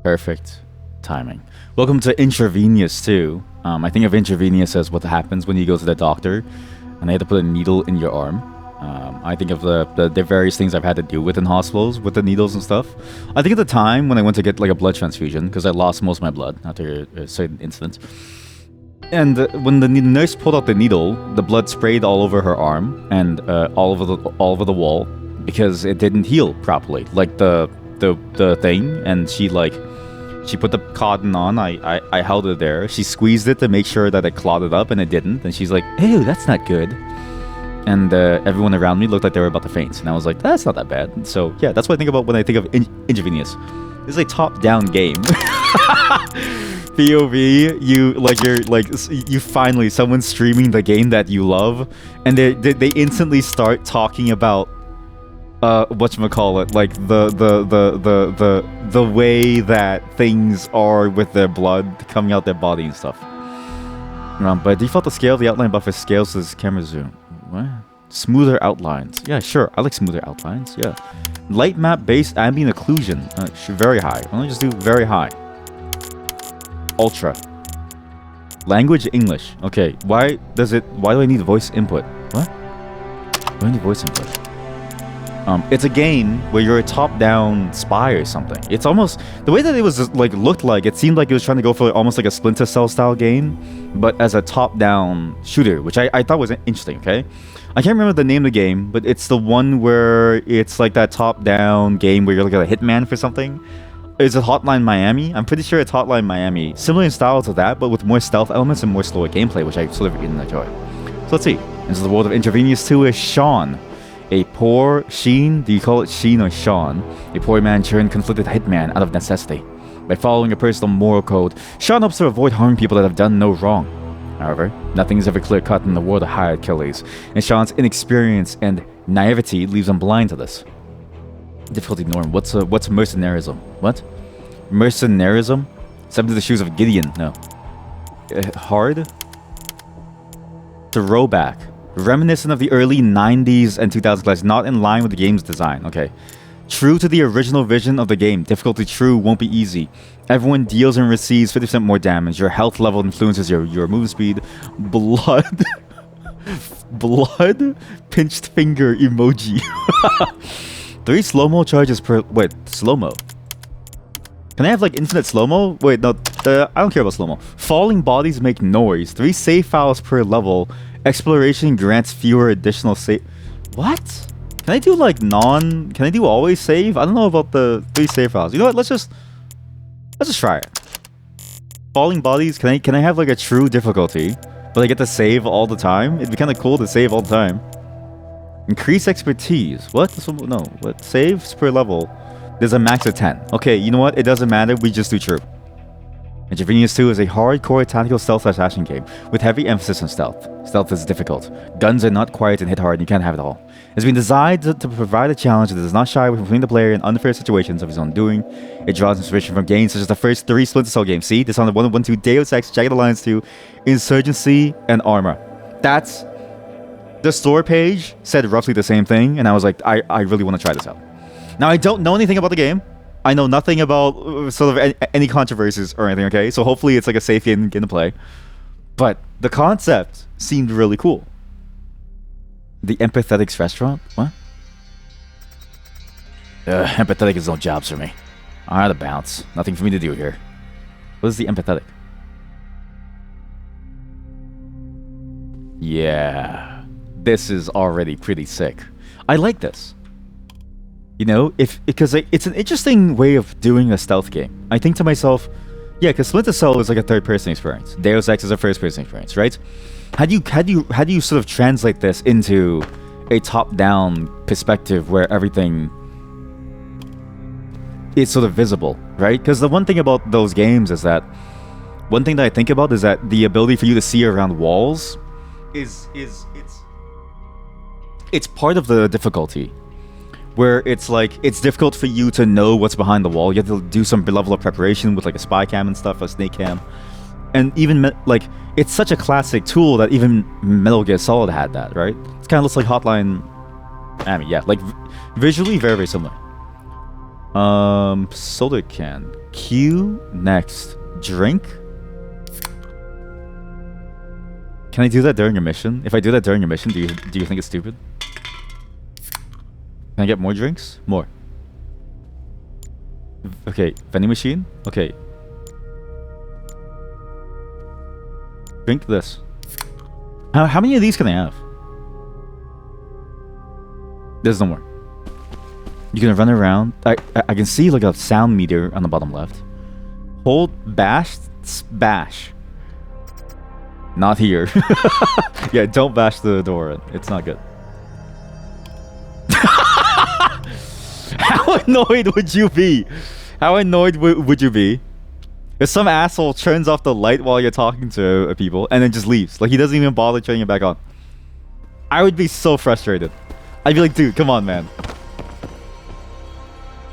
Perfect timing. Welcome to Intravenous too. I think of Intravenous as what happens when you go to the doctor and they have to put a needle in your arm. I think of the various things I've had to deal with in hospitals with the needles and stuff. I think at the time when I went to get like a blood transfusion, because I lost most of my blood after a certain incident, and when the nurse pulled out the needle, the blood sprayed all over her arm and all over the wall because it didn't heal properly, like the thing. And she put the cotton on. I held it there. She squeezed it to make sure that it clotted up, and it didn't. And she's like, "Ew, that's not good." And everyone around me looked like they were about to faint. And I was like, "That's not that bad." So yeah, that's what I think about when I think of Intravenous. This is a top-down game. POV, you finally someone's streaming the game that you love, and they instantly start talking about whatchamacallit, like the way that things are with their blood coming out their body and stuff. By default, the scale of the outline buffer scales to camera zoom. What? Smoother outlines. Yeah, sure. I like smoother outlines. Yeah. Light map based ambient occlusion. Very high. Why don't I just do very high? Ultra. Language English. Okay. Why do I need voice input? What? Why do I need voice input? It's a game where you're a top-down spy or something. It's almost the way that it was like looked like. It seemed like it was trying to go for almost like a Splinter Cell style game, but as a top-down shooter, which I thought was interesting. Okay, I can't remember the name of the game, but it's the one where it's like that top-down game where you're like a hitman for something. Is it Hotline Miami? I'm pretty sure it's Hotline Miami. Similar in style to that, but with more stealth elements and more slower gameplay, which I sort of enjoy. So let's see. Into the world of Intravenous 2 is Sean. A poor Sheen, do you call it Sheen or Sean? A poor man turned conflicted hitman out of necessity. By following a personal moral code, Sean hopes to avoid harming people that have done no wrong. However, nothing is ever clear-cut in the world of hired killers, and Sean's inexperience and naivety leaves him blind to this. Difficulty norm. What's mercenarism? What? Mercenarism? Step into the shoes of Gideon. No. Hard? Throwback. Reminiscent of the early 90s and 2000s classics, not in line with the game's design. Okay. True to the original vision of the game, difficulty true won't be easy. Everyone deals and receives 50% more damage. Your health level influences your movement speed. Blood. Blood? Pinched finger emoji. 3 slow-mo charges per... Wait, slow-mo? Can I have like infinite slow-mo? Wait, no. I don't care about slow-mo. Falling bodies make noise. 3 save files per level. Exploration grants fewer additional save... What? Can I do like Can I do always save? I don't know about the 3 save files. You know what? Let's just try it. Falling bodies. Can I have like a true difficulty, but I get to save all the time? It'd be kind of cool to save all the time. Increase expertise. What? No. What? Saves per level. There's a max of 10. Okay, you know what? It doesn't matter. We just do true. Intravenous 2 is a hardcore tactical stealth/action game with heavy emphasis on stealth. Stealth is difficult. Guns are not quiet and hit hard, and you can't have it all. It's been designed to provide a challenge that does not shy away from putting the player in unfair situations of his own doing. It draws inspiration from games such as the first 3 Splinter Cell games. See? Dishonored 1 and 1, 2, Deus Ex, Jagged Alliance 2, Insurgency, and Arma. That's... The store page said roughly the same thing, and I was like, I really want to try this out. Now, I don't know anything about the game. I know nothing about sort of any controversies or anything, okay? So hopefully it's like a safe game to play. But the concept seemed really cool. The Empathetics restaurant? What? Empathetic is no jobs for me. I had to bounce. Nothing for me to do here. What is the Empathetic? Yeah. This is already pretty sick. I like this. You know, because it's an interesting way of doing a stealth game. I think to myself, yeah, because Splinter Cell is like a third-person experience. Deus Ex is a first-person experience, right? How do you sort of translate this into a top-down perspective where everything is sort of visible, right? Because the one thing about those games is that one thing that I think about is that the ability for you to see around walls it's part of the difficulty. Where it's like, it's difficult for you to know what's behind the wall. You have to do some level of preparation with like a spy cam and stuff, a snake cam. And even, like, it's such a classic tool that even Metal Gear Solid had that, right? It kind of looks like Hotline... I mean, yeah, like, visually very, very similar. Soda can. Q next. Drink. Can I do that during your mission? If I do that during your mission, do you think it's stupid? Can I get more drinks? More. Okay, vending machine? Okay. Drink this. How many of these can I have? There's no more. You can run around. I can see like a sound meter on the bottom left. Hold bash. Not here. Yeah, don't bash the door. It's not good. How annoyed would you be? How annoyed would you be if some asshole turns off the light while you're talking to people and then just leaves? Like, he doesn't even bother turning it back on. I would be so frustrated. I'd be like, dude, come on, man.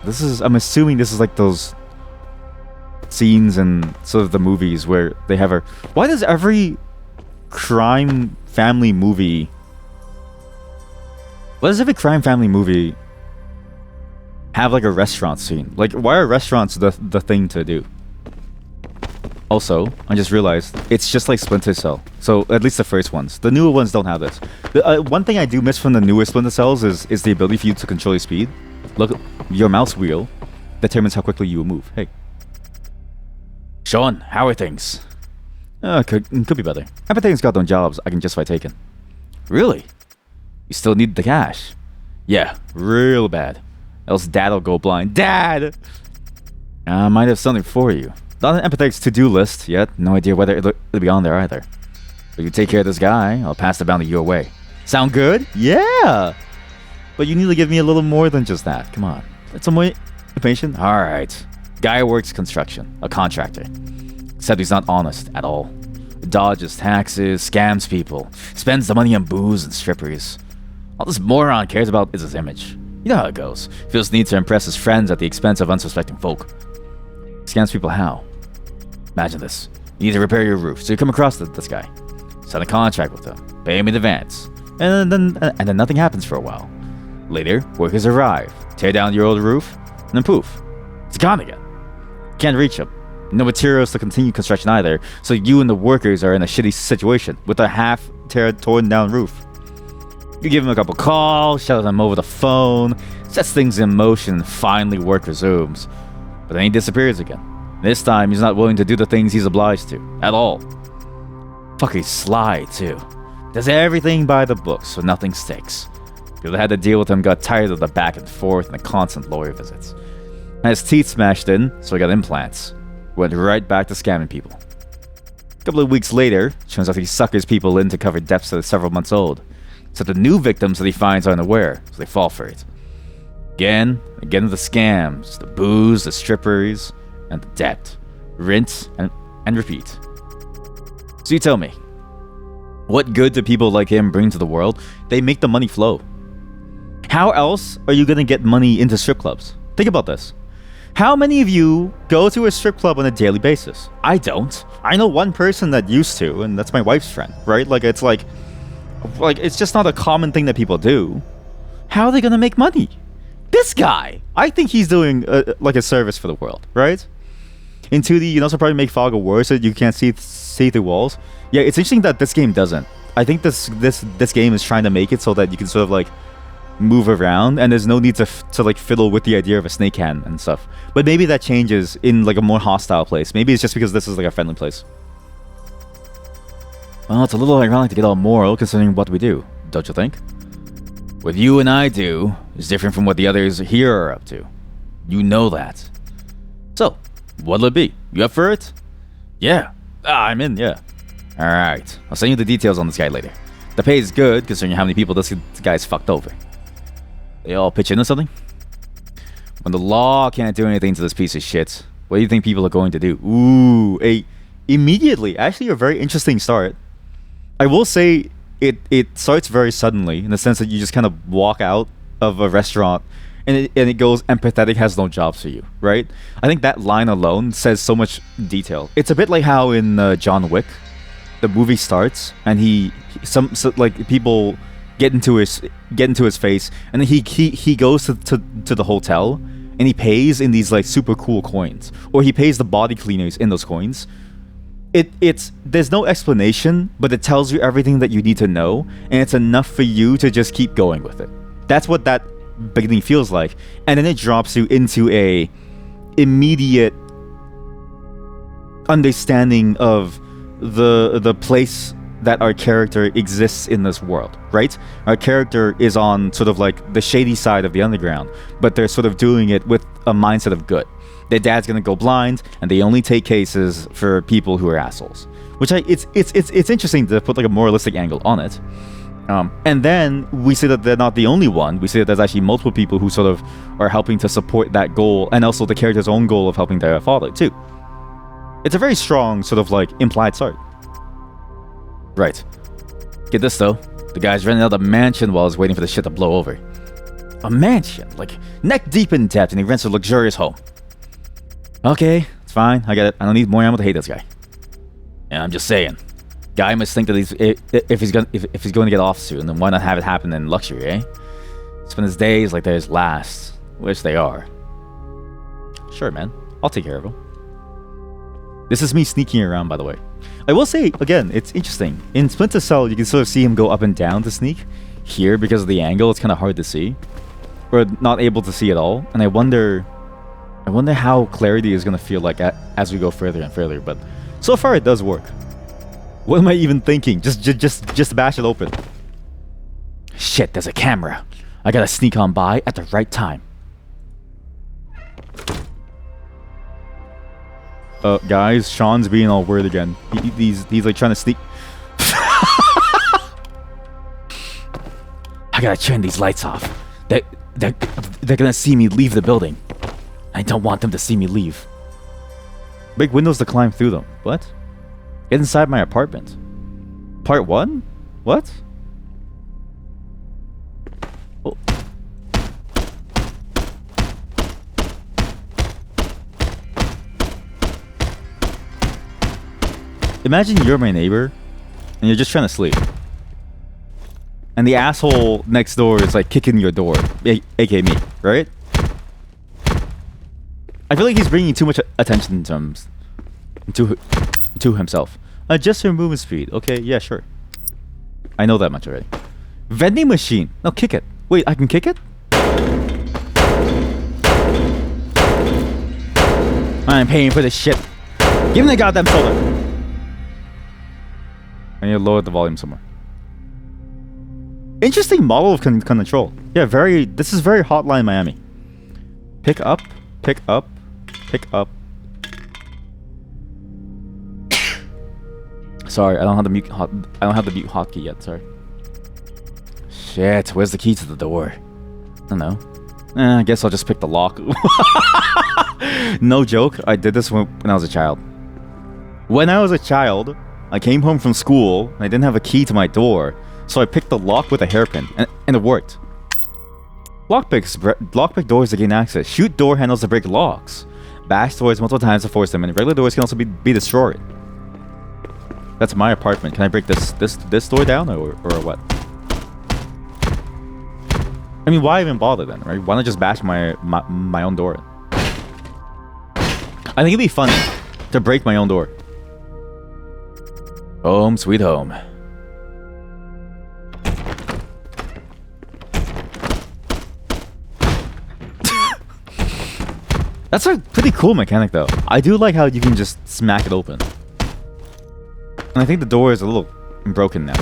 This is... I'm assuming this is like those scenes in sort of the movies where they have a... Why does every crime family movie... Why does every crime family movie have like a restaurant scene? Like, why are restaurants the thing to do? Also, I just realized it's just like Splinter Cell. So at least the first ones. The newer ones don't have this. One thing I do miss from the newer Splinter Cells is the ability for you to control your speed. Look, your mouse wheel determines how quickly you will move. Hey, Sean, how are things? Could be better. Everything's got no jobs I can justify taking. Really? You still need the cash? Yeah, real bad. Else Dad'll go blind. Dad! I might have something for you. Not an empathetic's to-do list yet. No idea whether it'll be on there either. If you take care of this guy, I'll pass the bounty your way. Sound good? Yeah! But you need to give me a little more than just that. Come on. That's some more information? Alright. Guy works construction. A contractor. Except he's not honest at all. Dodges taxes, scams people, spends the money on booze and strippers. All this moron cares about is his image. You know how it goes. Feels the need to impress his friends at the expense of unsuspecting folk. Scams people how? Imagine this. You need to repair your roof, so you come across this guy. Sign a contract with him. Pay him in advance. And then nothing happens for a while. Later, workers arrive, tear down your old roof, and then poof. It's gone again. Can't reach him. No materials to continue construction either, so you and the workers are in a shitty situation with a torn down roof. You give him a couple calls, shout at him over the phone, sets things in motion, and finally work resumes. But then he disappears again. This time, he's not willing to do the things he's obliged to, at all. Fucking sly, too. Does everything by the book, so nothing sticks. People that had to deal with him got tired of the back and forth and the constant lawyer visits. Had his teeth smashed in, so he got implants. Went right back to scamming people. A couple of weeks later, turns out he suckers people in to cover debts that are several months old. So the new victims that he finds aren't aware, so they fall for it. Again with the scams, the booze, the strippers, and the debt. Rinse and repeat. So you tell me, what good do people like him bring to the world? They make the money flow. How else are you gonna get money into strip clubs? Think about this. How many of you go to a strip club on a daily basis? I don't. I know one person that used to, and that's my wife's friend, right? Like, it's it's just not a common thing that people do. How are they gonna make money? This guy, I think he's doing like a service for the world, right? In 2D, you can also probably make fog worse so you can't see through walls. Yeah, it's interesting that this game doesn't. I think this game is trying to make it so that you can sort of like move around, and there's no need to like fiddle with the idea of a snake hand and stuff. But maybe that changes in like a more hostile place. Maybe it's just because this is like a friendly place. Well, it's a little ironic to get all moral considering what we do, don't you think? What you and I do is different from what the others here are up to. You know that. So, what'll it be? You up for it? Yeah. I'm in, yeah. Alright, I'll send you the details on this guy later. The pay is good considering how many people this guy's fucked over. They all pitch in or something? When the law can't do anything to this piece of shit, what do you think people are going to do? Ooh, immediately. Actually, a very interesting start. I will say it starts very suddenly in the sense that you just kind of walk out of a restaurant and it goes, empathetic has no jobs for you, right? I think that line alone says so much detail. It's a bit like how in John Wick, the movie starts and like people get into his face, and then he goes to the hotel, and he pays in these like super cool coins, or he pays the body cleaners in those coins. It's there's no explanation, but it tells you everything that you need to know, and it's enough for you to just keep going with it. That's what that beginning feels like, and then it drops you into a immediate understanding of the place that our character exists in this world, right? Our character is on sort of like the shady side of the underground, but they're sort of doing it with a mindset of good. Their dad's gonna go blind, and they only take cases for people who are assholes. Which it's interesting to put like a moralistic angle on it. And then we see that they're not the only one. We see that there's actually multiple people who sort of are helping to support that goal, and also the character's own goal of helping their father too. It's a very strong sort of like implied start. Right. Get this though. The guy's renting out a mansion while he's waiting for the shit to blow over. A mansion? Like, neck deep in debt, and he rents a luxurious home. Okay, it's fine. I get it. I don't need more ammo to hate this guy. And I'm just saying. Guy must think that if he's going to get off soon, then why not have it happen in luxury, eh? Spend his days like they're his last. Which they are. Sure, man. I'll take care of him. This is me sneaking around, by the way. I will say, again, it's interesting. In Splinter Cell, you can sort of see him go up and down to sneak. Here, because of the angle, it's kind of hard to see. Or not able to see at all. And I wonder how clarity is going to feel like as we go further and further. But so far, it does work. What am I even thinking? Just bash it open. Shit, there's a camera. I gotta sneak on by at the right time. Guys, Sean's being all weird again. He's like trying to sneak. I gotta turn these lights off. They're gonna see me leave the building. I don't want them to see me leave. Big windows to climb through them. What? Get inside my apartment. Part 1? What? Oh. Imagine you're my neighbor, and you're just trying to sleep. And the asshole next door is like kicking your door, aka me, right? I feel like he's bringing too much attention to himself. Adjust your movement speed. Okay, yeah, sure. I know that much already. Vending machine. No, kick it. Wait, I can kick it? I'm paying for this shit. Give me the goddamn soda. I need to lower the volume somewhere. Interesting model of control. Yeah, this is very Hotline Miami. Pick up, pick up, pick up. Sorry, I don't have the mute hotkey yet. Sorry. Shit, where's the key to the door? I don't know. I guess I'll just pick the lock. No joke, I did this when I was a child. When I was a child, I came home from school and I didn't have a key to my door, so I picked the lock with a hairpin, and it worked. Lockpick doors to gain access. Shoot door handles to break locks. Bash doors multiple times to force them, and regular doors can also be destroyed. That's my apartment. Can I break this door down or what? I mean, why even bother then, right? Why not just bash my own door? I think it'd be funny to break my own door. Home sweet home. That's a pretty cool mechanic though. I do like how you can just smack it open. And I think the door is a little broken now.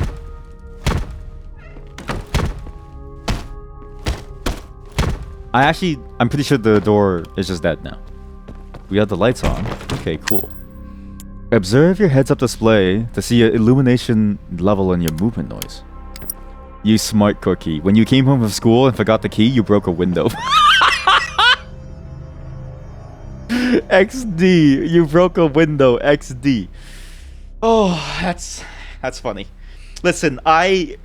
I'm pretty sure the door is just dead now. We have the lights on. Okay, cool. Observe your heads-up display to see your illumination level and your movement noise. You smart cookie. When you came home from school and forgot the key, you broke a window. XD. You broke a window. XD. Oh, that's funny. Listen, I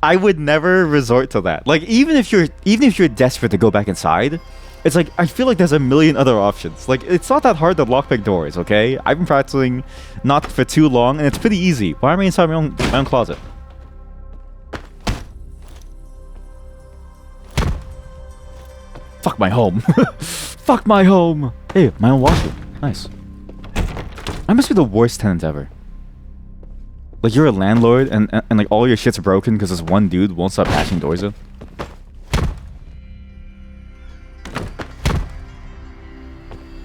would never resort to that. Like even if you're desperate to go back inside, it's like I feel like there's a million other options. Like it's not that hard to lockpick doors, okay? I've been practicing not for too long and it's pretty easy. Why am I inside my own closet? Fuck my home. Fuck my home! Hey, my own washroom. Nice. I must be the worst tenant ever. Like, you're a landlord and like all your shit's broken because this one dude won't stop bashing doors in.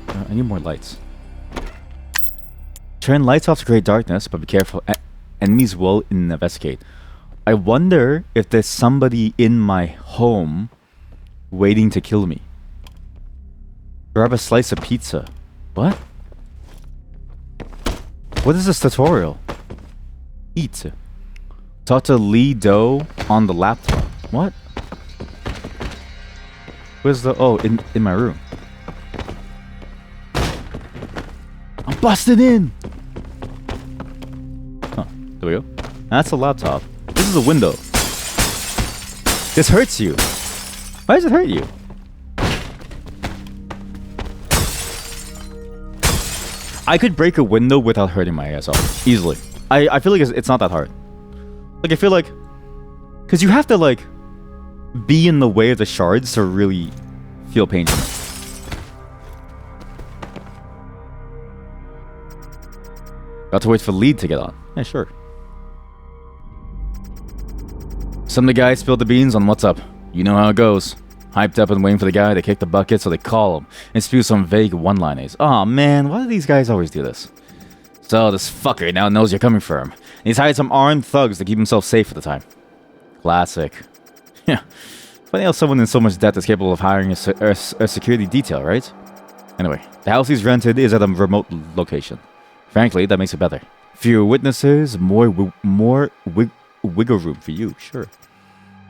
I need more lights. Turn lights off to create darkness, but be careful. Enemies will investigate. I wonder if there's somebody in my home waiting to kill me. Grab a slice of pizza. What? What is this tutorial? Eat. Talk to Lee Doe on the laptop. What? Where's the... Oh, in my room. I'm busting in! Huh, there we go. That's a laptop. This is a window. This hurts you. Why does it hurt you? I could break a window without hurting my ass off. Easily. I feel like it's not that hard. Like, I feel like... Because you have to, like, be in the way of the shards to really feel pain from it. Got to wait for lead to get on. Yeah, sure. Some of the guys spilled the beans on what's up. You know how it goes. Hyped up and waiting for the guy to kick the bucket, so they call him and spew some vague one-liners. Aw, man, why do these guys always do this? So this fucker now knows you're coming for him. And he's hired some armed thugs to keep himself safe at the time. Classic. Yeah. Funny how someone in so much debt is capable of hiring a security detail, right? Anyway, the house he's rented is at a remote location. Frankly, that makes it better. Fewer witnesses, more wiggle room for you, sure.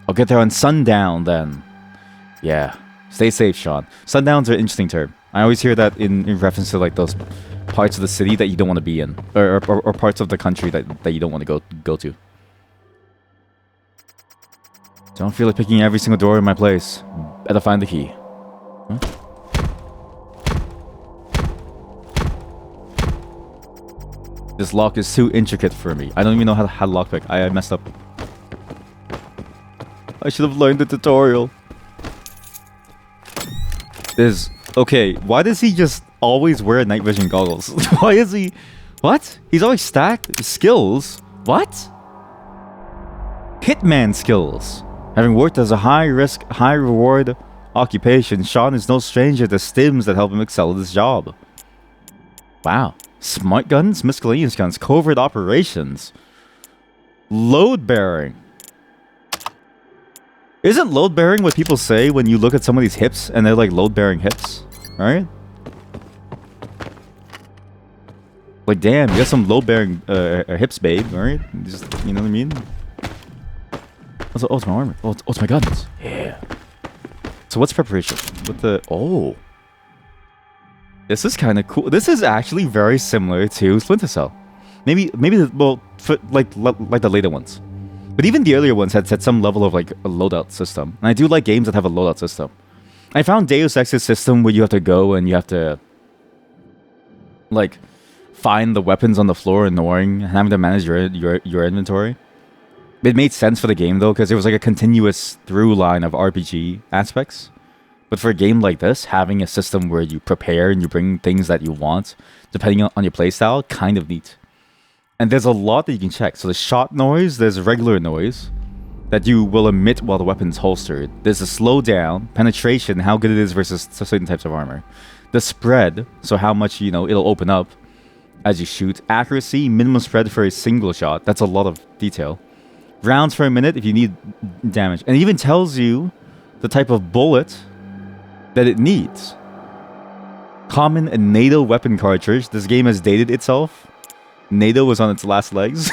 I'll get there on sundown then. Yeah. Stay safe, Sean. Sundown's an interesting term. I always hear that in reference to like those parts of the city that you don't want to be in. Or parts of the country that you don't want to go to. Don't feel like picking every single door in my place. Better find the key. Huh? This lock is too intricate for me. I don't even know how to lockpick. I messed up. I should have learned the tutorial. Okay, why does he just always wear night vision goggles? Why is he... What? He's always stacked? Skills? What? Hitman skills. Having worked as a high-risk, high-reward occupation, Sean is no stranger to stims that help him excel at his job. Wow. Smart guns, miscellaneous guns, covert operations. Load bearing. Isn't load bearing what people say when you look at some of these hips and they're like load bearing hips? Right? Like, damn, you got some load bearing hips, babe, right? Just, you know what I mean? Oh, it's my armor. Oh, it's my guns. Yeah. So what's preparation? With the... Oh. This is kind of cool. This is actually very similar to Splinter Cell. Maybe well, like the later ones. But even the earlier ones had some level of like a loadout system. And I do like games that have a loadout system. I found Deus Ex's system where you have to go and you have to like find the weapons on the floor annoying and having to manage your inventory. It made sense for the game though, because it was like a continuous through line of RPG aspects. But for a game like this, having a system where you prepare and you bring things that you want, depending on your playstyle, kind of neat. And there's a lot that you can check. So there's shot noise, there's regular noise that you will emit while the weapon's holstered. There's a slowdown, penetration, how good it is versus certain types of armor. The spread, so how much, it'll open up as you shoot. Accuracy, minimum spread for a single shot. That's a lot of detail. Rounds per minute if you need damage. And it even tells you the type of bullet that it needs. Common and NATO weapon cartridge. This game has dated itself. NATO was on its last legs.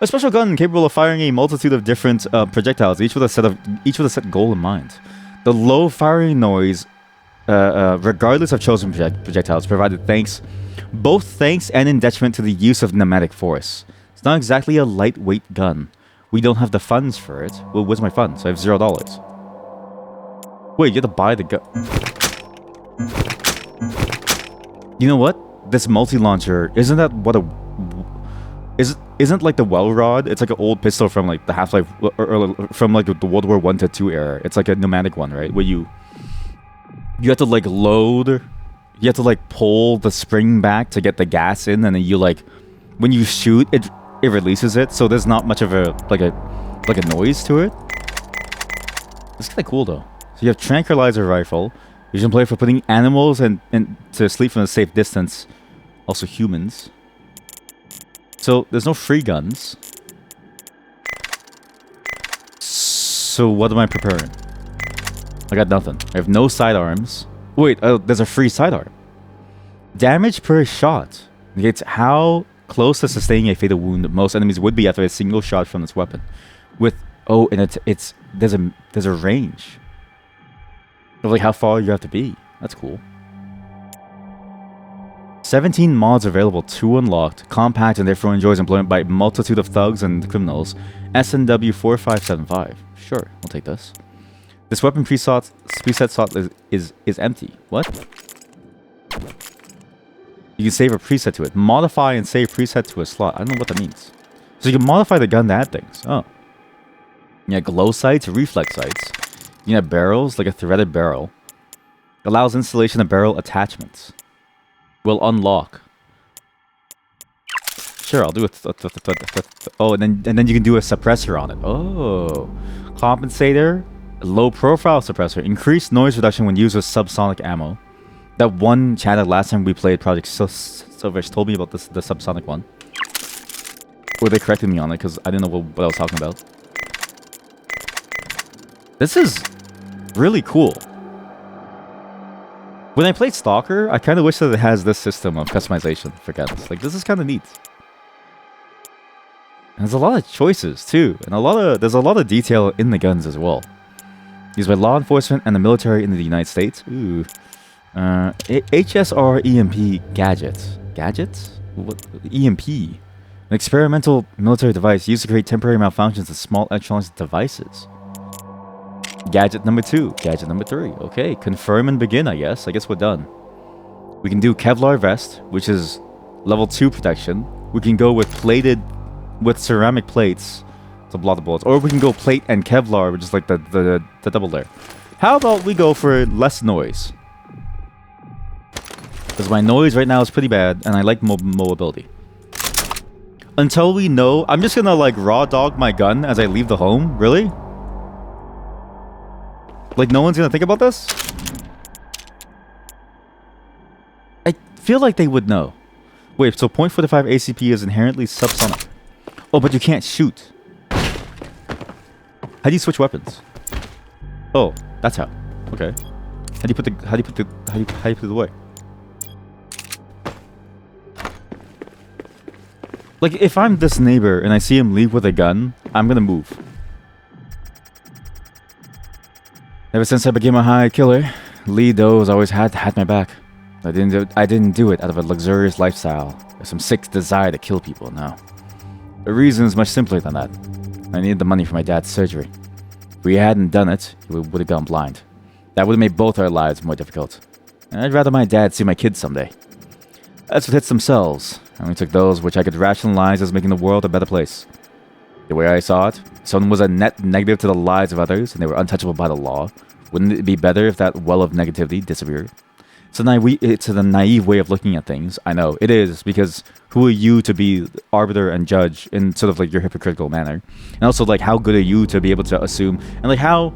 A special gun capable of firing a multitude of different projectiles, each with a set goal in mind. The low firing noise, regardless of chosen projectiles, provided both thanks and in detriment to the use of pneumatic force. It's not exactly a lightweight gun. We don't have the funds for it. Well, where's my funds? I have $0. Wait, you have to buy the gun. You know what? This multi-launcher, isn't that what a... Isn't like the well rod? It's like an old pistol from like the Half-Life... Or from like the World War I to 2 era. It's like a pneumatic one, right? Where you You have to like load. You have to like pull the spring back to get the gas in, and then you like, when you shoot, it releases it. So there's not much of a noise to it. It's kind of cool though. So you have tranquilizer rifle. You can play for putting animals and to sleep from a safe distance. Also humans. So there's no free guns. So what am I preparing? I got nothing. I have no sidearms. Wait, there's a free sidearm. Damage per shot negates how close to sustaining a fatal wound most enemies would be after a single shot from this weapon. With and there's a range of like how far you have to be. That's cool. 17 mods available, 2 unlocked, compact and therefore enjoys employment by a multitude of thugs and criminals. SNW 4575. Sure, I'll take this. This weapon preset slot is empty. What? You can save a preset to it. Modify and save preset to a slot. I don't know what that means. So you can modify the gun to add things. Oh. You have glow sights, reflex sights. You have barrels, like a threaded barrel. Allows installation of barrel attachments. Will unlock. Sure, I'll do it. Oh, and then you can do a suppressor on it. Oh. Compensator. Low profile suppressor. Increased noise reduction when used with subsonic ammo. That one chatted last time we played Project Silverish told me about this, the subsonic one. Or they corrected me on it because I didn't know what I was talking about. This is really cool. When I played Stalker, I kind of wish that it has this system of customization for guns. Like, this is kind of neat. And there's a lot of choices too, and there's a lot of detail in the guns as well. Used by law enforcement and the military in the United States. Ooh. HSR EMP gadgets. Gadgets? What? EMP. An experimental military device used to create temporary malfunctions in small electronic devices. Gadget number 2. Gadget number 3. Okay, confirm and begin, I guess. I guess we're done. We can do Kevlar vest, which is level 2 protection. We can go with with ceramic plates to block the bullets. Or we can go plate and Kevlar, which is like the double layer. How about we go for less noise? Because my noise right now is pretty bad, and I like mobility. Until we know... I'm just gonna, like, raw dog my gun as I leave the home? Really? Like, no one's gonna think about this? I feel like they would know. Wait, so .45 ACP is inherently subsonic. Oh, but you can't shoot. How do you switch weapons? Oh, that's how. Okay. How do you put it away? Like, if I'm this neighbor and I see him leave with a gun, I'm gonna move. Ever since I became a high killer, Lee Doe's always had my back. I didn't do it out of a luxurious lifestyle or some sick desire to kill people, no. The reason is much simpler than that. I needed the money for my dad's surgery. If we hadn't done it, he would have gone blind. That would have made both our lives more difficult. And I'd rather my dad see my kids someday. That's what hits themselves. I only took those which I could rationalize as making the world a better place. The way I saw it, if someone was a net negative to the lives of others and they were untouchable by the law, wouldn't it be better if that well of negativity disappeared? It's a naive way of looking at things. I know, it is, because who are you to be arbiter and judge in sort of like your hypocritical manner? And also, like, how good are you to be able to assume? And like, how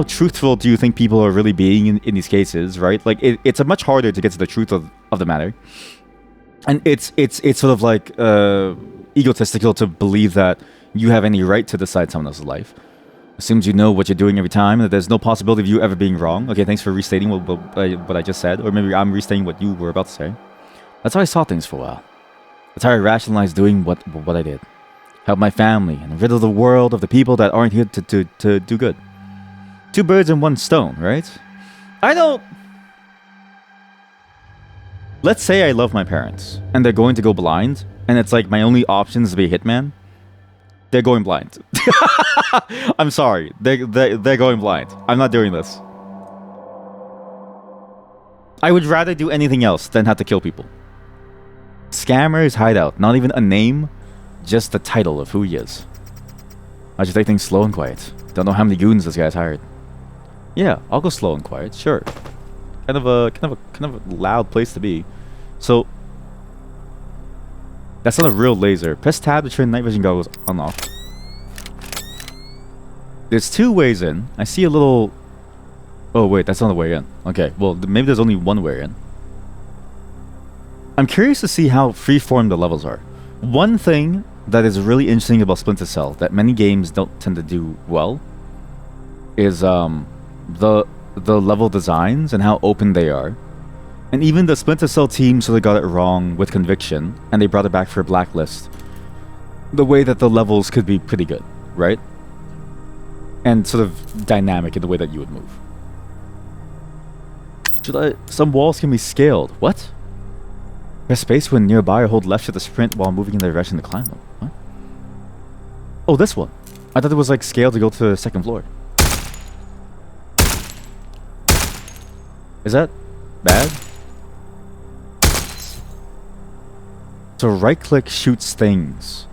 truthful do you think people are really being in these cases, right? Like, it's a much harder to get to the truth of the matter. And it's sort of like egotistical to believe that you have any right to decide someone else's life. Assumes you know what you're doing every time, that there's no possibility of you ever being wrong. Okay, thanks for restating what I just said. Or maybe I'm restating what you were about to say. That's how I saw things for a while. That's how I rationalized doing what I did. Help my family and rid of the world of the people that aren't here to do good. 2 birds and 1 stone, right? I don't... Let's say I love my parents, and they're going to go blind, and it's like my only option is to be a hitman. They're going blind. I'm sorry. They're going blind. I'm not doing this. I would rather do anything else than have to kill people. Scammer's hideout. Not even a name, just the title of who he is. I should take things slow and quiet. Don't know how many goons this guy's hired. Yeah, I'll go slow and quiet, sure. kind of a loud place to be. So that's not a real laser. Press tab to turn night vision goggles on off. There's 2 ways in. I see a little. Oh wait, that's not the way in. Okay, well maybe there's only one way in. I'm curious to see how freeform the levels are. One thing that is really interesting about Splinter Cell that many games don't tend to do well is the level designs and how open they are. And even the Splinter Cell team sort of got it wrong with Conviction, and they brought it back for Blacklist. The way that the levels could be pretty good, right? And sort of dynamic in the way that you would move. Some walls can be scaled. What? Press space when nearby or hold left shift to sprint while moving in the direction to climb them. What? Oh, this one. I thought it was like scaled to go to the 2nd floor. Is that bad? So right click shoots things.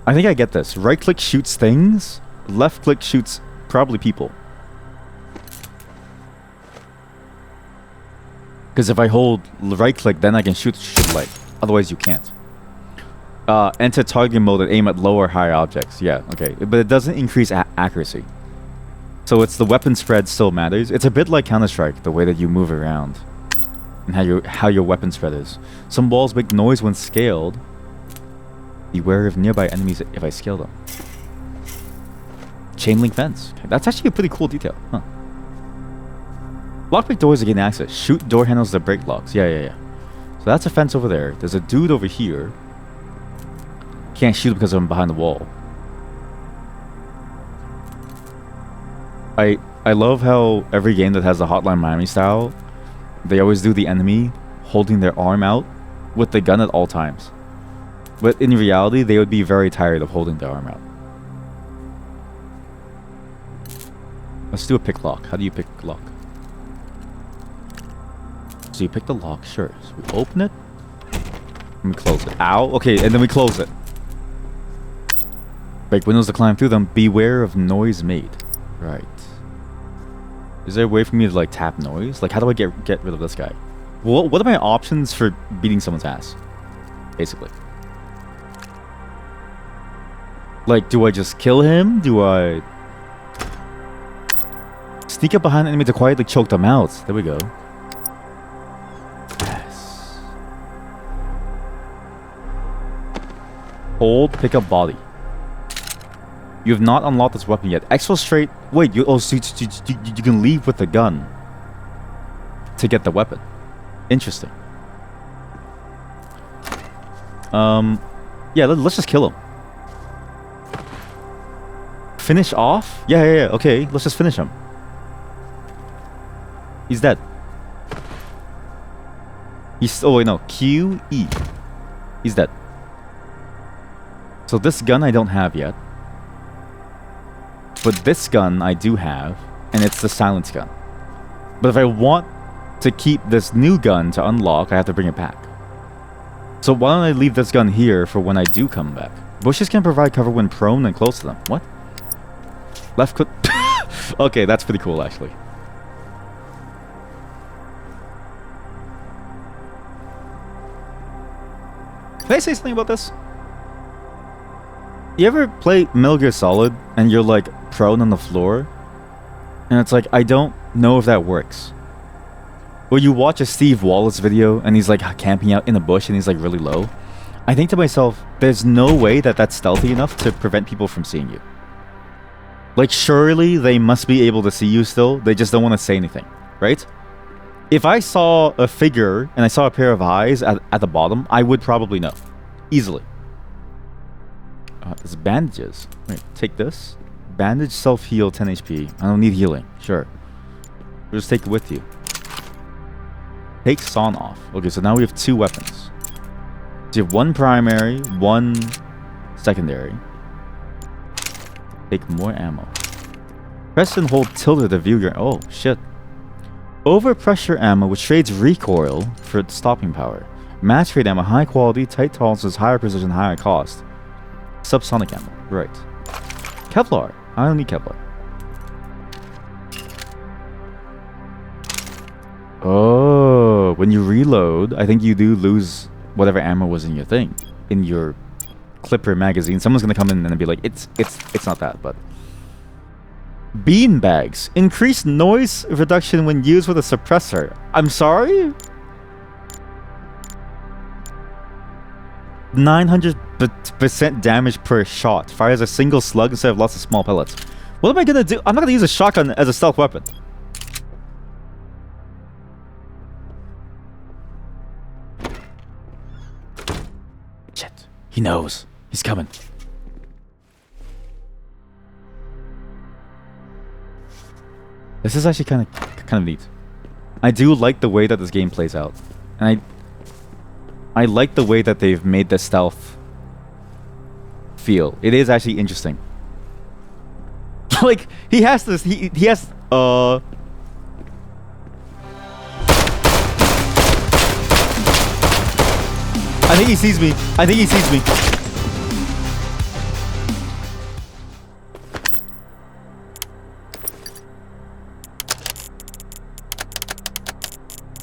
I think I get this. Right click shoots things. Left click shoots probably people. Because if I hold right click, then I can shoot light. Otherwise, you can't. Enter targeting mode and aim at lower or higher objects. Yeah, okay. But it doesn't increase accuracy. So it's the weapon spread still matters. It's a bit like Counter-Strike, the way that you move around. And how your weapon spread is. Some walls make noise when scaled. Beware of nearby enemies if I scale them. Chain link fence. Okay, that's actually a pretty cool detail. Huh. Lockpick doors to gain access. Shoot door handles that break locks. Yeah. So that's a fence over there. There's a dude over here. Can't shoot because I'm behind the wall. I love how every game that has the Hotline Miami style, they always do the enemy holding their arm out with the gun at all times. But in reality, they would be very tired of holding their arm out. Let's do a pick lock. How do you pick lock? So you pick the lock, sure. So we open it, and we close it. Ow! Okay, and then we close it. Break windows to climb through them. Beware of noise made. Right. Is there a way for me to like tap noise? Like how do I get rid of this guy? Well, what are my options for beating someone's ass? Basically. Like, do I just kill him? Do I sneak up behind the enemy to quietly choke them out? There we go. Yes. Hold, pick up body. You have not unlocked this weapon yet. Exfiltrate. Wait, so you can leave with the gun to get the weapon. Interesting. Yeah, let's just kill him. Finish off? Yeah. Okay, let's just finish him. He's dead. Oh wait, no. QE. He's dead. So this gun I don't have yet. But this gun I do have, and it's the silence gun. But if I want to keep this new gun to unlock, I have to bring it back. So why don't I leave this gun here for when I do come back? Bushes can provide cover when prone and close to them. What? Left click. Okay, that's pretty cool actually. Can I say something about this? You ever play Metal Gear Solid and you're like prone on the floor? And it's like, I don't know if that works. Or you watch a Steve Wallace video and he's like camping out in a bush and he's like really low. I think to myself, there's no way that that's stealthy enough to prevent people from seeing you. Like surely they must be able to see you still, they just don't want to say anything, right? If I saw a figure and I saw a pair of eyes at the bottom, I would probably know. Easily. There's bandages. Wait, take this. Bandage self-heal 10 HP. I don't need healing. Sure. Just take it with you. Take sawn off. Okay, so now we have 2 weapons. So you have 1 primary, 1 secondary. Take more ammo. Press and hold tilde to view your... Oh, shit. Overpressure ammo, which trades recoil for stopping power. Match rate ammo, high quality, tight tolerances, higher precision, higher cost. Subsonic ammo, right. Kevlar. I don't need Kevlar. Oh, when you reload, I think you do lose whatever ammo was in your thing, in your clipper magazine. Someone's gonna come in and be like, it's not that, but bean bags increase noise reduction when used with a suppressor. I'm sorry. 900% damage per shot. Fires a single slug instead of lots of small pellets. What am I gonna do? I'm not gonna use a shotgun as a stealth weapon. Shit. He knows. He's coming. This is actually kind of neat. I do like the way that this game plays out. And I like the way that they've made the stealth feel. It is actually interesting. Like, he has this, he has, I think he sees me. I think he sees me.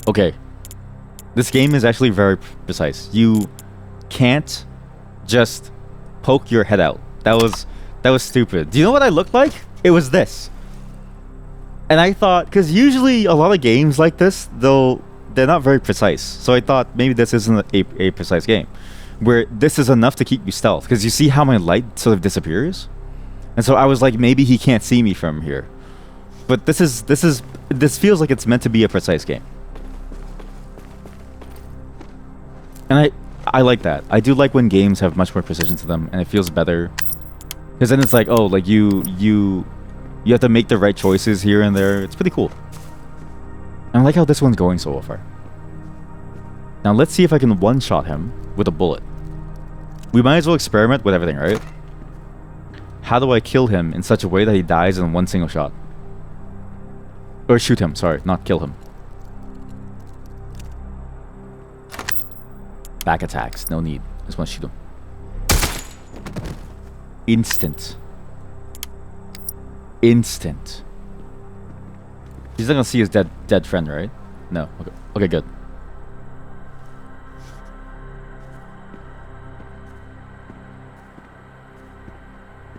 Okay. This game is actually very precise. You can't just poke your head out. That was stupid. Do you know what I looked like? It was this. And I thought, because usually a lot of games like this, they're not very precise. So I thought maybe this isn't a precise game, where this is enough to keep you stealth. Because you see how my light sort of disappears, and so I was like, maybe he can't see me from here. But this feels like it's meant to be a precise game. And I like that. I do like when games have much more precision to them, and it feels better. Because then it's like, oh, like you have to make the right choices here and there. It's pretty cool. And I like how this one's going so far. Now let's see if I can one-shot him with a bullet. We might as well experiment with everything, right? How do I kill him in such a way that he dies in one single shot? Or shoot him, sorry, not kill him. Back attacks, no need. Just want to shoot him. Instant. Instant. He's not gonna see his dead friend, right? No. Okay. Okay, good.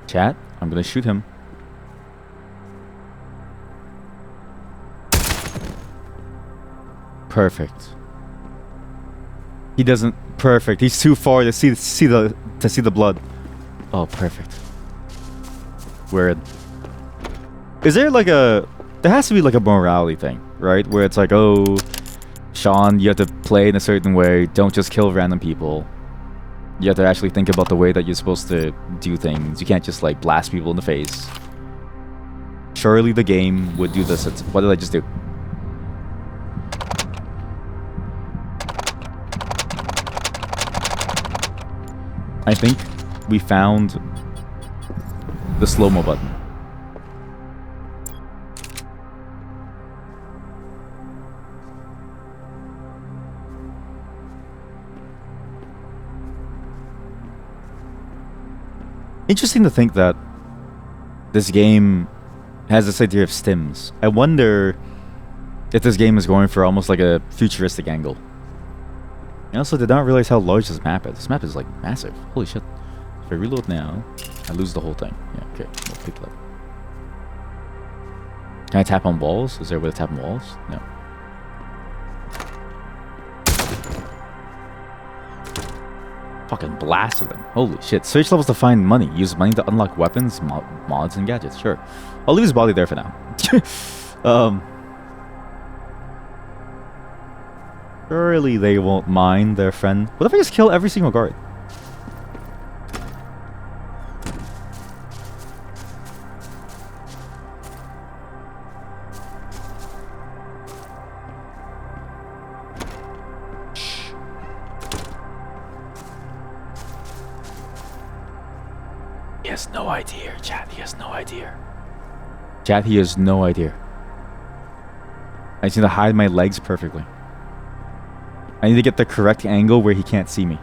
Chat, I'm gonna shoot him. Perfect. He doesn't. Perfect. He's too far to see the blood. Oh, perfect. Weird. Is there like a... There has to be like a morality thing, right? Where it's like, oh, Sean, you have to play in a certain way. Don't just kill random people. You have to actually think about the way that you're supposed to do things. You can't just like blast people in the face. Surely the game would do this. What did I just do? I think we found the slow-mo button. Interesting to think that this game has this idea of stims. I wonder if this game is going for almost like a futuristic angle. I also did not realize how large this map is. This map is like massive. Holy shit. If I reload now, I lose the whole thing. Yeah, okay. We'll pick it up. Can I tap on walls? Is there a way to tap on walls? No. Fucking blasted them. Holy shit. Search levels to find money. Use money to unlock weapons, mods, and gadgets. Sure. I'll leave his body there for now. Surely they won't mind their friend. What if I just kill every single guard? Shh. He has no idea, chat. He has no idea. Chat, he has no idea. I just need to hide my legs perfectly. I need to get the correct angle where he can't see me.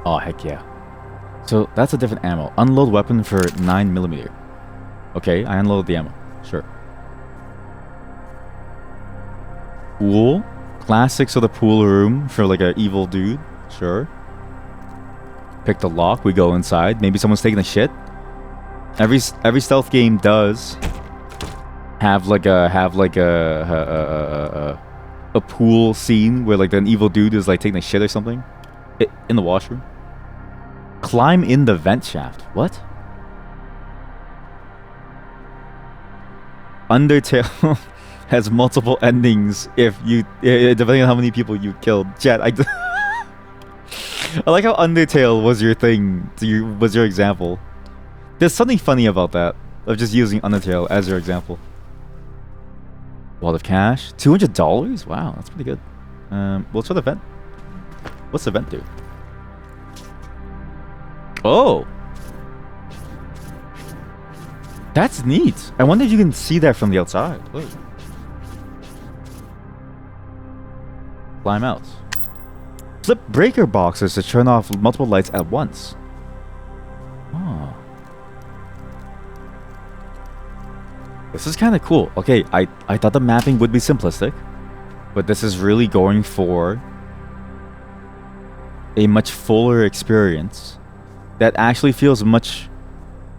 Oh, heck yeah. So, that's a different ammo. Unload weapon for 9mm. Okay, I unload the ammo. Sure. Pool. Classics of the pool room for like an evil dude. Sure. Pick the lock. We go inside. Maybe someone's taking a shit. Every stealth game does have like a pool scene where like an evil dude is like taking a shit or something in the washroom. Climb in the vent shaft. What? Undertale has multiple endings if you depending on how many people you killed. Chat, I like how Undertale was your thing. Was your example. There's something funny about that of just using Undertale as your example. Wall of cash, $200. Wow, that's pretty good. We'll try the vent. What's the vent do? Oh, that's neat. I wonder if you can see that from the outside. Whoa. Climb out. Flip breaker boxes to turn off multiple lights at once. Oh. This is kind of cool. Okay, I thought the mapping would be simplistic, but this is really going for a much fuller experience that actually feels much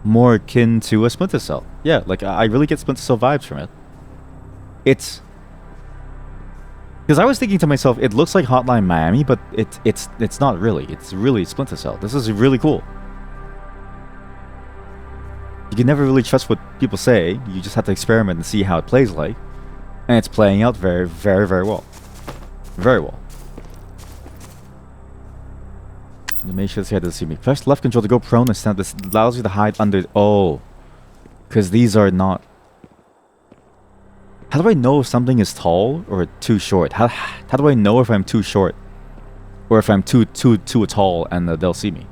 more akin to a Splinter Cell. Yeah, like I really get Splinter Cell vibes from it. It's because I was thinking to myself, it looks like Hotline Miami, but it's not really. It's really Splinter Cell. This is really cool. You can never really trust what people say. You just have to experiment and see how it plays like. And it's playing out very, very, very well. Very well. Make sure this guy doesn't see me. Press left control to go prone and stand. This allows you to hide under... Oh. Because these are not... How do I know if something is tall or too short? How do I know if I'm too short? Or if I'm too tall and they'll see me?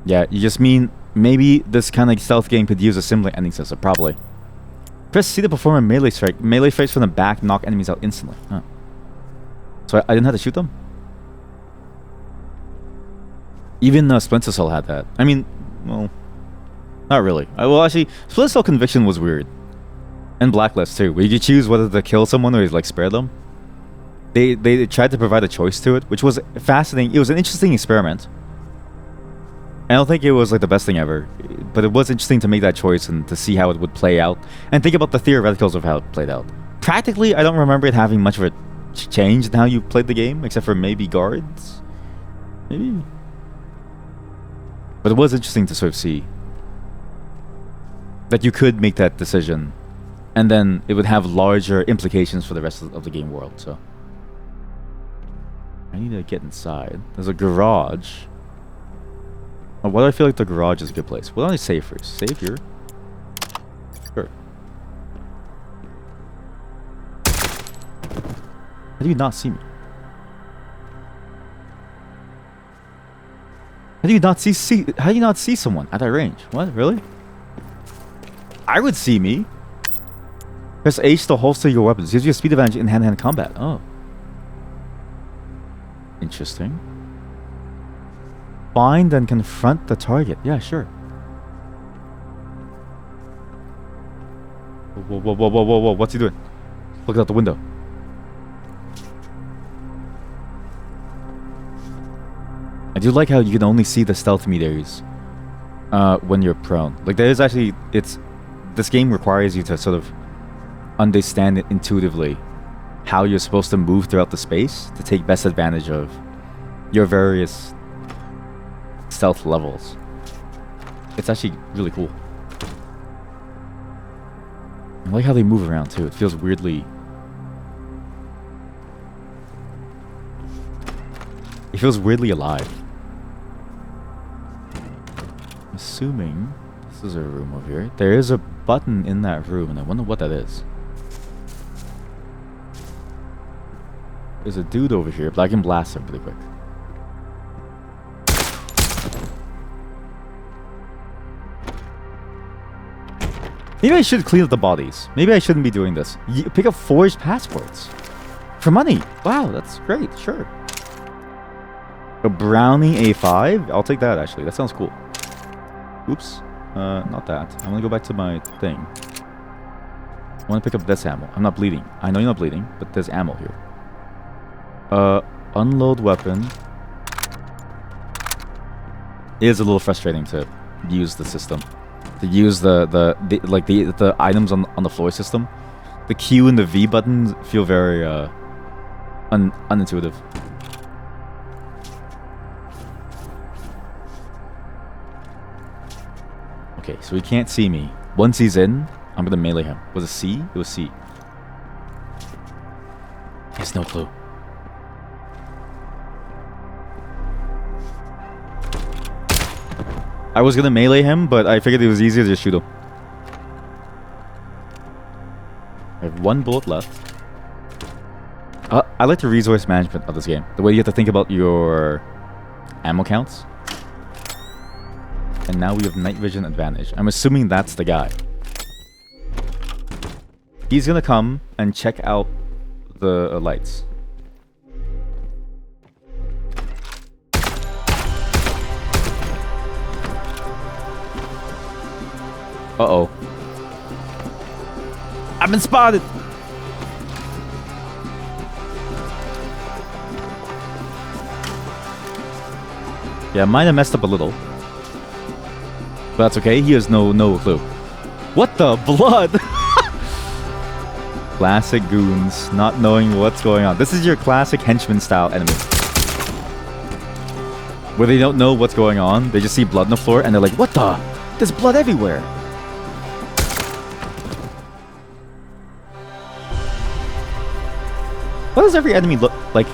Yeah, you just mean maybe this kind of stealth game could use a similar ending system, probably. Press C to perform a melee strike. Melee strikes from the back knock enemies out instantly. Huh. So I didn't have to shoot them? Even Splinter Cell had that. I mean, well, not really. Well, actually, Splinter Cell Conviction was weird. And Blacklist too, where you could choose whether to kill someone or like spare them. They tried to provide a choice to it, which was fascinating. It was an interesting experiment. I don't think it was like the best thing ever, but it was interesting to make that choice and to see how it would play out and think about the theoreticals of how it played out. Practically, I don't remember it having much of a change in how you played the game, except for maybe guards? Maybe? But it was interesting to sort of see that you could make that decision and then it would have larger implications for the rest of the game world, so. I need to get inside. There's a garage. Oh, why do I feel like the garage is a good place? Well, let me save first. Save here. Sure. How do you not see me? How do you not see someone at that range? What? Really? I would see me. Press H to holster your weapons. Gives you a speed advantage in hand-to-hand combat. Oh. Interesting. Find and confront the target. Yeah, sure. Whoa, whoa, whoa, whoa, whoa, whoa. What's he doing? Look out the window. I do like how you can only see the stealth meters when you're prone. Like there is actually, this game requires you to sort of understand it intuitively how you're supposed to move throughout the space to take best advantage of your various stealth levels. It's actually really cool. I like how they move around too. It feels weirdly... It feels weirdly alive. Assuming this is a room over here. There is a button in that room and I wonder what that is. There's a dude over here, but I can blast him pretty quick. Maybe I should clean up the bodies. Maybe I shouldn't be doing this. Pick up forged passports. For money. Wow, that's great. Sure. A Browning A5? I'll take that, actually. That sounds cool. Oops. Not that. I'm gonna go back to my thing. I want to pick up this ammo. I'm not bleeding. I know you're not bleeding, but there's ammo here. Unload weapon. It is a little frustrating to use the system. To use the items on the floor system. The Q and the V buttons feel very unintuitive. Okay, so he can't see me. Once he's in, I'm gonna melee him. Was it C? It was C. He has no clue. I was gonna melee him, but I figured it was easier to just shoot him. I have 1 bullet left. I like the resource management of this game. The way you have to think about your ammo counts. And now we have night vision advantage. I'm assuming that's the guy. He's gonna come and check out the lights. Uh-oh. I've been spotted! Yeah, might have messed up a little. But that's okay, he has no clue. What the blood? Classic goons, not knowing what's going on. This is your classic henchman style enemy. Where they don't know what's going on, they just see blood on the floor and they're like, what the? There's blood everywhere! Why does every enemy look like...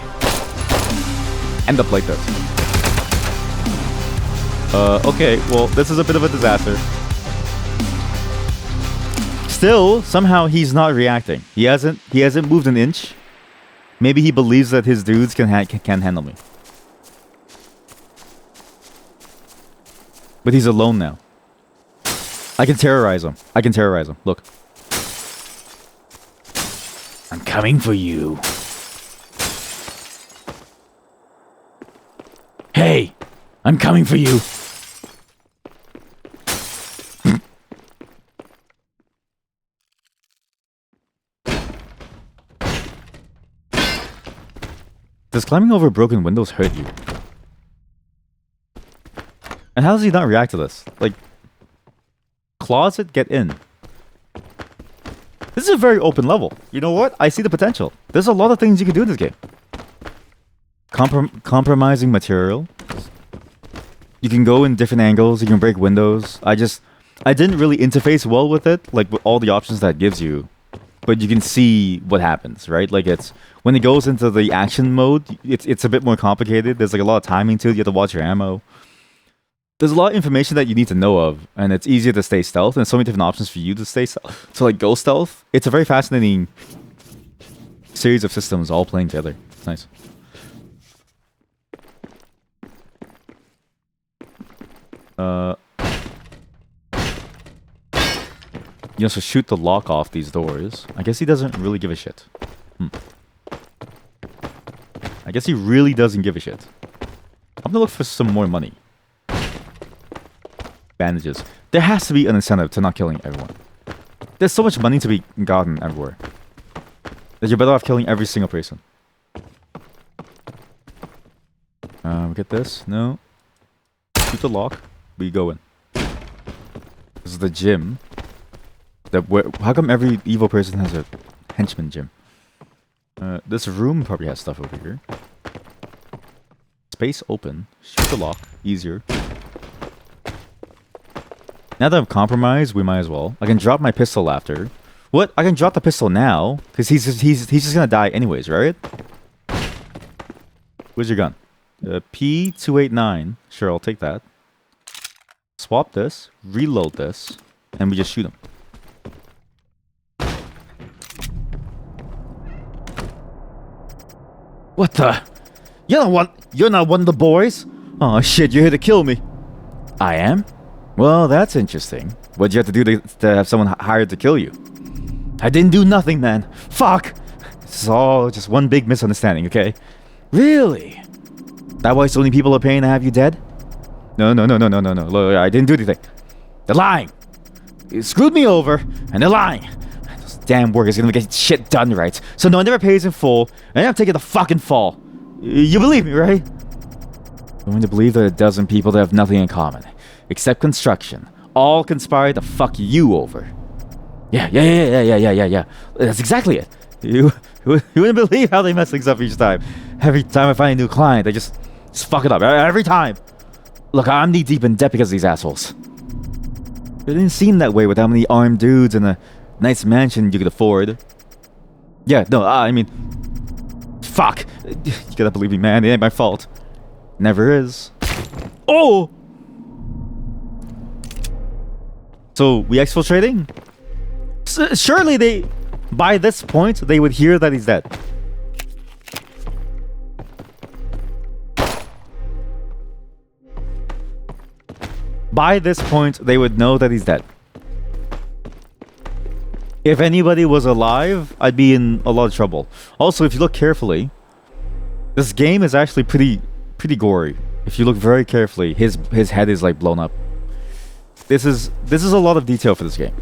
end up like this? Okay, well, this is a bit of a disaster. Still, somehow he's not reacting. He hasn't moved an inch. Maybe he believes that his dudes can handle me. But he's alone now. I can terrorize him. Look. I'm coming for you. Hey! I'm coming for you! Does climbing over broken windows hurt you? And how does he not react to this? Like, closet, get in. This is a very open level. You know what? I see the potential. There's a lot of things you can do in this game. Compromising material. You can go in different angles. You can break windows. I didn't really interface well with it, like with all the options that it gives you. But you can see what happens, right? Like it's when it goes into the action mode, it's a bit more complicated. There's like a lot of timing to it. You have to watch your ammo. There's a lot of information that you need to know of, and it's easier to stay stealth. And so many different options for you to stay stealth. So like go stealth. It's a very fascinating series of systems all playing together. It's nice. You also shoot the lock off these doors. I guess he doesn't really give a shit. I guess he really doesn't give a shit. I'm gonna look for some more money. Bandages. There has to be an incentive to not killing everyone. There's so much money to be gotten everywhere that you're better off killing every single person. We get this? No. Shoot the lock. We go in. This is the gym. How come every evil person has a henchman gym? This room probably has stuff over here. Space open. Shoot the lock. Easier. Now that I'm compromised, we might as well. I can drop my pistol after. What? I can drop the pistol now? Because he's just gonna die anyways, right? Where's your gun? P289. Sure, I'll take that. Swap this. Reload this. And we just shoot him. What the? You're not one of the boys? Oh shit, you're here to kill me. I am? Well, that's interesting. What'd you have to do to have someone hired to kill you? I didn't do nothing, man. Fuck! This is all just one big misunderstanding, okay? Really? That why so many people are paying to have you dead? No. Look, I didn't do anything. They're lying. You screwed me over, and they're lying. Those damn workers are gonna get shit done right. So no one ever pays in full, and I'm taking the fucking fall. You believe me, right? I'm going to believe that a dozen people that have nothing in common, except construction, all conspire to fuck you over. Yeah. That's exactly it. You wouldn't believe how they mess things up each time. Every time I find a new client, they just fuck it up. Every time. Look, I'm knee deep in debt because of these assholes. It didn't seem that way with how many armed dudes and a nice mansion you could afford. Yeah, no, I mean... Fuck! You gotta believe me, man. It ain't my fault. Never is. Oh! So, we exfiltrating? Surely they... By this point, they would hear that he's dead. By this point, they would know that he's dead. If anybody was alive, I'd be in a lot of trouble. Also, if you look carefully, this game is actually pretty gory. If you look very carefully, his head is like blown up. This is a lot of detail for this game.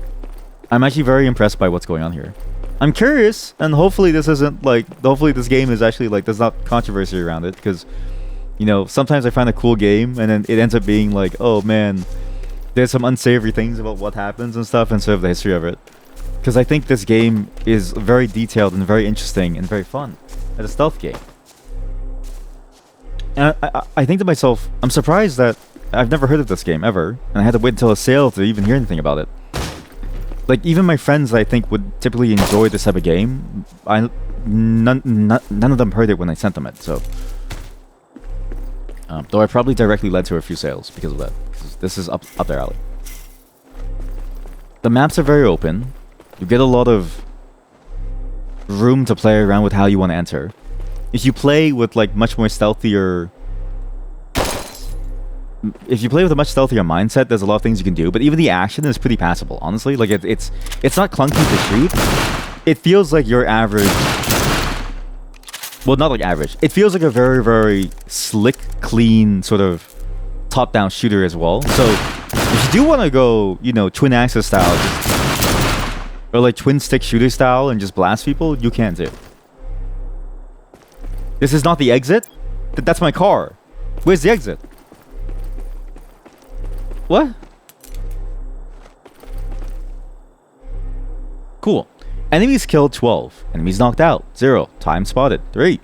I'm actually very impressed by what's going on here. I'm curious, and hopefully this isn't like... Hopefully this game is actually like... There's not controversy around it, because... You know, sometimes I find a cool game, and then it ends up being like, oh man, there's some unsavory things about what happens and stuff instead of the history of it. Because I think this game is very detailed and very interesting and very fun as a stealth game. And I think to myself, I'm surprised that I've never heard of this game ever, and I had to wait until a sale to even hear anything about it. Like, even my friends I think would typically enjoy this type of game, none of them heard it when I sent them it, so... Though I probably directly led to a few sales because of that. Because this is up their alley. The maps are very open. You get a lot of room to play around with how you want to enter. If you play with like much more stealthier... If you play with a much stealthier mindset, there's a lot of things you can do. But even the action is pretty passable, honestly. Like it's not clunky to shoot. It feels like your average... Well, not like average. It feels like a very, very slick, clean sort of top-down shooter as well. So, if you do want to go, you know, twin-axis style, or like twin-stick shooter style and just blast people, you can too. This is not the exit? That's my car. Where's the exit? What? Cool. Enemies killed 12. Enemies knocked out 0. Time spotted 3.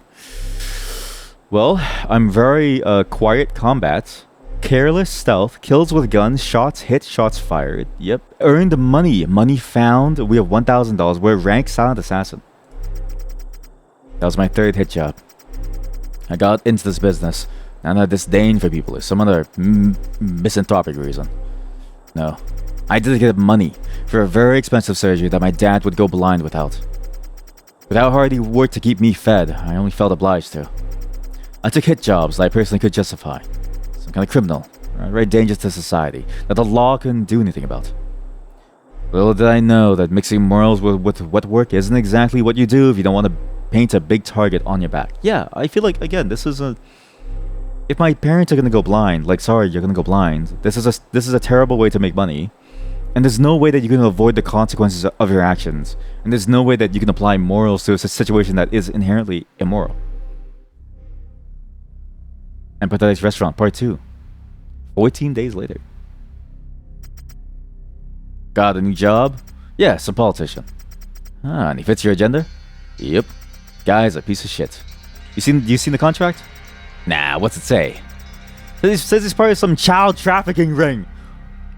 Well, I'm very quiet combat. Careless stealth. Kills with guns. Shots hit. Shots fired. Yep. Earned money. Money found. We have $1,000. We're ranked silent assassin. That was my 3rd hit job. I got into this business. And I disdain for people. There's some other misanthropic reason. No. I did get money for a very expensive surgery that my dad would go blind without. Without hard work to keep me fed, I only felt obliged to. I took hit jobs that I personally could justify. Some kind of criminal, very dangerous to society, that the law couldn't do anything about. Little did I know that mixing morals with wet work isn't exactly what you do if you don't want to paint a big target on your back. Yeah, I feel like, again, this is a... If my parents are gonna go blind, like, sorry, you're gonna go blind, this is a terrible way to make money. And there's no way that you can avoid the consequences of your actions. And there's no way that you can apply morals to a situation that is inherently immoral. Empathetic Restaurant, Part 2. 14 days later. Got a new job? Yeah, some politician. Ah, and he fits your agenda? Yep. Guy's a piece of shit. You seen the contract? Nah, what's it say? It says he's part of some child trafficking ring.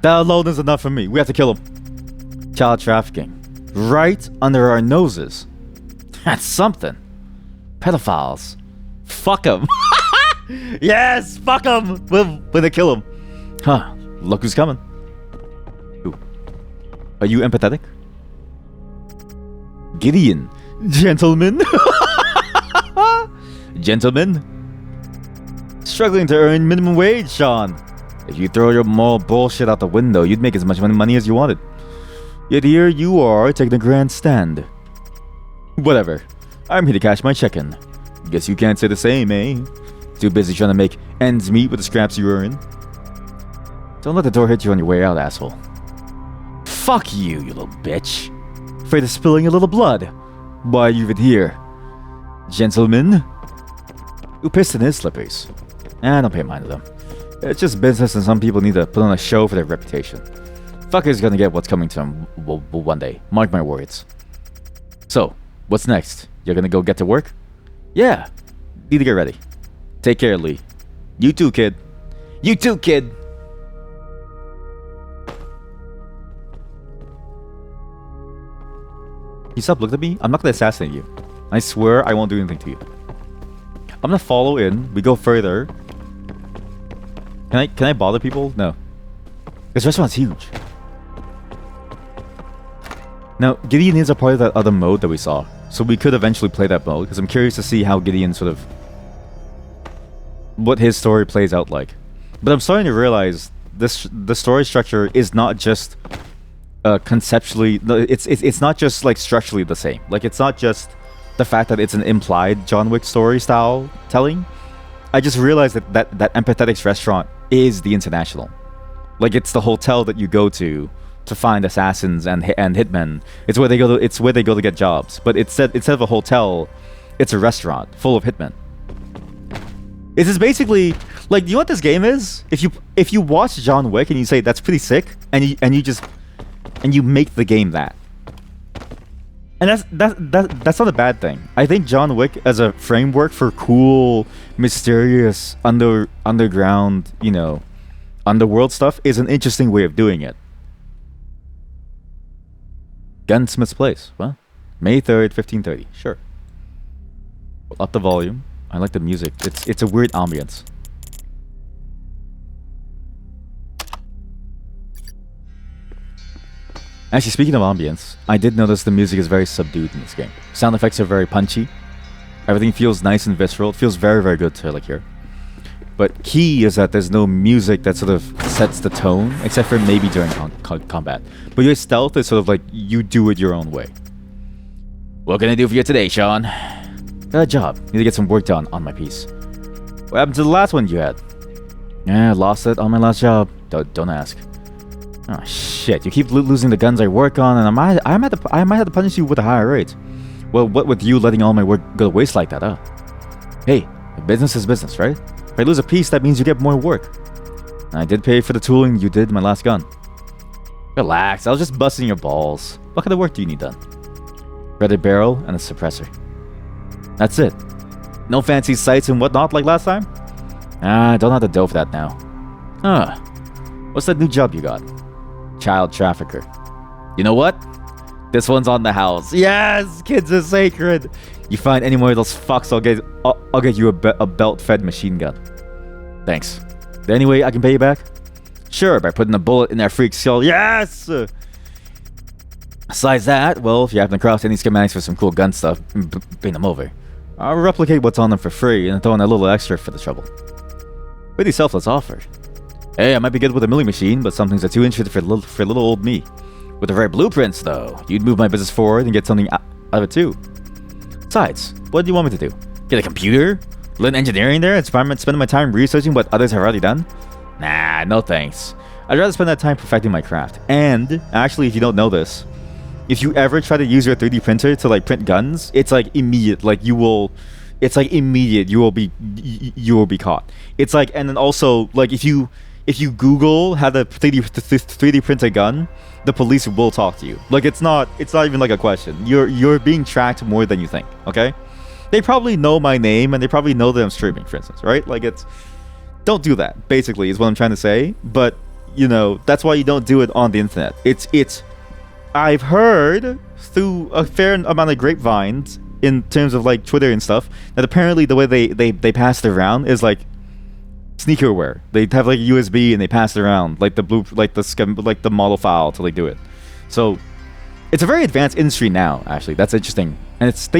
That alone is enough for me. We have to kill him. Child trafficking. Right under our noses. That's something. Pedophiles. Fuck them. Yes, fuck them. We're gonna kill him. Huh. Look who's coming. Ooh. Are you empathetic? Gideon. Gentlemen. Gentlemen. Struggling to earn minimum wage, Sean. If you throw your moral bullshit out the window, you'd make as much money as you wanted. Yet here you are, taking a grandstand. Whatever. I'm here to cash my check-in. Guess you can't say the same, eh? Too busy trying to make ends meet with the scraps you earn. Don't let the door hit you on your way out, asshole. Fuck you, you little bitch. Afraid of spilling a little blood. Why are you even here? Gentlemen? Who pissed in his slippers? Don't pay mind to them. It's just business and some people need to put on a show for their reputation. Fucker's gonna get what's coming to him one day. Mark my words. So, what's next? You're gonna go get to work? Yeah. Need to get ready. Take care, Lee. You too, kid. You too, kid! You stop looking at me? I'm not gonna assassinate you. I swear I won't do anything to you. I'm gonna follow in. We go further. Can I bother people? No. This restaurant's huge. Now, Gideon is a part of that other mode that we saw. So we could eventually play that mode, because I'm curious to see how Gideon sort of... what his story plays out like. But I'm starting to realize the story structure is not just... conceptually... It's not just, like, structurally the same. Like, it's not just the fact that it's an implied John Wick story style telling. I just realized that Empathetic's restaurant is the International. Like, it's the hotel that you go to find assassins and hitmen. It's where they go to get jobs. But instead of a hotel, it's a restaurant full of hitmen. This is basically like, do you know what this game is? If you watch John Wick and you say that's pretty sick, and you make the game that. And that's not a bad thing. I think John Wick as a framework for cool, mysterious, underground, you know, underworld stuff is an interesting way of doing it. Gunsmith's Place. Well, May 3rd, 1530. Sure. Up the volume. I like the music. It's a weird ambience. Actually, speaking of ambience, I did notice the music is very subdued in this game. Sound effects are very punchy. Everything feels nice and visceral. It feels very, very good to like hear. But key is that there's no music that sort of sets the tone, except for maybe during combat. But your stealth is sort of like you do it your own way. What can I do for you today, Sean? Got a job. Need to get some work done on my piece. What happened to the last one you had? Yeah, I lost it on my last job. Don't ask. Oh shit! You keep losing the guns I work on, and I might have to punish you with a higher rate. Well, what with you letting all my work go to waste like that, huh? Hey, business is business, right? If I lose a piece, that means you get more work. And I did pay for the tooling you did in my last gun. Relax, I was just busting your balls. What kind of work do you need done? Threaded barrel and a suppressor. That's it. No fancy sights and whatnot like last time? I don't have the dough for that now. Huh. What's that new job you got? Child trafficker. You know what? This one's on the house. Yes! Kids are sacred! You find any more of those fucks, I'll get you a belt-fed machine gun. Thanks. Is there any way I can pay you back? Sure, by putting a bullet in that freak's skull. Yes! Besides that, well, if you happen to cross any schematics for some cool gun stuff, bring them over. I'll replicate what's on them for free and throw in a little extra for the trouble. Pretty selfless offer. Hey, I might be good with a milling machine, but some things are too interesting for little old me. With the right blueprints, though, you'd move my business forward and get something out of it too. Besides, what do you want me to do? Get a computer? Learn engineering there and spend my time researching what others have already done? Nah, no thanks. I'd rather spend that time perfecting my craft. And, actually, if you don't know this, if you ever try to use your 3D printer to like print guns, it's like immediate. Like you will... It's like immediate. You will be caught. It's like... And then also, like if you Google how to 3D print a gun, the police will talk to you. Like it's not even like a question. You're being tracked more than you think, okay? They probably know my name and they probably know that I'm streaming, for instance, right? Like it's... Don't do that, basically, is what I'm trying to say. But, you know, that's why you don't do it on the internet. It's I've heard through a fair amount of grapevines in terms of like Twitter and stuff that apparently the way they pass it around is like sneakerware. They have like a USB and they pass it around like the model file to like do it. So it's a very advanced industry now. Actually, that's interesting, and it's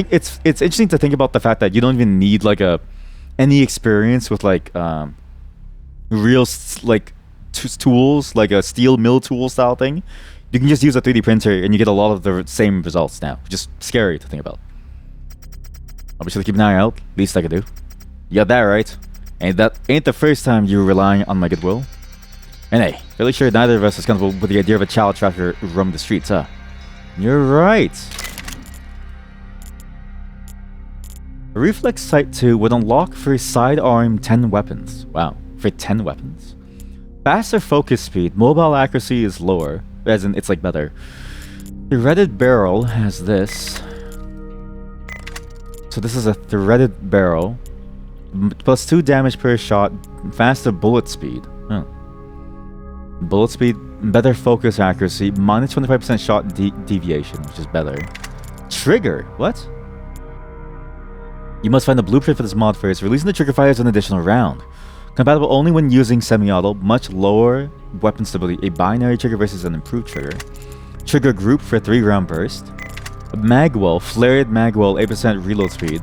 interesting to think about the fact that you don't even need like any experience with like real like tools, like a steel mill tool style thing. You can just use a 3D printer and you get a lot of the same results now. Just scary to think about. I'll be sure to keep an eye out. Least I can do. You got that right. Ain't the first time you're relying on my goodwill. And hey, fairly sure neither of us is comfortable with the idea of a child trafficker roaming the streets, huh? You're right. Reflex Sight 2 would unlock for sidearm 10 weapons. Wow, for 10 weapons? Faster focus speed, mobile accuracy is lower, as in it's like better. Threaded barrel has this. So this is a threaded barrel. Plus 2 damage per shot, faster bullet speed. Oh. Bullet speed, better focus accuracy, minus 25% shot deviation, which is better. Trigger, what? You must find the blueprint for this mod first. Releasing the trigger fires an additional round. Compatible only when using semi-auto, much lower weapon stability, a binary trigger versus an improved trigger. Trigger group for 3-round burst. Magwell, flared magwell, 8% reload speed.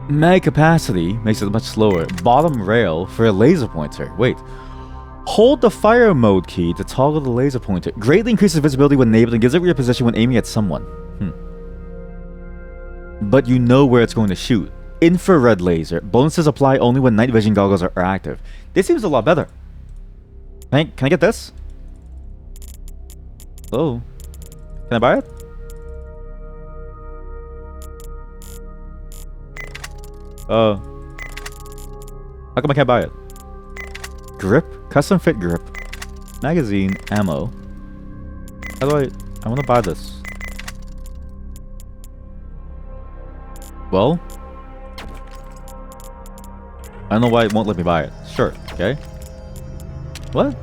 Mag capacity makes it much slower. Bottom rail for a laser pointer. Wait. Hold the fire mode key to toggle the laser pointer. Greatly increases visibility when enabled and gives it your position when aiming at someone. But you know where it's going to shoot. Infrared laser. Bonuses apply only when night vision goggles are active. This seems a lot better. Can I get this? Hello? Can I buy it? How come I can't buy it? Grip? Custom fit grip. Magazine. Ammo. How do I want to buy this. Well, I don't know why it won't let me buy it. Sure, okay. What?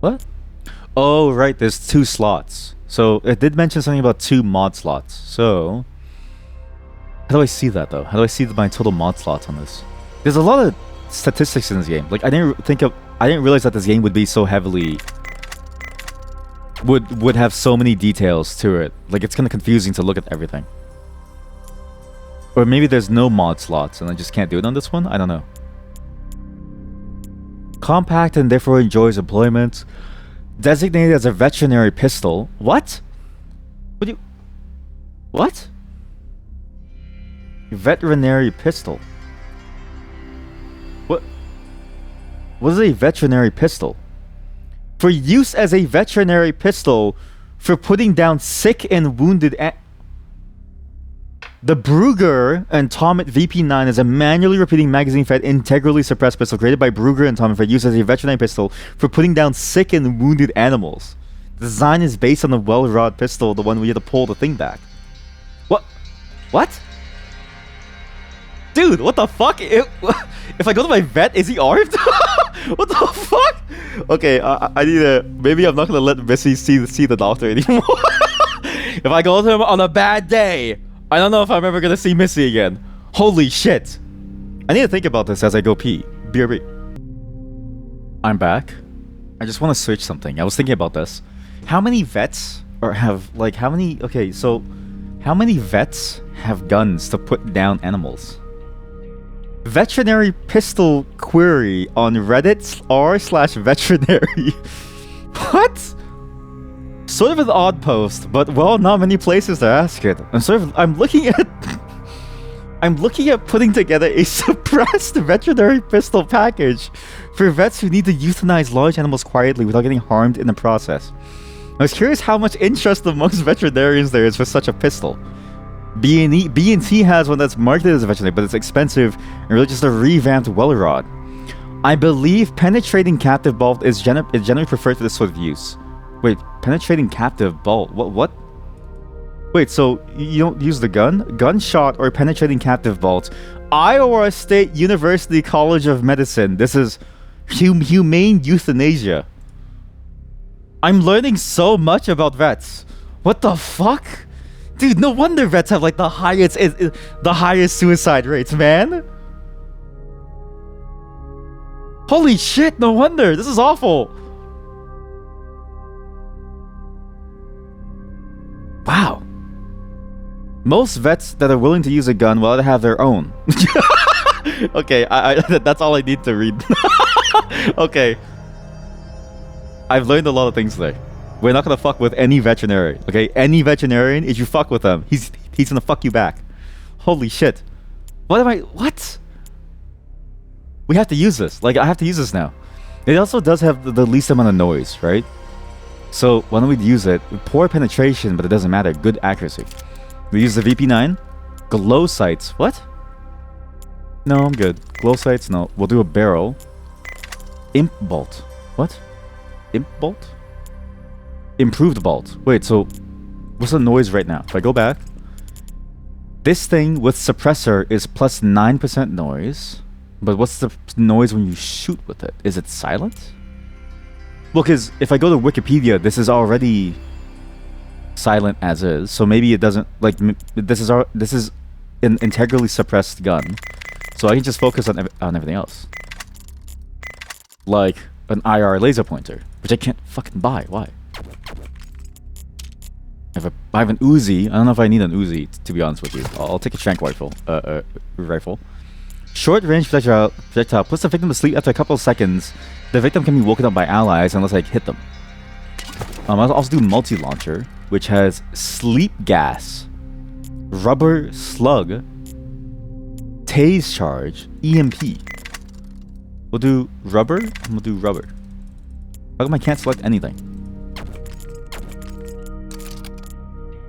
What? Oh, right, there's 2 slots. So, it did mention something about 2 mod slots. So, how do I see that, though? How do I see my total mod slots on this? There's a lot of statistics in this game. Like, I didn't realize that this game would be so heavily... would have so many details to it. Like, it's kind of confusing to look at everything. Or maybe there's no mod slots and I just can't do it on this one? I don't know. Compact and therefore enjoys employment. Designated as a veterinary pistol. What? What? Veterinary pistol. What is a veterinary pistol? For use as a veterinary pistol for putting down sick and wounded The Brugger and Tomet VP9 is a manually repeating magazine-fed, integrally suppressed pistol created by Brugger and Tomet for use as a veterinary pistol for putting down sick and wounded animals. The design is based on the well-rod pistol, the one where you have to pull the thing back. What? Dude, what the fuck? If I go to my vet, is he armed? What the fuck? Okay, I need to... Maybe I'm not gonna let Missy see the doctor anymore. If I go to him on a bad day, I don't know if I'm ever gonna see Missy again. Holy shit. I need to think about this as I go pee. BRB. I'm back. I just want to switch something. I was thinking about this. How many vets how many vets have guns to put down animals? Veterinary pistol query on Reddit r/veterinary. What? Sort of an odd post, but well, not many places to ask it. I'm looking at putting together a suppressed veterinary pistol package for vets who need to euthanize large animals quietly without getting harmed in the process. I was curious how much interest amongst veterinarians there is for such a pistol. B&T has one that's marketed as a veterinary, but it's expensive and really just a revamped well rod. I believe penetrating captive bolt is generally preferred for this sort of use. Wait, penetrating captive bolt? What? Wait, so you don't use the gun? Gunshot or penetrating captive bolt. Iowa State University College of Medicine. This is humane euthanasia. I'm learning so much about vets. What the fuck? Dude, no wonder vets have like the highest suicide rates, man. Holy shit, no wonder. This is awful. Wow. Most vets that are willing to use a gun will either have their own. Okay, that's all I need to read. Okay. I've learned a lot of things today. We're not gonna fuck with any veterinarian, okay? Any veterinarian, if you fuck with them, he's he's gonna fuck you back. Holy shit. What? We have to use this. Like, I have to use this now. It also does have the least amount of noise, right? So, why don't we use it? Poor penetration, but it doesn't matter. Good accuracy. We use the VP9. Glow sights. What? No, I'm good. Glow sights, no. We'll do a barrel. Imp bolt. What? Imp bolt? Improved bolt. Wait, so what's the noise right now? If I go back, this thing with suppressor is plus 9% noise. But what's the noise when you shoot with it? Is it silent? Well, because if I go to Wikipedia, this is already silent as is. So maybe it doesn't, like, this is an integrally suppressed gun. So I can just focus on everything else. Like an IR laser pointer, which I can't fucking buy. Why? I have an Uzi. I don't know if I need an Uzi, to be honest with you. I'll take a shank rifle. Short range projectile puts the victim to sleep after a couple of seconds. The victim can be woken up by allies unless I hit them. I'll also do multi-launcher, which has sleep gas, rubber slug, tase charge, EMP. We'll do rubber, and we'll do rubber. How come I can't select anything?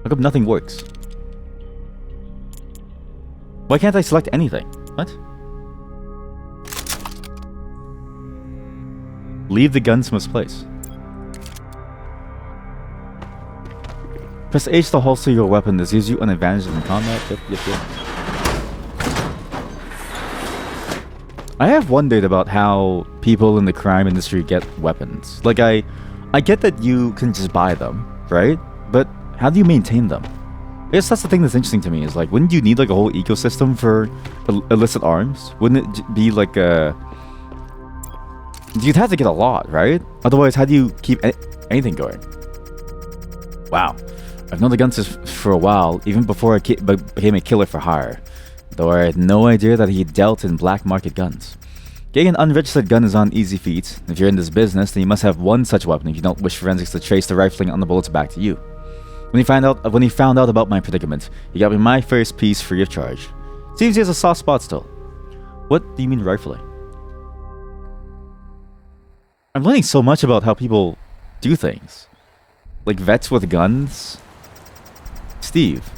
How come nothing works? Why can't I select anything? What? Leave the gunsmith's place. Press H to holster your weapon. This gives you an advantage in combat. Yep. I have wondered about how people in the crime industry get weapons. Like, I get that you can just buy them, right? But how do you maintain them? I guess that's the thing that's interesting to me, is like, wouldn't you need like a whole ecosystem for illicit arms? Wouldn't it be like a... You'd have to get a lot, right? Otherwise, how do you keep anything going? Wow. I've known the guns for a while, even before I became a killer for hire. Though I had no idea that he dealt in black market guns. Getting an unregistered gun is not an easy feat. If you're in this business, then you must have one such weapon if you don't wish forensics to trace the rifling on the bullets back to you. When he found out about my predicament, he got me my first piece free of charge. Seems he has a soft spot still. What do you mean rifling? I'm learning so much about how people do things. Like vets with guns. Steve.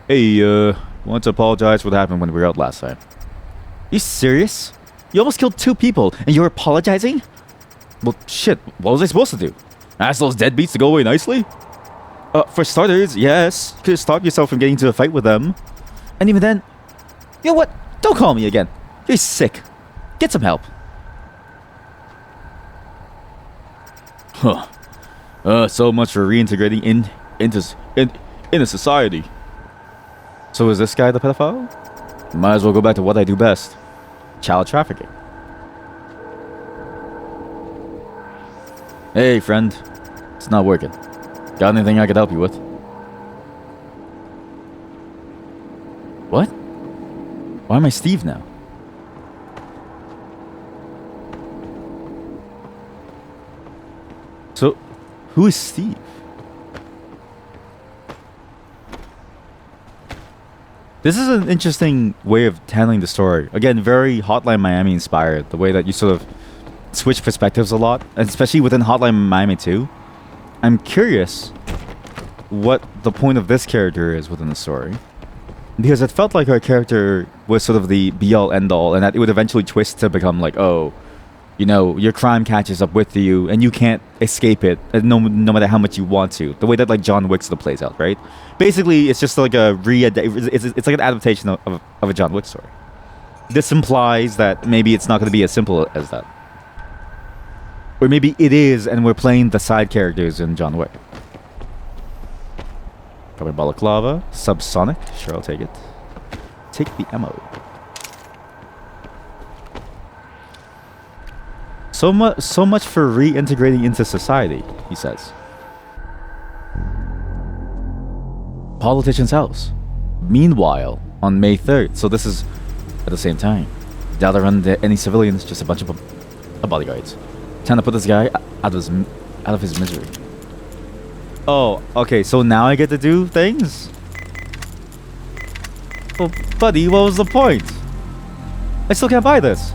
Hey, want to apologize for what happened when we were out last time. You serious? You almost killed 2 people, and you're apologizing? Well, shit, what was I supposed to do? Ask those deadbeats to go away nicely? For starters, yes. Could have stopped yourself from getting into a fight with them. And even then... You know what? Don't call me again. You're sick. Get some help. Huh. So much for reintegrating into society. So is this guy the pedophile? Might as well go back to what I do best. Child trafficking. Hey, friend. It's not working. Got anything I could help you with? What? Why am I Steve now? So, who is Steve? This is an interesting way of handling the story. Again, very Hotline Miami inspired. The way that you sort of switch perspectives a lot, and especially within Hotline Miami 2. I'm curious what the point of this character is within the story. Because it felt like our character was sort of the be-all, end-all, and that it would eventually twist to become like, oh, you know, your crime catches up with you, and you can't escape it, no matter how much you want to. The way that, like, John Wick sort of plays out, right? Basically, it's just like a it's like an adaptation of a John Wick story. This implies that maybe it's not going to be as simple as that. Or maybe it is, and we're playing the side characters in John Wick. Carbon balaclava, subsonic. Sure, I'll take it. Take the ammo. So much for reintegrating into society, he says. Politician's house. Meanwhile, on May 3rd, so this is at the same time. Doubt there aren't any civilians, just a bunch of bodyguards. Trying to put this guy out of his misery. Oh, okay, so now I get to do things? Well, buddy, what was the point? I still can't buy this.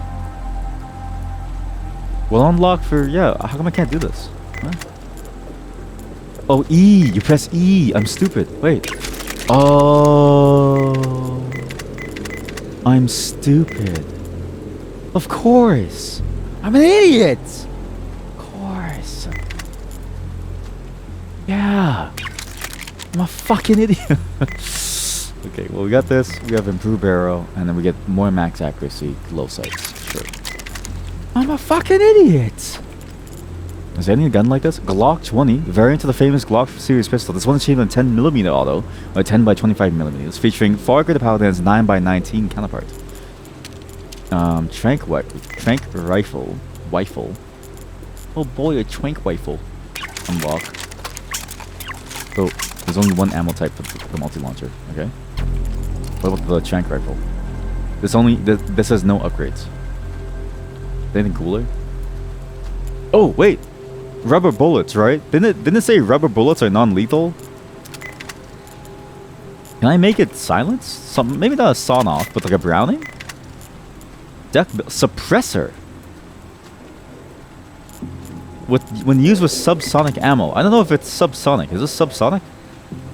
Well, unlock for... Yeah, how come I can't do this? Huh? Oh, E. You press E. I'm stupid. Wait. Oh. I'm stupid. Of course. I'm an idiot. Of course. Yeah. I'm a fucking idiot. Okay, well, we got this. We have improved barrel. And then we get more max accuracy, low sights. Sure. I'm a fucking idiot. Is there any gun like this? Glock 20, variant of the famous Glock series pistol. This one is achieved on 10mm auto, or 10 by 25mm, featuring far greater power than its 9 by 19 counterpart. Trank rifle. Oh boy, a trank rifle. Unlock. So there's only one ammo type for the multi-launcher. Okay. What about the trank rifle? This has no upgrades. Anything cooler? Oh wait. Rubber bullets, right? Didn't it say rubber bullets are non-lethal? Can I make it silence? Maybe not a sawn off, but like a Browning? Suppressor. When used with subsonic ammo. I don't know if it's subsonic. Is this subsonic?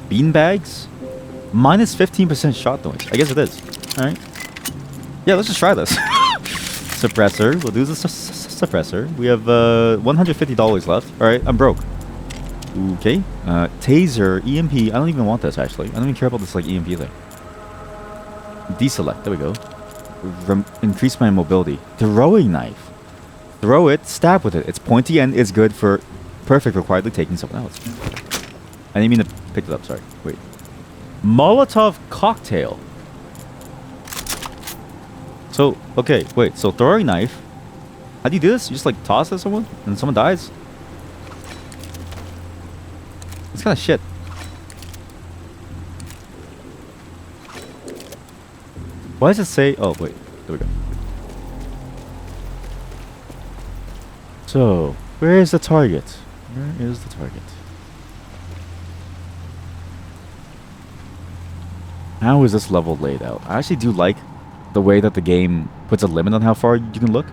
Beanbags? Minus 15% shot noise. I guess it is. Alright. Yeah, let's just try this. Suppressor. We'll do the suppressor. We have $150 left. Alright, I'm broke. Okay. Taser, EMP. I don't even want this actually. I don't even care about this like EMP thing. Deselect. There we go. Increase my mobility. Throwing knife. Throw it, stab with it. It's pointy and it's good for perfect for quietly taking someone else. I didn't mean to pick it up, sorry. Wait. Molotov cocktail. So, okay, wait. So throwing knife. How do you do this? You just like toss it at someone and someone dies? It's kind of shit. Why does it say... Oh, wait. There we go. So, where is the target? Where is the target? How is this level laid out? I actually do like the way that the game puts a limit on how far you can look.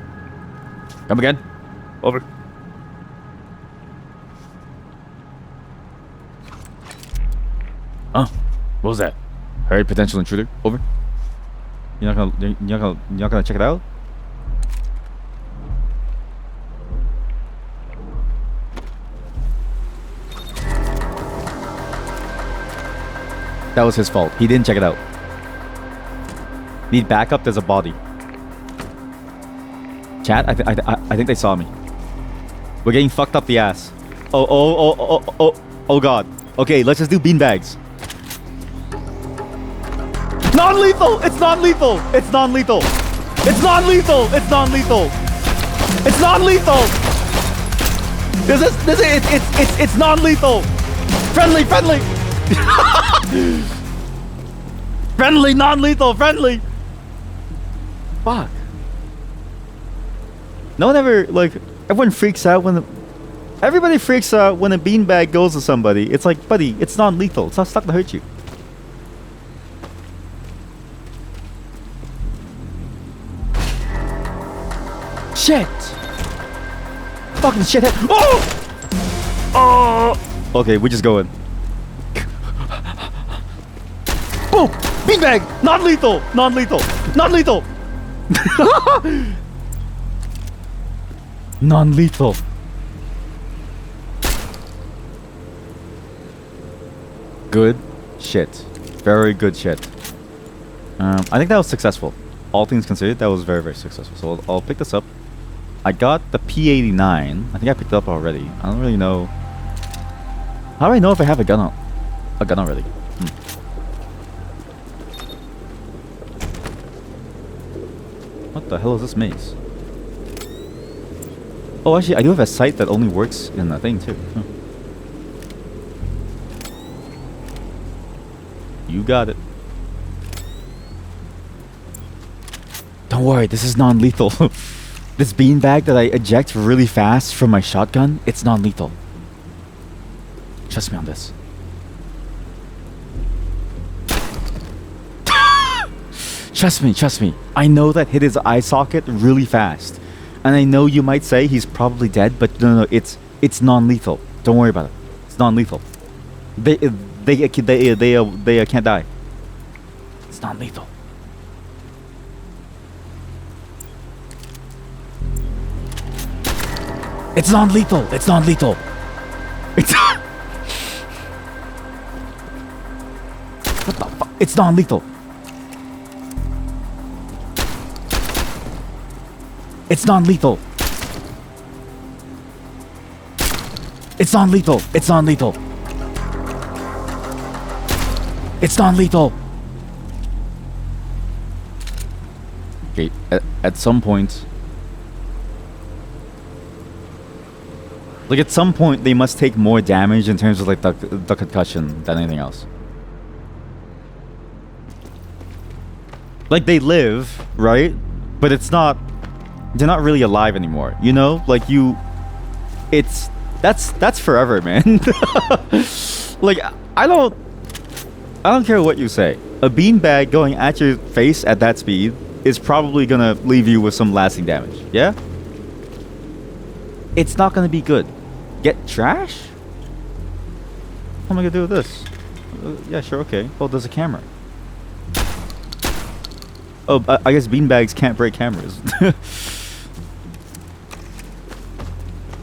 Come again. Over. What was that? Alright, potential intruder. Over. You're not gonna check it out? That was his fault. He didn't check it out. Need backup? There's a body. Chat? I think they saw me. We're getting fucked up the ass. Oh god. Okay, let's just do beanbags. Non-lethal! It's non-lethal! It's non-lethal! It's non-lethal! It's non-lethal! It's non-lethal! It's non-lethal! Friendly! Friendly, non-lethal, friendly! Fuck. No one ever, like, everyone freaks out when everybody freaks out when a beanbag goes to somebody. It's like, buddy, it's non-lethal. It's not stuck to hurt you. Shit! Fucking shithead. Oh! Okay, we're just going. Boom! Beanbag! Non-lethal! Non-lethal! Non-lethal! Non-lethal. Good shit. Very good shit. I think that was successful. All things considered, that was very, very successful. So I'll pick this up. I got the P89. I think I picked it up already. I don't really know. How do I know if I have a gun already? What the hell is this maze? Oh, actually, I do have a sight that only works in a thing too. Huh. You got it. Don't worry, this is non-lethal. This beanbag that I eject really fast from my shotgun, it's non-lethal. Trust me on this. Trust me. I know that hit his eye socket really fast. And I know you might say he's probably dead, but no, it's non-lethal. Don't worry about it. It's non-lethal. They can't die. It's non-lethal. It's non-lethal. It's non-lethal. It's what the fuck? It's non-lethal. It's non-lethal. It's non-lethal. It's non-lethal. It's non-lethal. Okay, at some point... Like, at some point, they must take more damage in terms of, like, the concussion than anything else. Like, they live, right? But it's not... They're not really alive anymore, you know? Like, you... It's... That's forever, man. Like, I don't care what you say. A beanbag going at your face at that speed is probably gonna leave you with some lasting damage, yeah? It's not gonna be good. Get trash? What am I gonna do with this? Yeah, sure, okay. Well, there's a camera. Oh, I guess beanbags can't break cameras.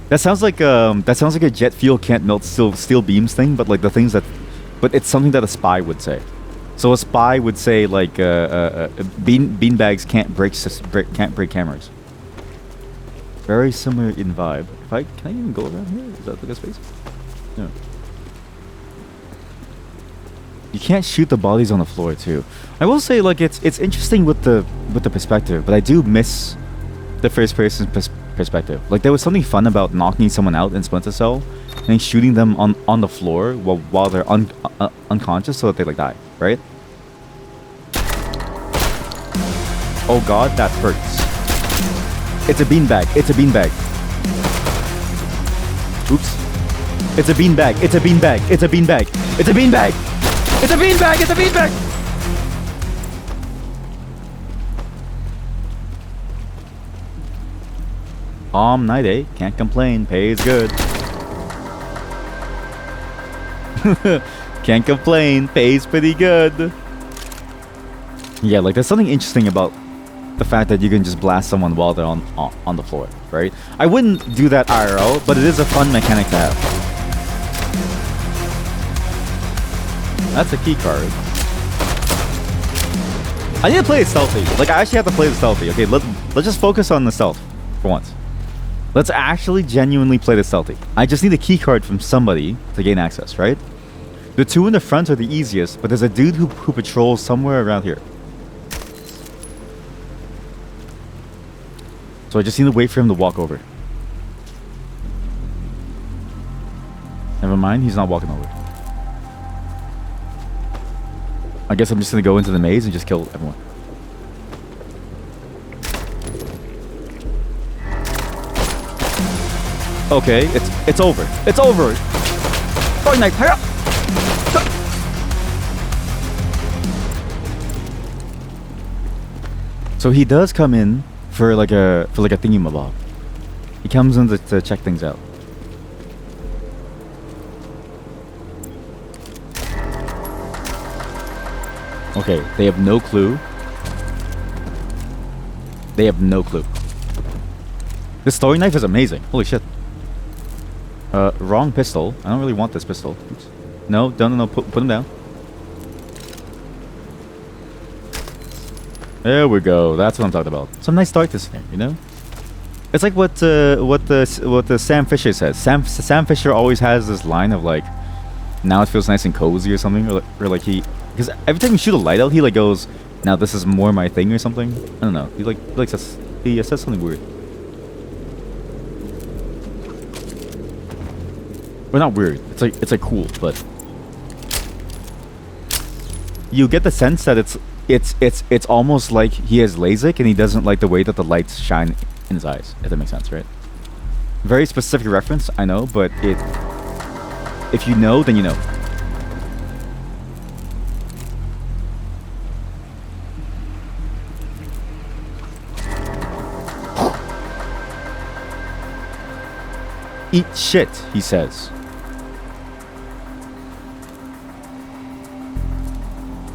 That sounds like a jet fuel can't melt steel beams thing, but like the things that, but it's something that a spy would say. So a spy would say like beanbags can't break cameras. Very similar in vibe. Can I even go around here? Is that like a space? No. You can't shoot the bodies on the floor too. I will say like it's interesting with the perspective, but I do miss the first person perspective. Like there was something fun about knocking someone out in Splinter Cell and then shooting them on the floor while they're unconscious so that they like die, right? Oh god, that hurts. It's a beanbag. It's a beanbag. Oops. It's a beanbag. It's a beanbag. It's a beanbag. It's a beanbag. It's a beanbag. It's a beanbag. Night 8. Can't complain. Pays good. Can't complain. Pays pretty good. Yeah, like there's something interesting about the fact that you can just blast someone while they're on the floor, right? I wouldn't do that IRL, but it is a fun mechanic to have. That's a key card. I need to play it stealthy. Like I actually have to play it stealthy. Okay, let's just focus on the stealth for once. Let's actually genuinely play the stealthy. I just need a key card from somebody to gain access, right? The two in the front are the easiest, but there's a dude who patrols somewhere around here. So I just need to wait for him to walk over. Never mind, he's not walking over. I guess I'm just gonna go into the maze and just kill everyone. Okay, it's over. It's over. Fortnite, hurry up! So he does come in for like a thingy-mabob. He comes in to check things out. Okay, they have no clue. They have no clue. This story knife is amazing. Holy shit. Wrong pistol. I don't really want this pistol. Oops. No, no, put him down. There we go. That's what I'm talking about. Some nice start to this thing, you know? It's like what the Sam Fisher says. Sam Fisher always has this line of like, now it feels nice and cozy or something, or like he, because every time you shoot a light out, he like goes, now this is more my thing or something. I don't know. He says something weird. Well, not weird. It's like cool, but you get the sense that it's almost like he has LASIK and he doesn't like the way that the lights shine in his eyes. If that makes sense, right? Very specific reference, I know, but if you know, then you know. eat shit, he says.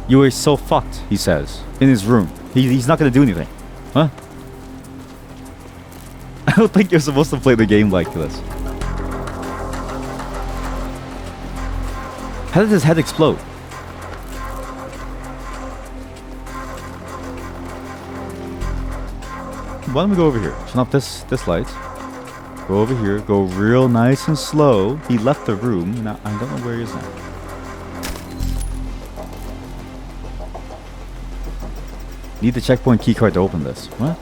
You are so fucked, he says, in his room. He's not gonna do anything. Huh? I don't think you're supposed to play the game like this. How did his head explode? Why don't we go over here? Turn off this light. Go over here. Go real nice and slow. He left the room. Now I don't know where he is now. Need the checkpoint keycard to open this. What?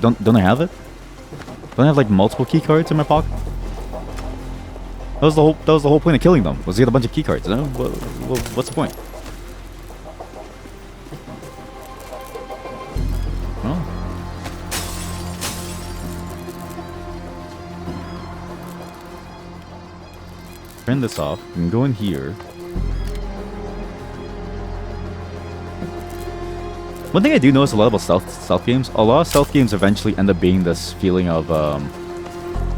Don't I have it? Don't I have like multiple keycards in my pocket? That was the whole point of killing them. Was to get a bunch of keycards. You know? What's the point? Oh. Turn this off. We can go in here. One thing I do notice a lot about stealth games, a lot of stealth games eventually end up being this feeling of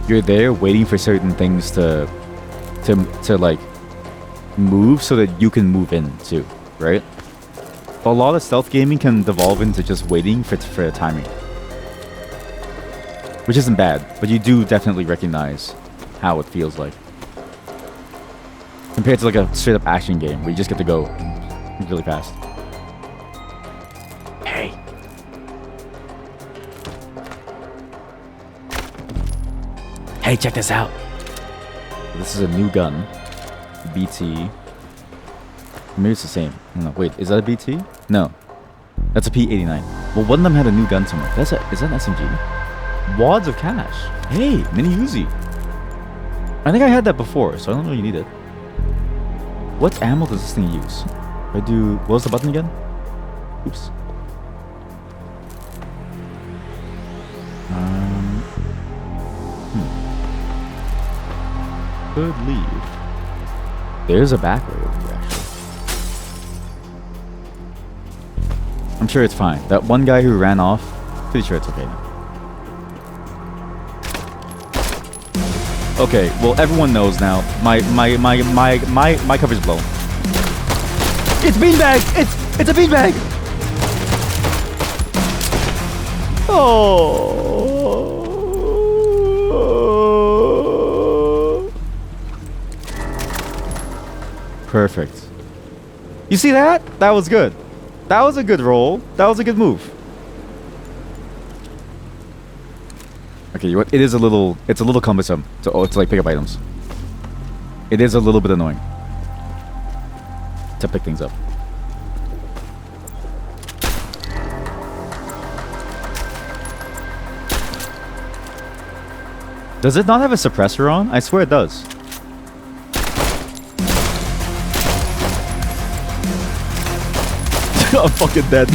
you're there waiting for certain things to like move so that you can move in too, right? But a lot of stealth gaming can devolve into just waiting for timing, which isn't bad, but you do definitely recognize how it feels like compared to like a straight up action game where you just get to go really fast. Hey, check this out. This is a new gun. BT. Maybe it's the same. No, wait, is that a BT? No. That's a P89. Well, one of them had a new gun somewhere. Is that an SMG? Wads of cash. Hey, mini Uzi. I think I had that before, so I don't really need it. What ammo does this thing use? What was the button again? Oops. Could leave. There's a back way over here, actually. I'm sure it's fine. That one guy who ran off, pretty sure it's okay now. Okay, well everyone knows now. My coverage blown. It's beanbag! It's a beanbag! Oh. Perfect. You see that? That was good. That was a good roll. That was a good move. Okay, you know what? It's a little cumbersome to like pick up items. It is a little bit annoying to pick things up. Does it not have a suppressor on? I swear it does. I'm fucking dead.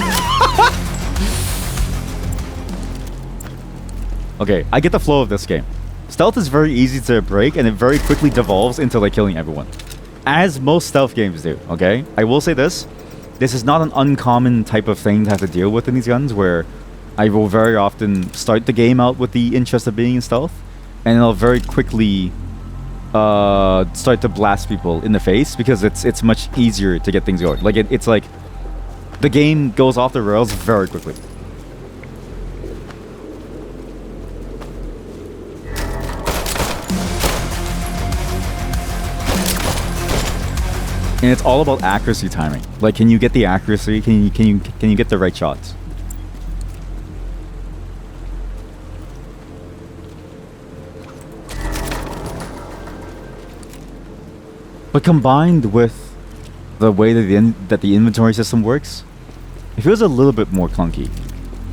Okay, I get the flow of this game. Stealth is very easy to break, and it very quickly devolves into like killing everyone, as most stealth games do. Okay, I will say this: this is not an uncommon type of thing to have to deal with in these guns, where I will very often start the game out with the interest of being in stealth, and I'll very quickly start to blast people in the face because it's much easier to get things going. Like it's like the game goes off the rails very quickly. And it's all about accuracy timing. Like, can you get the accuracy? Can you get the right shots? But combined with the way that the inventory system works, it feels a little bit more clunky.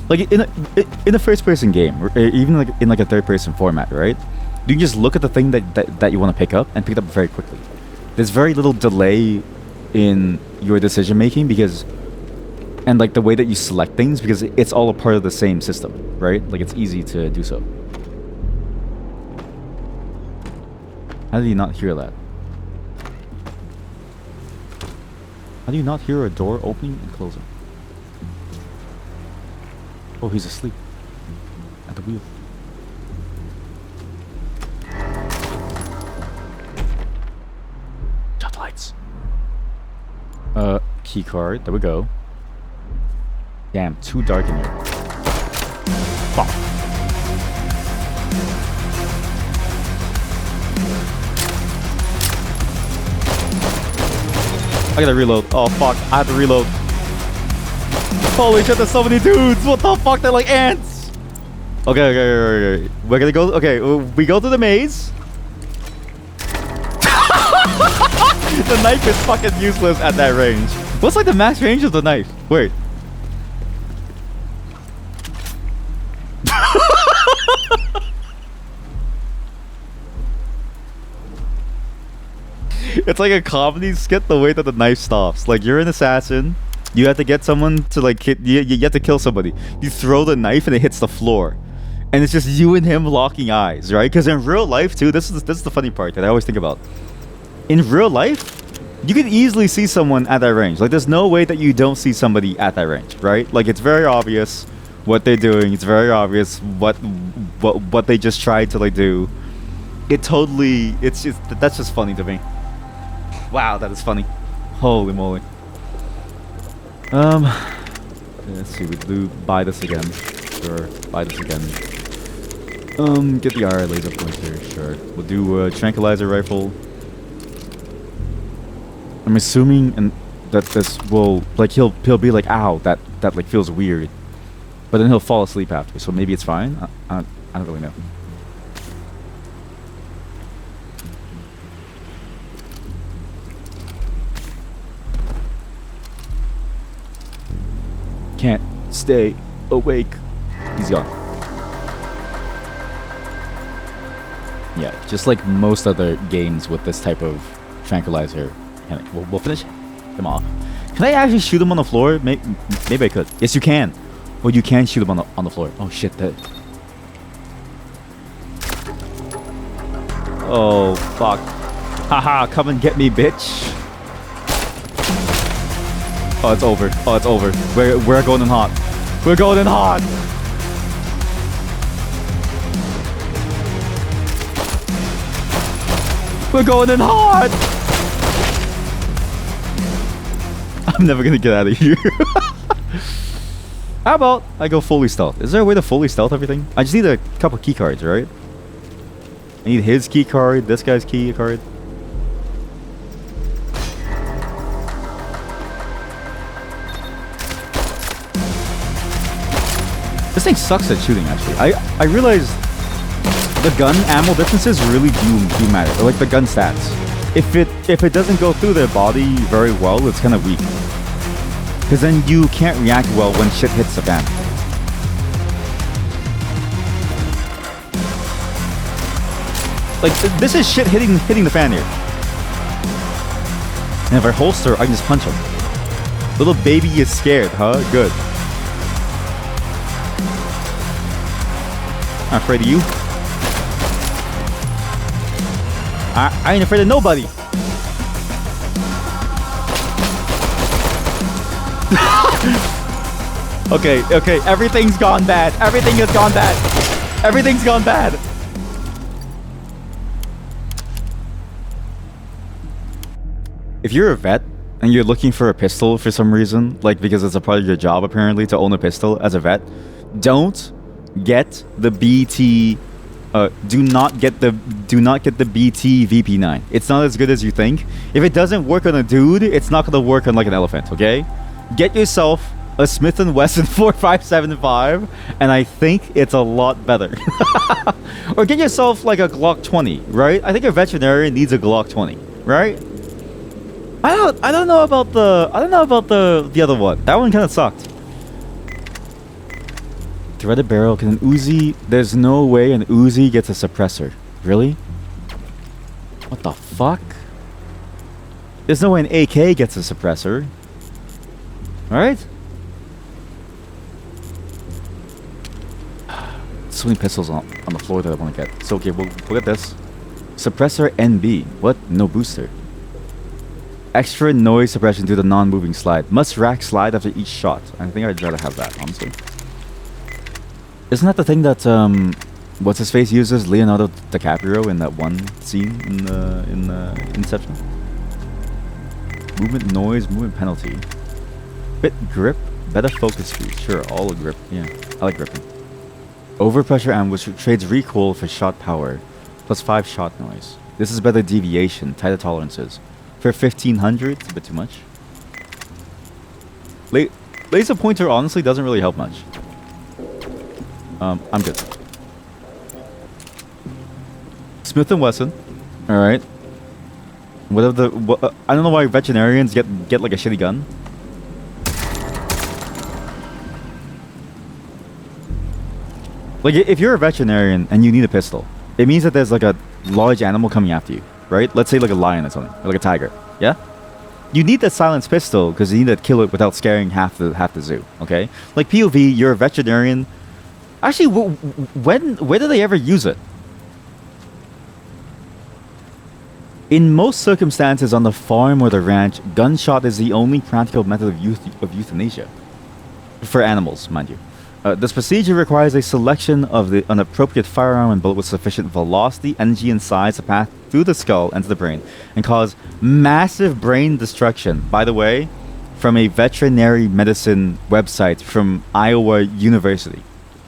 Like in a first-person game, or even like in like a third-person format, right? You can just look at the thing that you want to pick up and pick it up very quickly. There's very little delay in your decision making and like the way that you select things, because it's all a part of the same system, right? Like it's easy to do so. How did you not hear that? How do you not hear a door opening and closing? Oh, he's asleep at the wheel. key card. There we go. Damn, too dark in here. Fuck. I gotta reload. Oh fuck, I have to reload. Holy shit, there's so many dudes. What the fuck? They're like ants. Okay. We're gonna go. Okay, we go to the maze. The knife is fucking useless at that range. What's like the max range of the knife? Wait. It's like a comedy skit the way that the knife stops. Like, you're an assassin. You have to get someone to like hit. You have to kill somebody. You throw the knife and it hits the floor. And it's just you and him locking eyes, right? Because in real life too, this is the funny part that I always think about. In real life, you can easily see someone at that range. Like, there's no way that you don't see somebody at that range, right? Like, it's very obvious what they're doing. It's very obvious what they just tried to like do. It's just that's just funny to me. Wow, that is funny. Holy moly. Let's see. We do buy this again. Sure, buy this again. Get the IR laser pointer. Sure. We'll do a tranquilizer rifle. I'm assuming that this will like he'll be like, ow, that like feels weird, but then he'll fall asleep after. So maybe it's fine. I don't really know. Can't stay awake. He's gone. Yeah, just like most other games with this type of tranquilizer. We'll finish him off. Can I actually shoot him on the floor? Maybe I could. Yes, you can. Well, you can shoot him on the floor. Oh shit! Oh fuck! Haha! Come and get me, bitch! Oh, it's over. Oh, it's over. We're going in hot. We're going in hot. We're going in hot. I'm never gonna get out of here. How about I go fully stealth? Is there a way to fully stealth everything? I just need a couple key cards, right? I need his key card, this guy's key card. This thing sucks at shooting, actually. I realized the gun ammo differences really do matter. Or like the gun stats. If it doesn't go through their body very well, it's kind of weak. Because then you can't react well when shit hits the fan. Like, this is shit hitting the fan here. And if I holster, I can just punch him. Little baby is scared, huh? Good. I'm afraid of you. I ain't afraid of nobody. Okay, everything's gone bad. Everything has gone bad. Everything's gone bad. If you're a vet and you're looking for a pistol for some reason, like because it's a part of your job apparently to own a pistol as a vet, don't get the BT. Do not get the BT VP9. It's not as good as you think. If it doesn't work on a dude, it's not gonna work on like an elephant. Okay, get yourself a Smith & Wesson 4575, and I think it's a lot better. Or get yourself like a Glock 20, right? I think a veterinarian needs a Glock 20, right? I don't know about the other one. That one kind of sucked. Threaded barrel. Can an Uzi? There's no way an Uzi gets a suppressor. Really? What the fuck? There's no way an AK gets a suppressor. Alright? So many pistols on the floor that I want to get. So okay, we'll get this. Suppressor NB. What? No booster. Extra noise suppression due to non-moving slide. Must rack slide after each shot. I think I'd rather have that, honestly. Isn't that the thing that what's his face uses Leonardo DiCaprio in that one scene in Inception? Movement noise, movement penalty. Bit grip, better focus speed. Sure, all grip. Yeah, I like gripping. Overpressure ambush trades recoil for shot power, plus 5 shot noise. This is better deviation, tighter tolerances. For 1500, it's a bit too much. Laser pointer honestly doesn't really help much. I'm good. Smith & Wesson. Alright. Whatever the... I don't know why veterinarians get like a shitty gun. Like, if you're a veterinarian and you need a pistol, it means that there's like a large animal coming after you, right? Let's say like a lion or something, or like a tiger, yeah? You need that silenced pistol because you need to kill it without scaring half the zoo, okay? Like POV, you're a veterinarian. Actually, where do they ever use it? In most circumstances on the farm or the ranch, gunshot is the only practical method of euthanasia. For animals, mind you. This procedure requires a selection of an appropriate firearm and bullet with sufficient velocity, energy, and size to pass through the skull and to the brain and cause massive brain destruction. By the way, from a veterinary medicine website from Iowa University.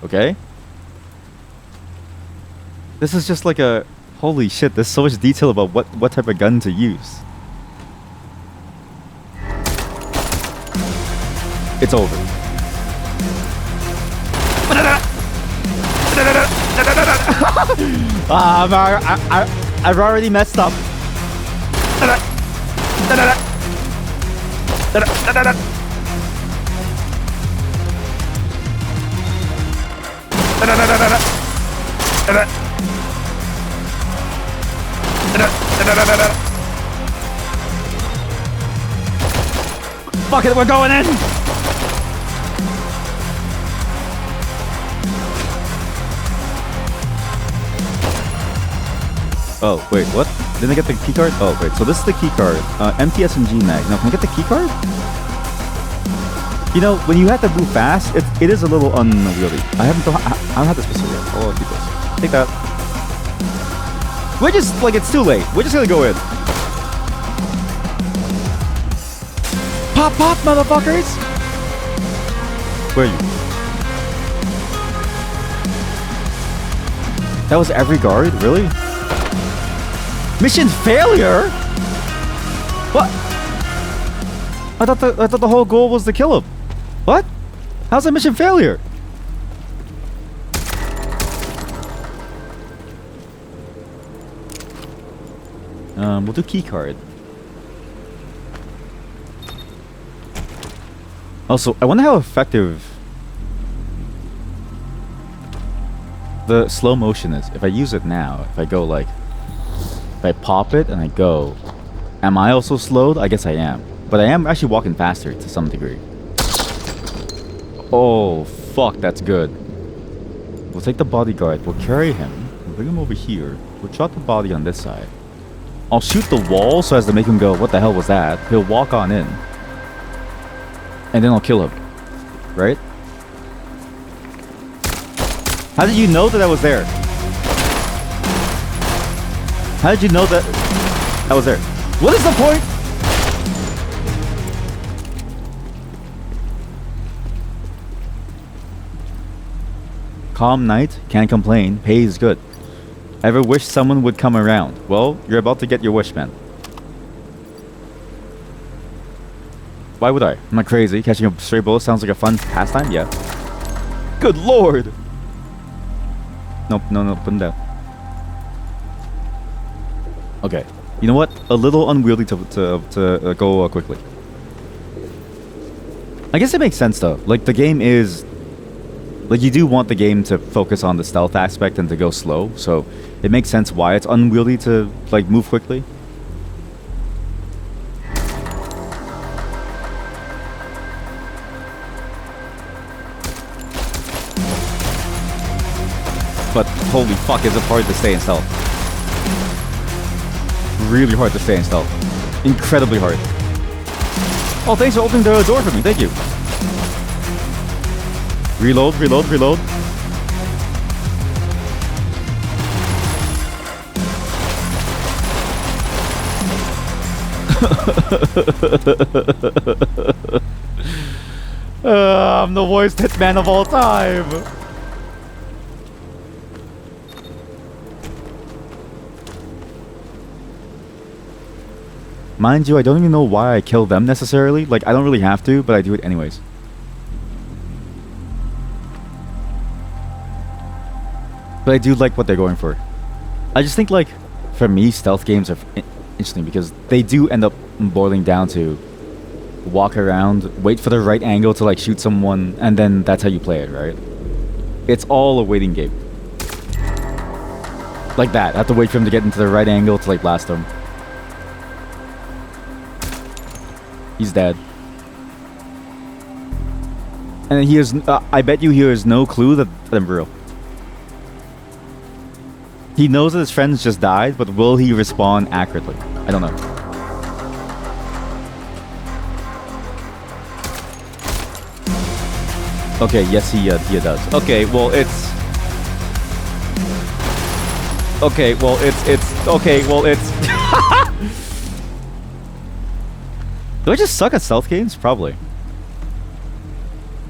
Okay? This is just like a... Holy shit, there's so much detail about what type of gun to use. It's over. I've already messed up. Fuck it, we're going in! Oh, wait, what? Didn't I get the keycard? Oh, wait, so this is the keycard. Empty SMG mag. Now, can I get the keycard? You know, when you have to move fast, it is a little unwieldy. I don't have this pistol yet. Oh, I'll keep this. Take that. We're just, like, it's too late. We're just gonna go in. Pop, pop, motherfuckers! Where are you? That was every guard? Really? Mission failure? What? I thought the whole goal was to kill him. What? How's that mission failure? We'll do keycard. Also, I wonder how effective the slow motion is. If I use it now, if I go like... If I pop it and I go... Am I also slowed? I guess I am. But I am actually walking faster to some degree. Oh, fuck, that's good. We'll take the bodyguard. We'll carry him. We'll bring him over here. We'll drop the body on this side. I'll shoot the wall so as to make him go, what the hell was that? He'll walk on in. And then I'll kill him. Right? How did you know that I was there? How did you know that I was there? What is the point? Calm night, can't complain, pay is good. Ever wish someone would come around? Well, you're about to get your wish, man. Why would I? I'm not crazy. Catching a stray bullet sounds like a fun pastime, yeah. Good lord! Nope, no, put him down. Okay. You know what? A little unwieldy to go quickly. I guess it makes sense though. Like the game is... Like you do want the game to focus on the stealth aspect and to go slow, so it makes sense why it's unwieldy to like move quickly. But holy fuck, is it hard to stay in stealth. Really hard to stay in stealth. Incredibly hard. Oh, thanks for opening the door for me. Thank you. Reload, reload, reload. I'm the worst hitman of all time. Mind you, I don't even know why I kill them necessarily. Like, I don't really have to, but I do it anyways. But I do like what they're going for. I just think, like, for me, stealth games are interesting because they do end up boiling down to walk around, wait for the right angle to, like, shoot someone, and then that's how you play it, right? It's all a waiting game. Like that. I have to wait for him to get into the right angle to, like, blast him. He's dead. And he has, I bet you he has no clue that I'm real. He knows that his friends just died, but will he respawn accurately? I don't know. Okay, yes, he does. Okay, well, it's... Okay, well, it's... Okay, well, it's... Do I just suck at stealth games? Probably.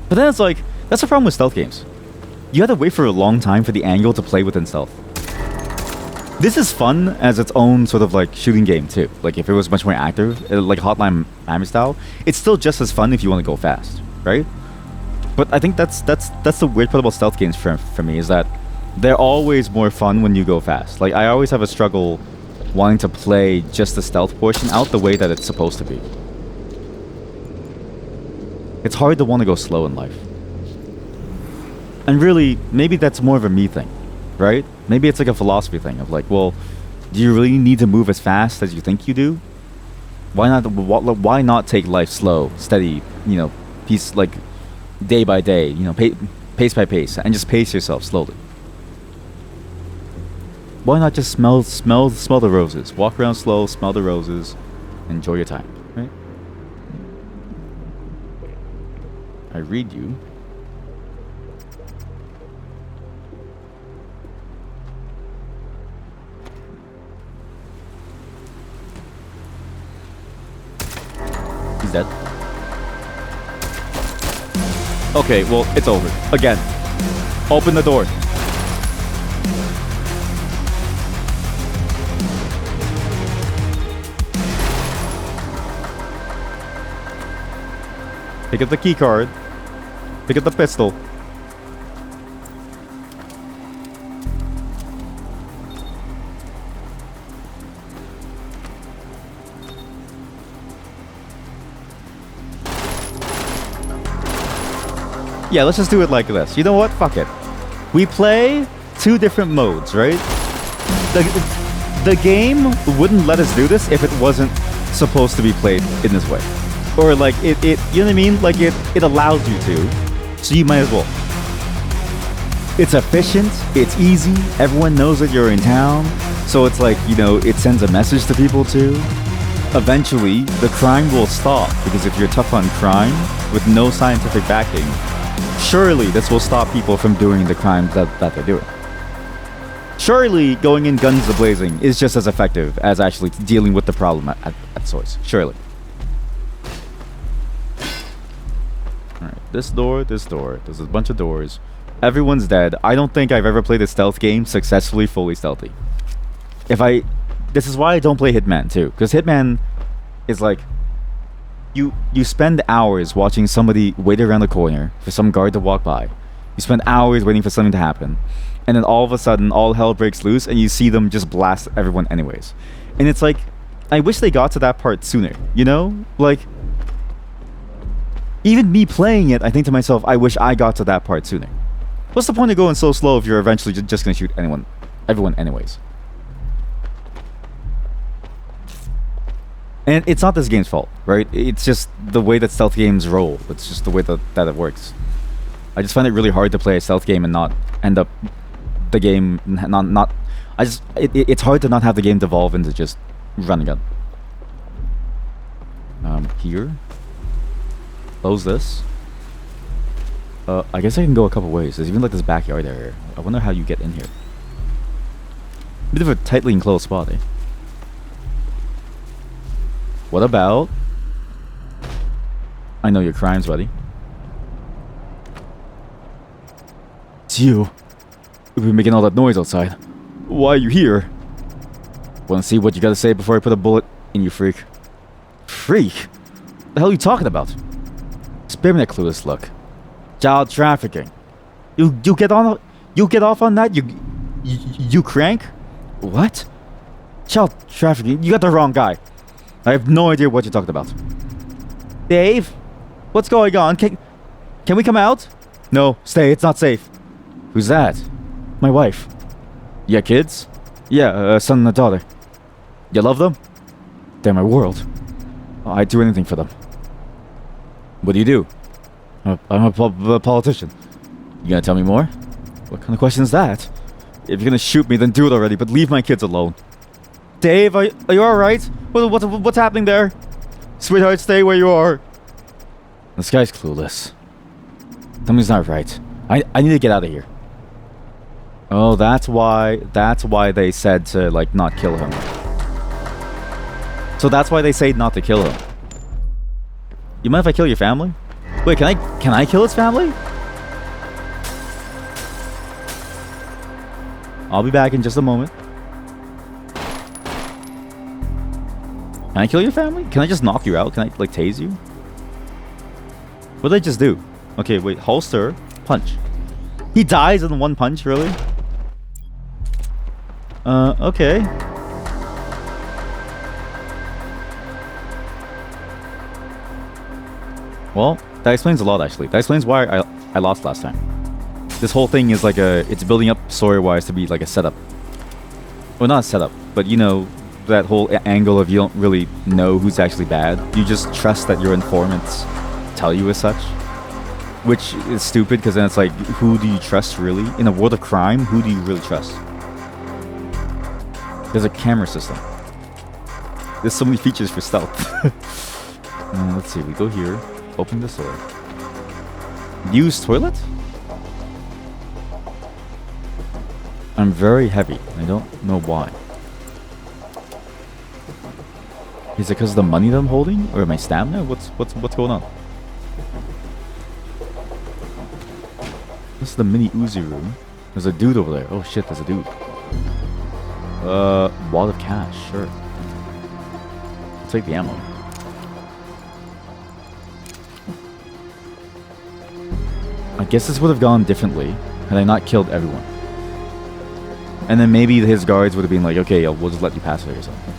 But then it's like, that's the problem with stealth games. You have to wait for a long time for the angle to play within stealth. This is fun as its own sort of like shooting game too. Like if it was much more active, like Hotline Miami style, it's still just as fun if you want to go fast, right? But I think that's the weird part about stealth games for me, is that they're always more fun when you go fast. Like I always have a struggle wanting to play just the stealth portion out the way that it's supposed to be. It's hard to want to go slow in life. And really, maybe that's more of a me thing, right? Maybe it's like a philosophy thing of like, well, do you really need to move as fast as you think you do? Why not take life slow, steady, you know, piece like day by day, you know, pace by pace, and just pace yourself slowly? Why not just smell the roses? Walk around slow, smell the roses, enjoy your time, right? I read you. He's dead. Okay, well, it's over. Again. Open the door. Pick up the key card. Pick up the pistol. Yeah, let's just do it like this. You know what? Fuck it. We play two different modes, right? The game wouldn't let us do this if it wasn't supposed to be played in this way. Or like it you know what I mean? Like it allows you to. So you might as well. It's efficient, it's easy, everyone knows that you're in town, so it's like, you know, it sends a message to people too. Eventually, the crime will stop, because if you're tough on crime, with no scientific backing, surely this will stop people from doing the crimes that they're doing. Surely going in guns a-blazing is just as effective as actually dealing with the problem at source. Surely. Alright, this door. There's a bunch of doors. Everyone's dead. I don't think I've ever played a stealth game successfully fully stealthy. This is why I don't play Hitman too, because Hitman is like, you spend hours watching somebody wait around the corner for some guard to walk by. You spend hours waiting for something to happen, and then all of a sudden all hell breaks loose and you see them just blast everyone anyways. And it's like, I wish they got to that part sooner, you know? Like, even me playing it, I think to myself, I wish I got to that part sooner. What's the point of going so slow if you're eventually just gonna shoot everyone anyways? And it's not this game's fault, right? It's just the way that stealth games roll. It's just the way that it works. I just find it really hard to play a stealth game and not end up the game it's hard to not have the game devolve into just run and gun. Here. Close this. I guess I can go a couple ways. There's even like this backyard area. I wonder how you get in here. Bit of a tightly enclosed spot, eh? What about... I know your crimes, buddy. It's you. You've been making all that noise outside. Why are you here? Want to see what you gotta say before I put a bullet in you, freak? Freak? The hell are you talking about? Spare me that clueless look. Child trafficking. You get on? You get off on that? You crank? What? Child trafficking? You got the wrong guy. I have no idea what you're talking about. Dave, what's going on? Can we come out? No, stay. It's not safe. Who's that? My wife. You got kids? Yeah, a son and a daughter. You love them? They're my world. I'd do anything for them. What do you do? I'm a politician. You gonna tell me more? What kind of question is that? If you're gonna shoot me, then do it already, but leave my kids alone. Dave, are you alright? What's happening there? Sweetheart, stay where you are. This guy's clueless. Something's not right. I need to get out of here. Oh, that's why they said to, like, not kill him. So that's why they say not to kill him. You mind if I kill your family? Wait, can I kill his family? I'll be back in just a moment. Can I kill your family? Can I just knock you out? Can I, like, tase you? What did I just do? Okay, wait. Holster. Punch. He dies in one punch, really? Okay. Well, that explains a lot, actually. That explains why I lost last time. This whole thing is like it's building up story-wise to be like a setup. Well, not a setup, but you know, that whole angle of you don't really know who's actually bad. You just trust that your informants tell you as such. Which is stupid, because then it's like, who do you trust, really? In a world of crime, who do you really trust? There's a camera system. There's so many features for stealth. Let's see, we go here. Open this door. Use toilet? I'm very heavy. I don't know why. Is it because of the money that I'm holding? Or my stamina? What's going on? This is the mini Uzi room. There's a dude over there. Oh shit, there's a dude. Wad of cash, sure. I'll take the ammo. I guess this would have gone differently had I not killed everyone. And then maybe his guards would have been like, okay, we'll just let you pass it or something.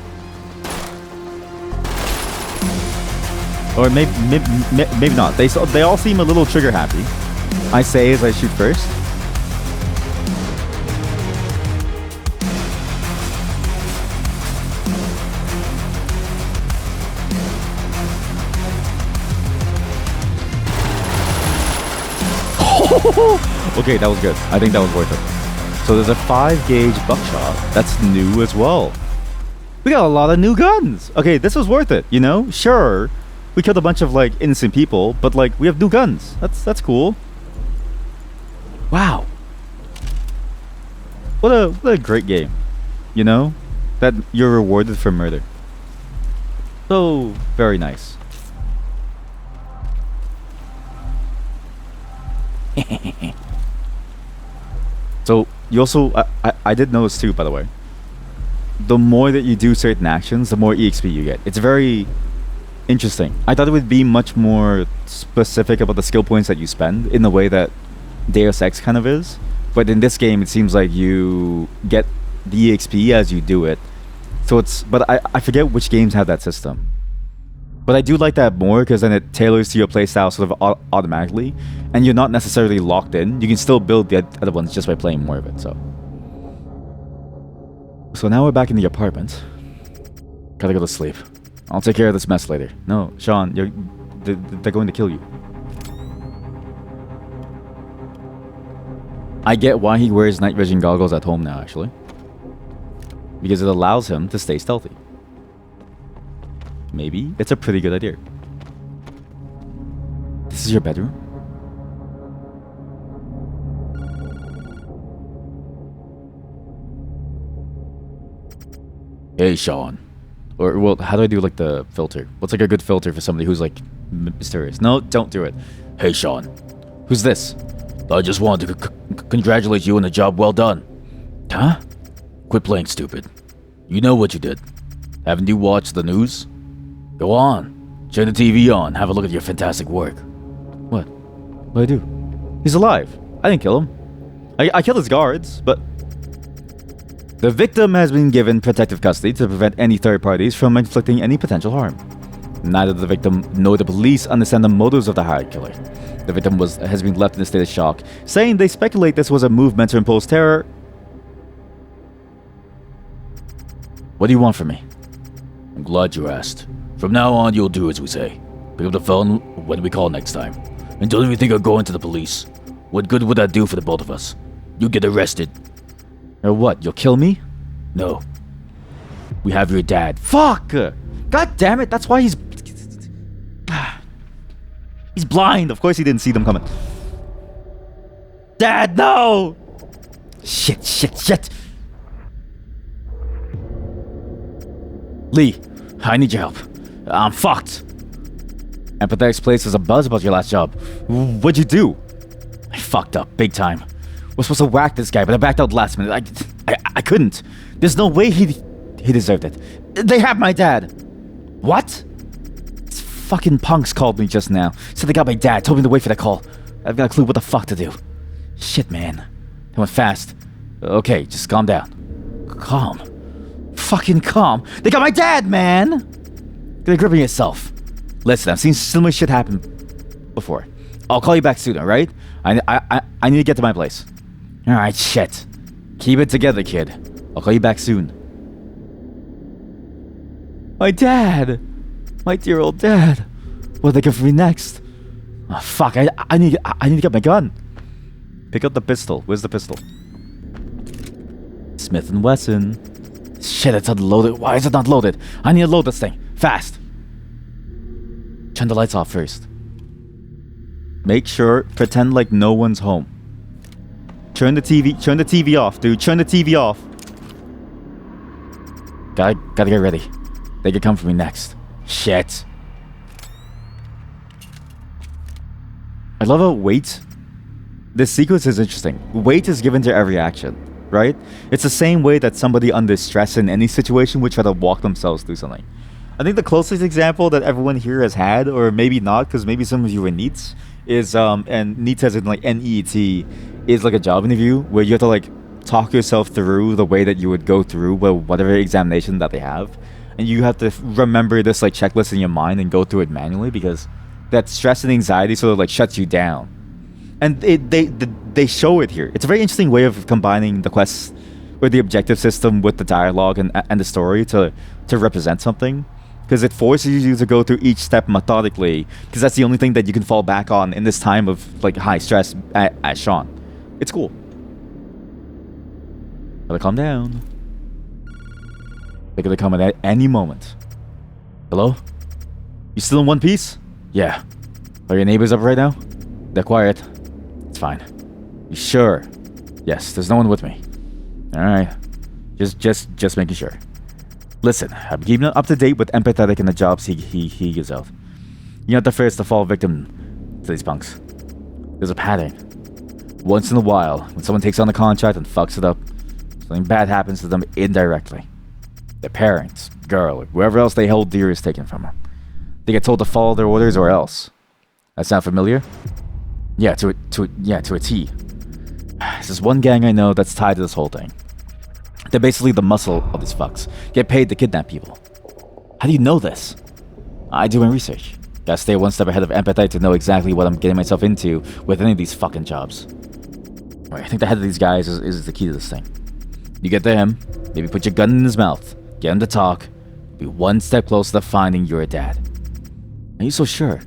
Or maybe not. They all seem a little trigger happy. I say as I shoot first. Okay, that was good. I think that was worth it. So there's a 5-gauge buckshot. That's new as well. We got a lot of new guns. Okay, this was worth it, you know? Sure, we killed a bunch of, like, innocent people, but, like, we have new guns. That's cool. Wow. What a great game. You know? That you're rewarded for murder. So, very nice. So, you also... I did notice too, by the way. The more that you do certain actions, the more EXP you get. It's very interesting. I thought it would be much more specific about the skill points that you spend in the way that Deus Ex kind of is. But in this game, it seems like you get the EXP as you do it. So it's... But I forget which games have that system. But I do like that more, because then it tailors to your playstyle sort of automatically, and you're not necessarily locked in. You can still build the other ones just by playing more of it, so. So now we're back in the apartment. Gotta go to sleep. I'll take care of this mess later. No, Sean, they're going to kill you. I get why he wears night vision goggles at home now, actually. Because it allows him to stay stealthy. Maybe it's a pretty good idea. This is your bedroom? Hey, Sean. Or, well, how do I do, like, the filter? What's, like, a good filter for somebody who's, like, mysterious? No, don't do it. Hey, Sean. Who's this? I just wanted to Congratulate you on the job well done. Huh? Quit playing stupid. You know what you did. Haven't you watched the news? Go on. Turn the TV on. Have a look at your fantastic work. What? What'd I do? He's alive. I didn't kill him. I killed his guards, but... The victim has been given protective custody to prevent any third parties from inflicting any potential harm. Neither the victim nor the police understand the motives of the hired killer. The victim has been left in a state of shock, saying they speculate this was a move meant to impose terror. What do you want from me? I'm glad you asked. From now on, you'll do as we say. Pick up the phone when we call next time. And don't even think of going to the police. What good would that do for the both of us? You get arrested. Or what, you'll kill me? No. We have your dad. Fuck! God damn it, that's why he's... He's blind. Of course he didn't see them coming. Dad, no! Shit. Lee, I need your help. I'm fucked. Empathetic's place is a buzz about your last job. What'd you do? I fucked up big time. We're supposed to whack this guy, but I backed out last minute. I couldn't. There's no way he deserved it. They have my dad. What? These fucking punks called me just now. Said they got my dad. Told me to wait for the call. I've got a clue what the fuck to do. Shit, man. They went fast. Okay, just calm down. Calm. Fucking calm. They got my dad, man! Get a grip on yourself. Listen, I've seen similar shit happen before. I'll call you back soon, alright? I need to get to my place. Alright, shit. Keep it together, kid. I'll call you back soon. My dad! My dear old dad. What are they going for me next? Oh, fuck, I need to get my gun. Pick up the pistol. Where's the pistol? Smith & Wesson. Shit, it's unloaded. Why is it not loaded? I need to load this thing. Fast. Turn the lights off first. Make sure, pretend like no one's home. Turn the TV off, dude. Turn the TV off. Gotta get ready. They could come for me next. Shit. I love how weight. This sequence is interesting. Weight is given to every action, right? It's the same way that somebody under stress in any situation would try to walk themselves through something. I think the closest example that everyone here has had, or maybe not, because maybe some of you were NEETs, is and NEETs as in like NEET, is like a job interview where you have to like talk yourself through the way that you would go through whatever examination that they have, and you have to remember this like checklist in your mind and go through it manually, because that stress and anxiety sort of like shuts you down. And they show it here. It's a very interesting way of combining the quests with the objective system with the dialogue and the story to represent something. Because it forces you to go through each step methodically, because that's the only thing that you can fall back on in this time of like high stress as Sean. It's cool. Gotta calm down. They're gonna come at any moment. Hello? You still in one piece? Yeah. Are your neighbors up right now? They're quiet. It's fine. You sure? Yes, there's no one with me. Alright. Just making sure. Listen, I'm keeping up to date with Empathetic and the jobs he gives out. You're not the first to fall victim to these punks. There's a pattern. Once in a while, when someone takes on a contract and fucks it up, something bad happens to them indirectly. Their parents, girl, or whoever else they hold dear is taken from them. They get told to follow their orders or else. That sound familiar? Yeah, to a T. There's one gang I know that's tied to this whole thing. They're basically the muscle of these fucks. Get paid to kidnap people. How do you know this? I do my research. Gotta stay one step ahead of Empathy to know exactly what I'm getting myself into with any of these fucking jobs. Right, I think the head of these guys is the key to this thing. You get to him, maybe put your gun in his mouth, get him to talk, be one step closer to finding your dad. Are you so sure?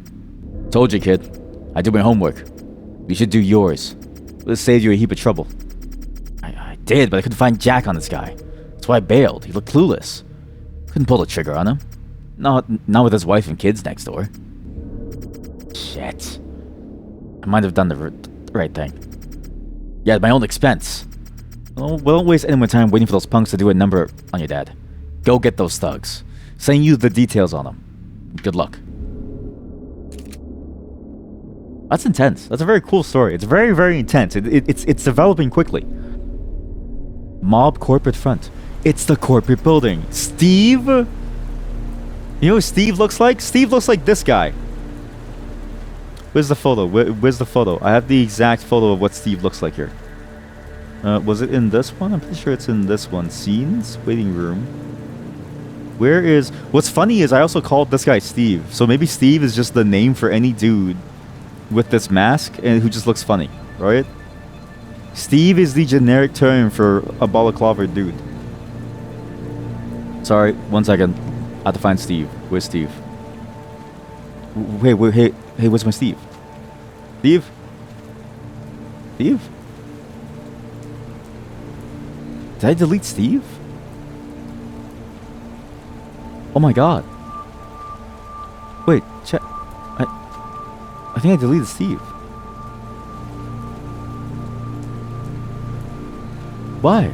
Told you, kid. I did my homework. You should do yours. It saved you a heap of trouble. I did, but I couldn't find Jack on this guy. That's why I bailed. He looked clueless. Couldn't pull the trigger on him. Not with his wife and kids next door. Shit. I might have done the right thing. Yeah, at my own expense. Well, don't waste any more time waiting for those punks to do a number on your dad. Go get those thugs. Send you the details on them. Good luck. That's intense. That's a very cool story. It's very, very intense. It's developing quickly. Mob corporate front. It's the corporate building. Steve? You know what Steve looks like? Steve looks like this guy. Where's the photo? Where's the photo? I have the exact photo of what Steve looks like here. Was it in this one? I'm pretty sure it's in this one. Scenes? Waiting room. Where is... What's funny is I also called this guy Steve. So maybe Steve is just the name for any dude with this mask and who just looks funny, right? Steve is the generic term for a balaclava dude. Sorry, 1 second. I have to find Steve. Where's Steve? Wait, hey, where's my Steve? Steve? Steve? Did I delete Steve? Oh my god. Wait, check. I think I deleted Steve. Why?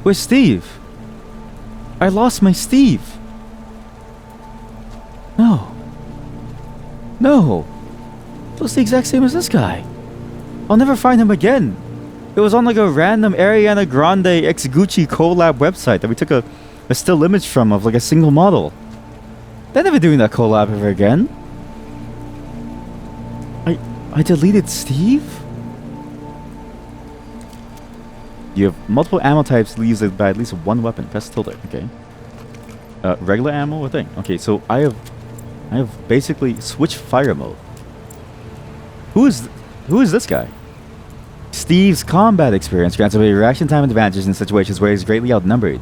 Where's Steve? I lost my Steve. No. No. Looks the exact same as this guy. I'll never find him again. It was on like a random Ariana Grande x Gucci collab website that we took a still image from of like a single model. They're never doing that collab ever again. I deleted Steve? You have multiple ammo types used by at least one weapon. Press tilde. Okay. Regular ammo or thing. Okay, so I have basically switched fire mode. Who is this guy? Steve's combat experience grants a reaction time advantage in situations where he's greatly outnumbered.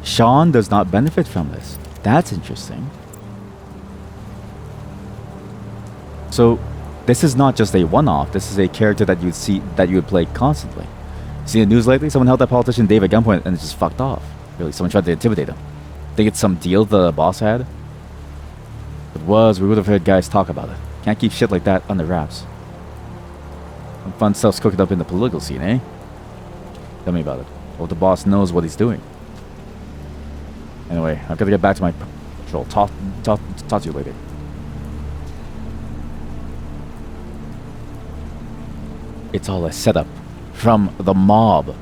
Sean does not benefit from this. That's interesting. So, this is not just a one-off. This is a character that you would play constantly. See the news lately? Someone held that politician Dave at gunpoint and just fucked off. Really, someone tried to intimidate him. Think it's some deal the boss had? If it was, we would have heard guys talk about it. Can't keep shit like that under wraps. Some fun stuff's cooking up in the political scene, eh? Tell me about it. Well, the boss knows what he's doing. Anyway, I've got to get back to my patrol. Talk to you later. It's all a setup from the mob.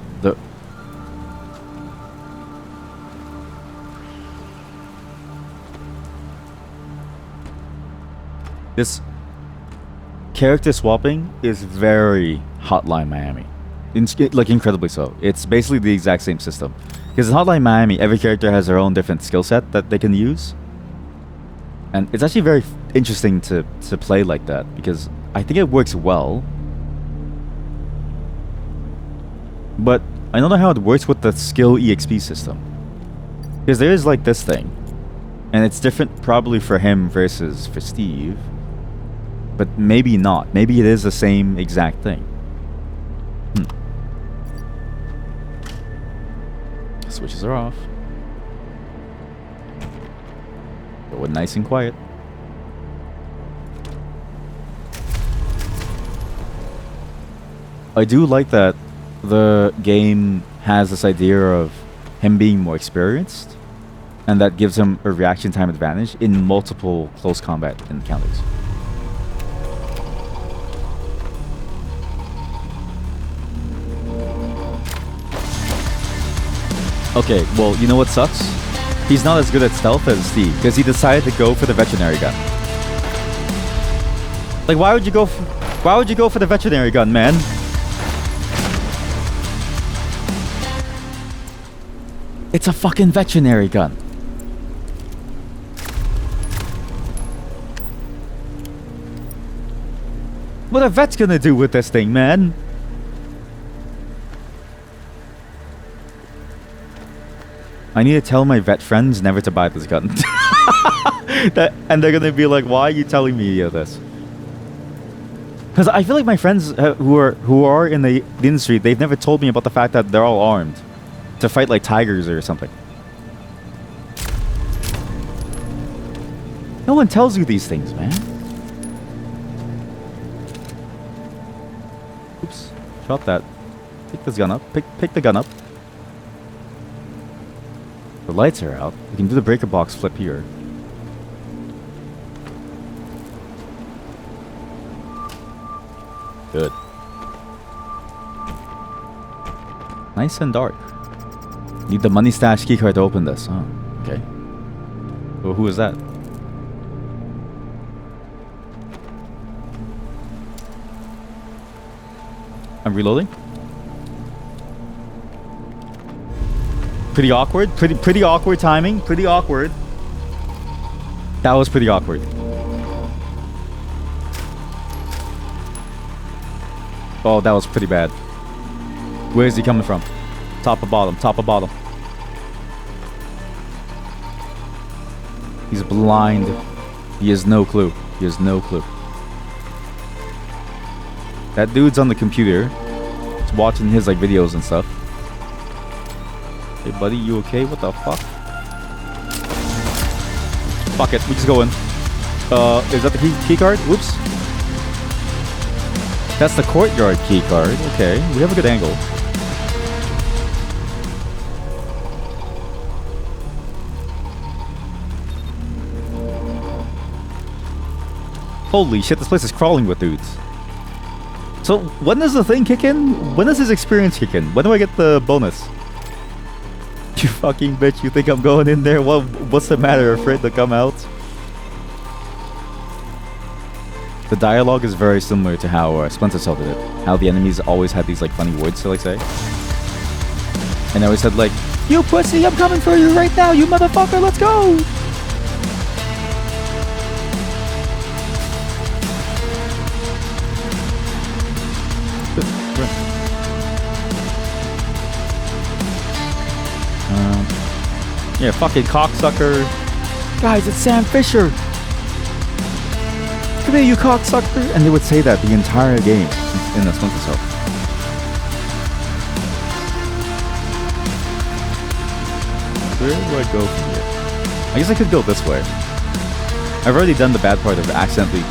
This character swapping is very Hotline Miami. Like, incredibly so. It's basically the exact same system. Because in Hotline Miami, every character has their own different skill set that they can use. And it's actually very interesting to play like that, because I think it works well. But I don't know how it works with the skill EXP system. Because there is like this thing. And it's different probably for him versus for Steve. But maybe not. Maybe it is the same exact thing. Switches are off. Go in nice and quiet. I do like that the game has this idea of him being more experienced, and that gives him a reaction time advantage in multiple close combat encounters. Okay, well, you know what sucks? He's not as good at stealth as Steve, because he decided to go for the veterinary gun. Like, why would you go for the veterinary gun, man? It's a fucking veterinary gun. What a vet's gonna do with this thing, man? I need to tell my vet friends never to buy this gun. And they're gonna be like, why are you telling me this? Because I feel like my friends who are in the industry, they've never told me about the fact that they're all armed to fight like tigers or something. No one tells you these things, man. Oops. Drop that. Pick this gun up. Pick the gun up. The lights are out. We can do the breaker box flip here. Good. Nice and dark. Need the money stash keycard to open this. Oh, okay. Well, who is that? I'm reloading. Pretty awkward. Pretty awkward timing. Pretty awkward. That was pretty awkward. Oh, that was pretty bad. Where is he coming from? Top or bottom? Top or bottom? He's blind. He has no clue. He has no clue. That dude's on the computer. He's watching his like videos and stuff. Hey buddy, you okay? What the fuck? Fuck it, we just go in. Is that the key card? Whoops. That's the courtyard key card. Okay, we have a good angle. Holy shit, this place is crawling with dudes. So, when does the thing kick in? When does his experience kick in? When do I get the bonus? You fucking bitch, you think I'm going in there? What's the matter? Afraid to come out? The dialogue is very similar to how Splinter Cell did it. How the enemies always had these like funny words to like say. And they always said like, "You pussy, I'm coming for you right now, you motherfucker, let's go!" Yeah, fucking cocksucker. Guys, it's Sam Fisher. Come here, you cocksucker. And they would say that the entire game in the Splinter Cell. Where do I go from here? I guess I could go this way. I've already done the bad part of accidentally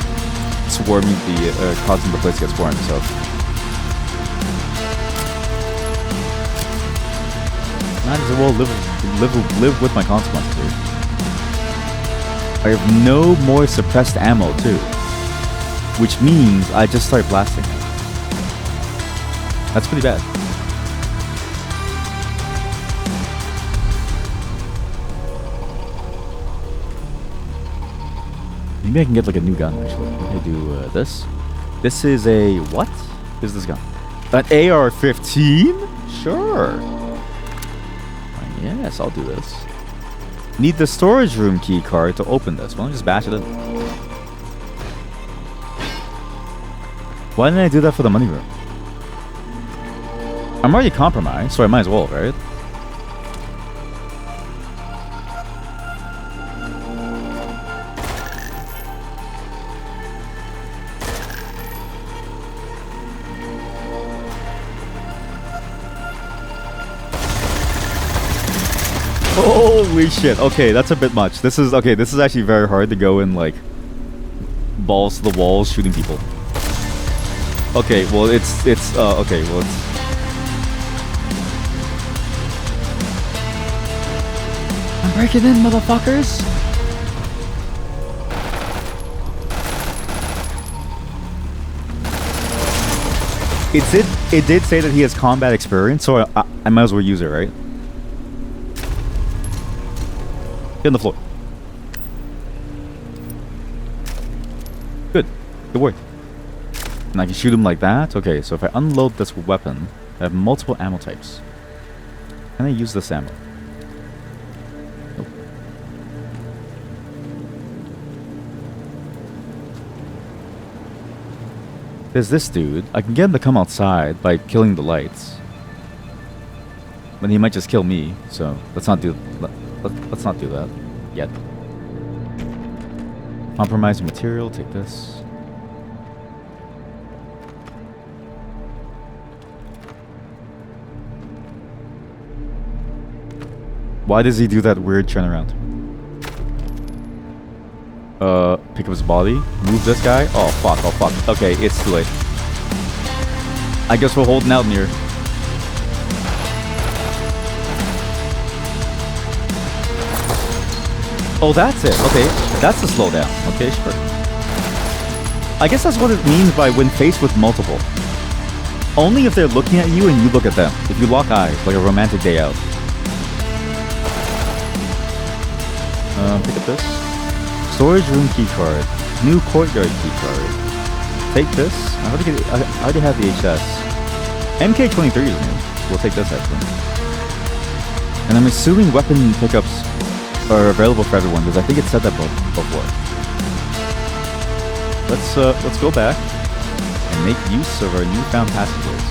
swarming the, causing the place to get swarmed, so. Might as well live with my consequences here. I have no more suppressed ammo too, which means I just start blasting. That's pretty bad. Maybe I can get like a new gun actually. I do this. This is a what? Is this gun? An AR-15? Sure. Yes, I'll do this. Need the storage room key card to open this. Why don't I just bash it in? Why didn't I do that for the money room? I'm already compromised, so I might as well, right? Holy shit. Okay, that's a bit much. This is actually very hard to go in like balls to the walls shooting people. Okay, well it's okay, well it's I'm breaking in, motherfuckers. It did say that he has combat experience, so I might as well use it, right? Get on the floor. Good. Good work. And I can shoot him like that. Okay, so if I unload this weapon, I have multiple ammo types. Can I use this ammo? Nope. There's this dude. I can get him to come outside by killing the lights. But he might just kill me, so let's not do that yet. Compromising material, take this. Why does he do that weird turnaround? Pick up his body, move this guy. Oh fuck, oh fuck. Okay, it's too late. I guess we're holding out in here. Oh, that's it. Okay, that's the slowdown. Okay, sure. I guess that's what it means by when faced with multiple. Only if they're looking at you and you look at them. If you lock eyes, like a romantic day out. Pick up this. Storage room key card. New courtyard key card. Take this. I already have the HS. MK23 is new. We'll take this actually. And I'm assuming weapon pickups are available for everyone because I think it said that before. Let's go back and make use of our newfound passengers.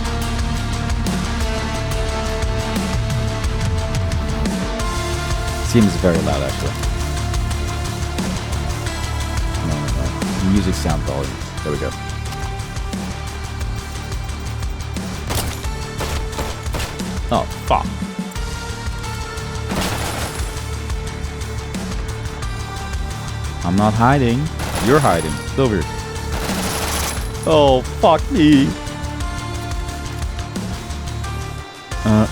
Seems very loud actually. No. Music sound volume. There we go. Oh, fuck. I'm not hiding. You're hiding. Silver. Oh, fuck me.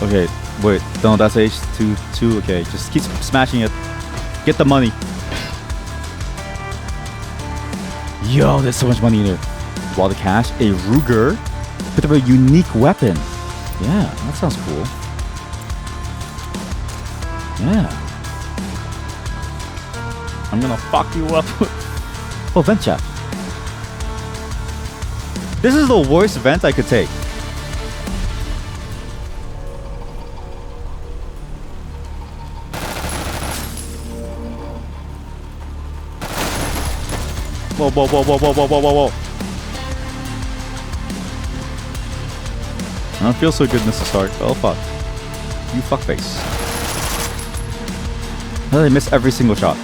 Okay. Wait. No, that's H2. Okay, just keep smashing it. Get the money. Yo, there's so much money in there. While the cash, a Ruger. Picked up a unique weapon. Yeah, that sounds cool. Yeah. I'm gonna fuck you up. Oh, vent chat. This is the worst vent I could take. Whoa, whoa, whoa, whoa, whoa, whoa, whoa, whoa, whoa. I don't feel so good, Mr. Stark. Oh, fuck. You fuckface. How did I miss every single shot?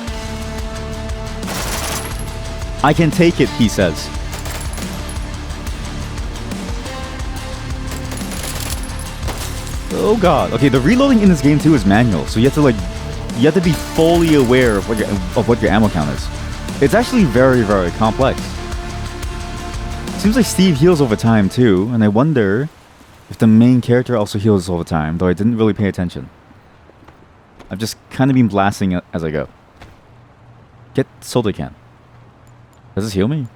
I can take it, he says. Oh god. Okay, the reloading in this game too is manual, so you have to be fully aware of what your ammo count is. It's actually very, very complex. Seems like Steve heals over time too, and I wonder if the main character also heals over time, though I didn't really pay attention. I've just kind of been blasting it as I go. Get soda can. Does this heal me?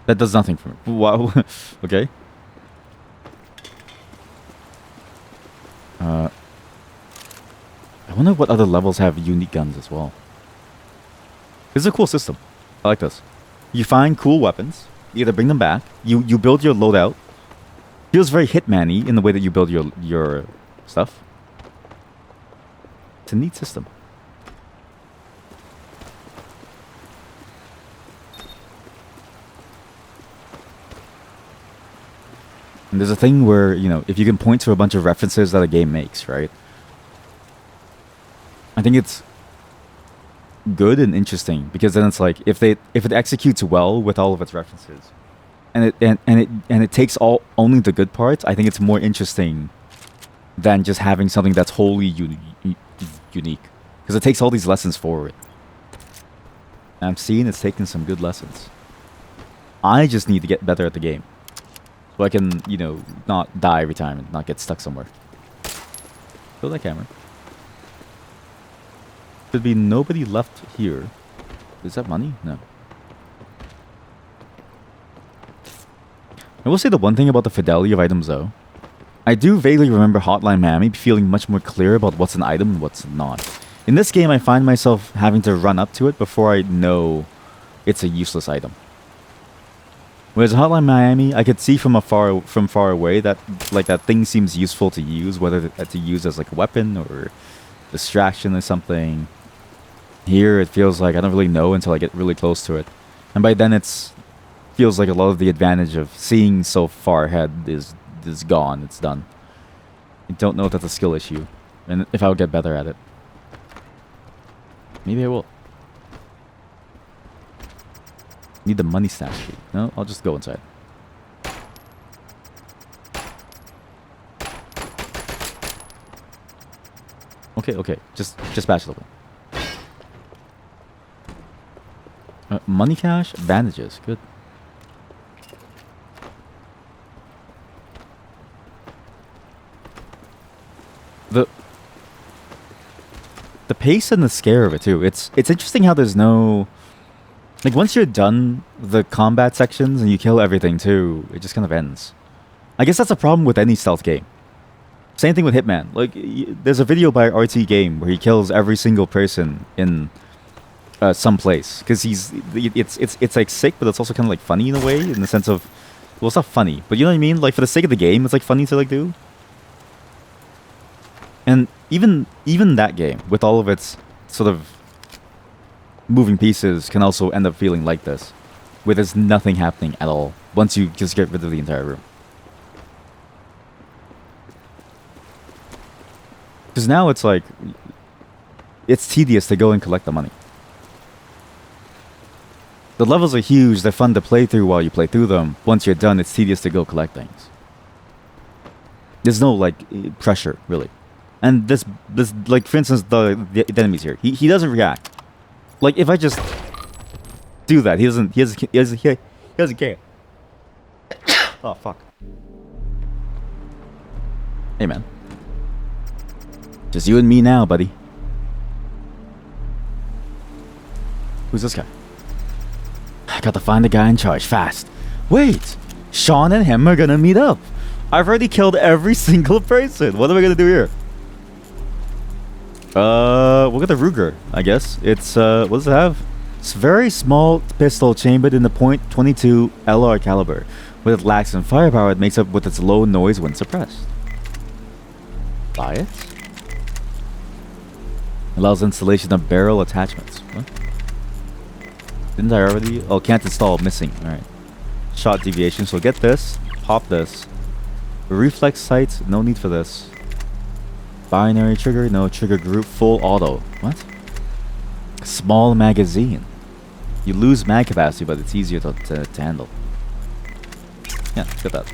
That does nothing for me. Wow. Okay. I wonder what other levels have unique guns as well. This is a cool system. I like this. You find cool weapons. You either bring them back. You build your loadout. Feels very Hitman-y in the way that you build your stuff. It's a neat system. And there's a thing where, you know, if you can point to a bunch of references that a game makes, right? I think it's good and interesting because then it's like if it executes well with all of its references, and it takes only the good parts, I think it's more interesting than just having something that's wholly unique because it takes all these lessons forward. And I'm seeing it's taking some good lessons. I just need to get better at the game so I can, you know, not die every time and not get stuck somewhere. Kill that camera. There'd be nobody left here. Is that money? No. I will say the one thing about the fidelity of items though. I do vaguely remember Hotline Miami feeling much more clear about what's an item and what's not. In this game I find myself having to run up to it before I know it's a useless item. Whereas Hotline Miami, I could see from far away that like that thing seems useful to use, whether to use as like a weapon or distraction or something. Here it feels like I don't really know until I get really close to it, and by then feels like a lot of the advantage of seeing so far ahead is gone. It's done. I don't know if that's a skill issue, and if I'll get better at it. Maybe I will. Need the money stash sheet. No, I'll just go inside. Okay. Just bash it open. Money cash, bandages. Good. The pace and the scare of it too. It's interesting how there's no Like, once you're done the combat sections and you kill everything too, it just kind of ends. I guess that's a problem with any stealth game. Same thing with Hitman. Like, there's a video by RT Game where he kills every single person in some place because it's like sick, but it's also kind of like funny in a way, in the sense of, well, it's not funny, but you know what I mean. Like, for the sake of the game, it's like funny to like do. And even that game, with all of its sort of moving pieces, can also end up feeling like this, where there's nothing happening at all once you just get rid of the entire room. Because now it's like, it's tedious to go and collect the money. The levels are huge, they're fun to play through while you play through them. Once you're done, it's tedious to go collect things. There's no, like, pressure, really. And this like, for instance, the enemies here, he doesn't react. Like, if I just do that, he doesn't care. Oh, fuck. Hey, man. Just you and me now, buddy. Who's this guy? I got to find the guy in charge fast. Wait! Sean and him are gonna meet up. I've already killed every single person. What am I gonna do here? We'll get the Ruger, I guess. It's, what does it have? It's a very small pistol chambered in the .22 LR caliber. With it lacks in firepower, it makes up with its low noise when suppressed. Buy it? Allows installation of barrel attachments. What? Didn't I already? Oh, can't install. Missing. Alright. Shot deviation. So get this. Pop this. Reflex sights. No need for this. Binary trigger. No trigger group. Full auto. What? Small magazine. You lose mag capacity, but it's easier to handle. Yeah, get that.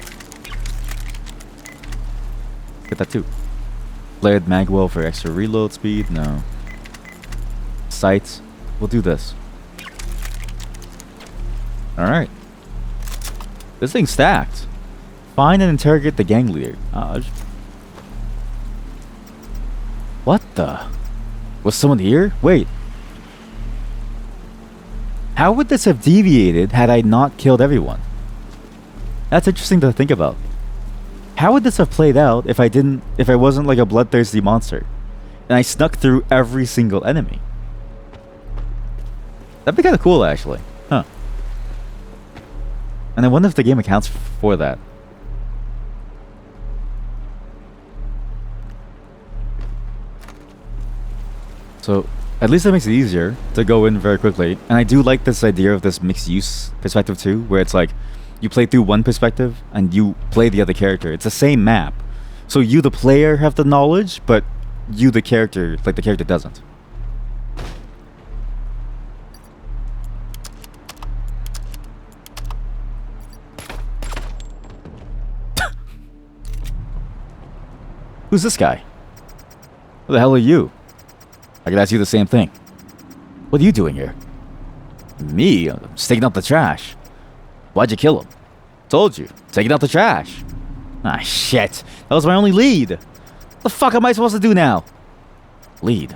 Get that too. Flared magwell for extra reload speed. No. Sights. We'll do this. Alright. This thing's stacked. Find and interrogate the gang leader. What the? Was someone here? Wait. How would this have deviated had I not killed everyone? That's interesting to think about. How would this have played out if I wasn't like a bloodthirsty monster and I snuck through every single enemy? That'd be kind of cool, actually. Huh. And I wonder if the game accounts for that. So, at least that makes it easier to go in very quickly. And I do like this idea of this mixed use perspective too, where it's like, you play through one perspective and you play the other character. It's the same map. So you, the player, have the knowledge, but you, the character, like the character doesn't. Who's this guy? Who the hell are you? I could ask you the same thing. What are you doing here? Me? I'm just taking out the trash. Why'd you kill him? Told you. Taking out the trash. Ah, shit. That was my only lead. What the fuck am I supposed to do now? Lead?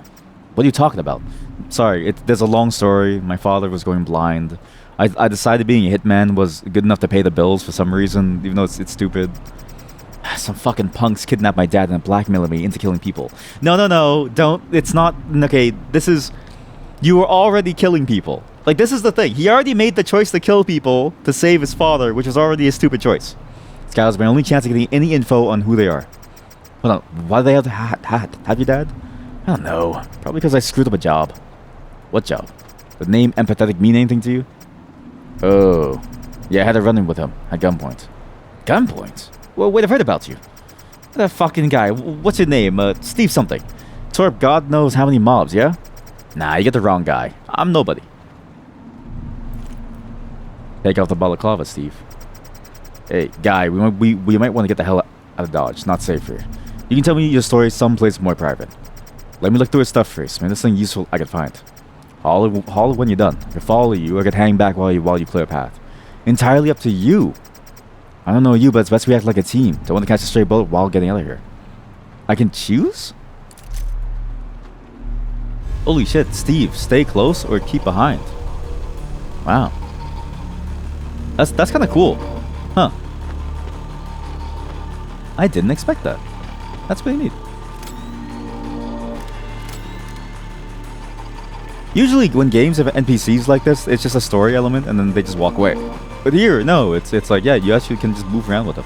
What are you talking about? Sorry, there's a long story. My father was going blind. I decided being a hitman was good enough to pay the bills for some reason, even though it's stupid. Some fucking punks kidnapped my dad and blackmailed me into killing people. No, don't. It's not. Okay, this is... You were already killing people. Like, this is the thing. He already made the choice to kill people to save his father, which was already a stupid choice. This guy was my only chance of getting any info on who they are. Hold on. Why do they have to have your dad? I don't know. Probably because I screwed up a job. What job? The name empathetic mean anything to you? Oh. Yeah, I had a run-in with him at gunpoint. Gunpoint? Well, wait, I've heard about you. That fucking guy. What's your name? Steve something. Torp God knows how many mobs, yeah? Nah, you get the wrong guy. I'm nobody. Take off the balaclava, Steve. Hey, guy, we might want to get the hell out of Dodge. It's not safe here. You can tell me your story someplace more private. Let me look through his stuff first. Maybe there's something useful I can find. Haul when you're done. I can follow you, or I can hang back while you clear a path. Entirely up to you. I don't know you, but it's best we act like a team. Don't want to catch a stray bullet while getting out of here. I can choose? Holy shit, Steve, stay close or keep behind. Wow. That's kind of cool. Huh. I didn't expect that. That's pretty neat. Usually when games have NPCs like this, it's just a story element and then they just walk away. But here, no, it's like, yeah, you actually can just move around with them.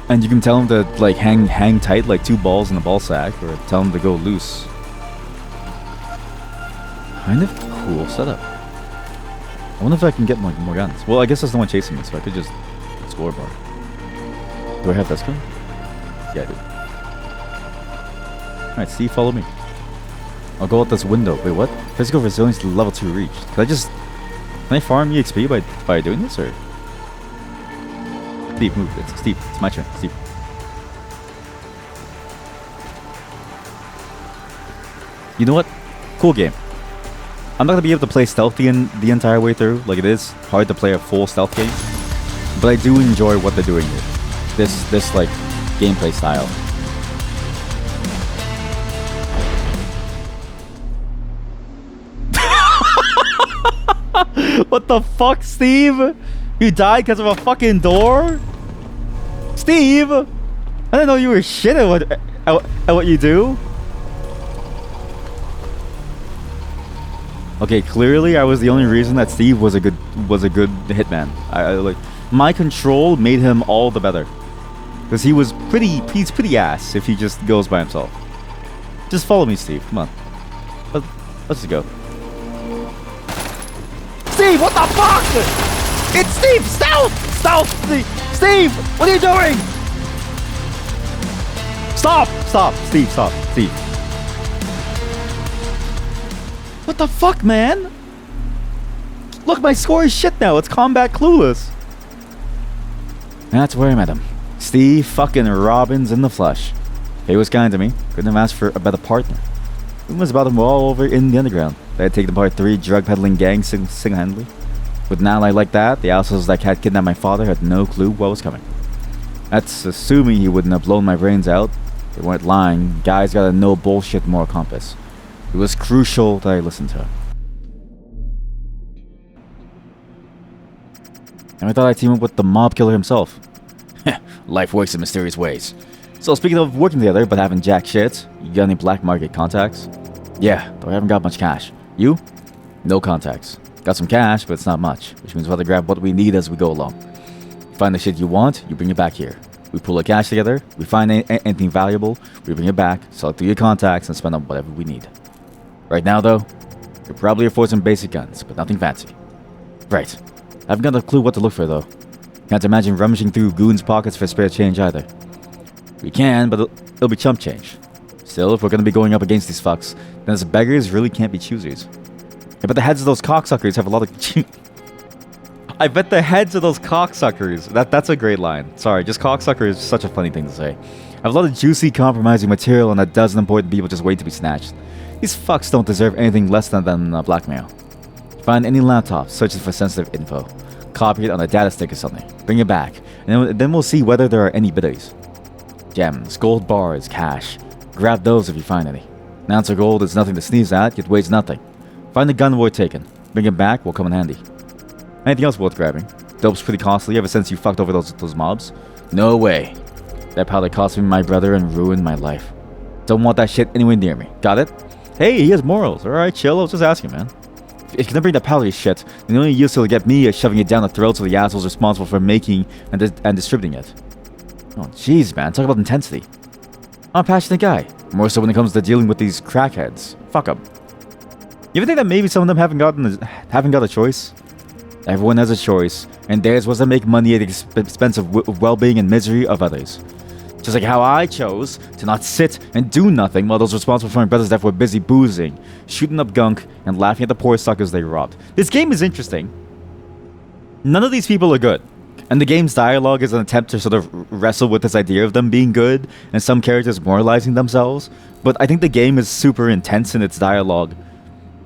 And you can tell them to like hang tight like 2 balls in a ball sack, or tell them to go loose. Kind of cool setup. I wonder if I can get more guns. Well, I guess there's no one chasing me, so I could just explore bar. Do I have this gun? Yeah, I do. Alright, Steve, follow me. I'll go out this window. Wait, what? Physical resilience level 2 reached. Can I farm EXP by doing this, or? Steve, move. Steve, it's my turn. Steve. You know what? Cool game. I'm not gonna be able to play stealthy the entire way through. Like, it is hard to play a full stealth game, but I do enjoy what they're doing here. This like gameplay style. What the fuck, Steve? You died because of a fucking door? Steve! I didn't know you were shit at what you do. Okay, clearly I was the only reason that Steve was a good hitman. I like, my control made him all the better. Because he's pretty ass if he just goes by himself. Just follow me, Steve. Come on. Let's just go. Steve, what the fuck? It's Steve! Stealth! Stealth! Steve! What are you doing? Stop! Stop! Steve, stop. Steve. What the fuck, man? Look, my score is shit now. It's combat clueless. That's where I met him. Steve fucking Robbins in the flesh. He was kind to me. Couldn't have asked for a better partner. Rumors about him were all over in the underground. They had taken apart 3 drug peddling gangs single-handedly. With an ally like that, the assholes that had kidnapped my father had no clue what was coming. That's assuming he wouldn't have blown my brains out. They weren't lying. Guys got a no bullshit moral compass. It was crucial that I listened to him. And I thought I'd team up with the mob killer himself. Life works in mysterious ways. So speaking of working together but having jack shit, you got any black market contacts? Yeah, though I haven't got much cash. You? No contacts. Got some cash, but it's not much, which means we'll have to grab what we need as we go along. You find the shit you want, you bring it back here. We pull the cash together, we find anything valuable, we bring it back, select through your contacts, and spend on whatever we need. Right now, though, you're probably afford some basic guns, but nothing fancy. Right. I haven't got a clue what to look for, though. Can't imagine rummaging through goons' pockets for spare change either. We can, but it'll be chump change. Still, if we're gonna be going up against these fucks, then as beggars really can't be choosers. I bet the heads of those cocksuckers have a lot of... I bet the heads of those cocksuckers... That's a great line. Sorry, just cocksucker is such a funny thing to say. Have a lot of juicy, compromising material and a dozen important people just wait to be snatched. These fucks don't deserve anything less than blackmail. Find any laptop, search it for sensitive info. Copy it on a data stick or something. Bring it back, and then we'll see whether there are any bidders. Gems, gold bars, cash. Grab those if you find any. An ounce of gold is nothing to sneeze at, it weighs nothing. Find the gun worth taking. Bring it back, will come in handy. Anything else worth grabbing? Dope's pretty costly ever since you fucked over those mobs. No way. That powder cost me my brother and ruined my life. Don't want that shit anywhere near me. Got it? Hey, he has morals. Alright, chill. I was just asking, man. If you can bring that powdery shit, the only use it'll get me is shoving it down the throats of the assholes responsible for making and distributing it. Oh, jeez, man. Talk about intensity. I'm a passionate guy. More so when it comes to dealing with these crackheads. Fuck them. You ever think that maybe some of them haven't got a choice? Everyone has a choice, and theirs was to make money at the expense of well-being and misery of others. Just like how I chose to not sit and do nothing while those responsible for my brother's death were busy boozing, shooting up gunk, and laughing at the poor suckers they robbed. This game is interesting. None of these people are good. And the game's dialogue is an attempt to sort of wrestle with this idea of them being good, and some characters moralizing themselves. But I think the game is super intense in its dialogue.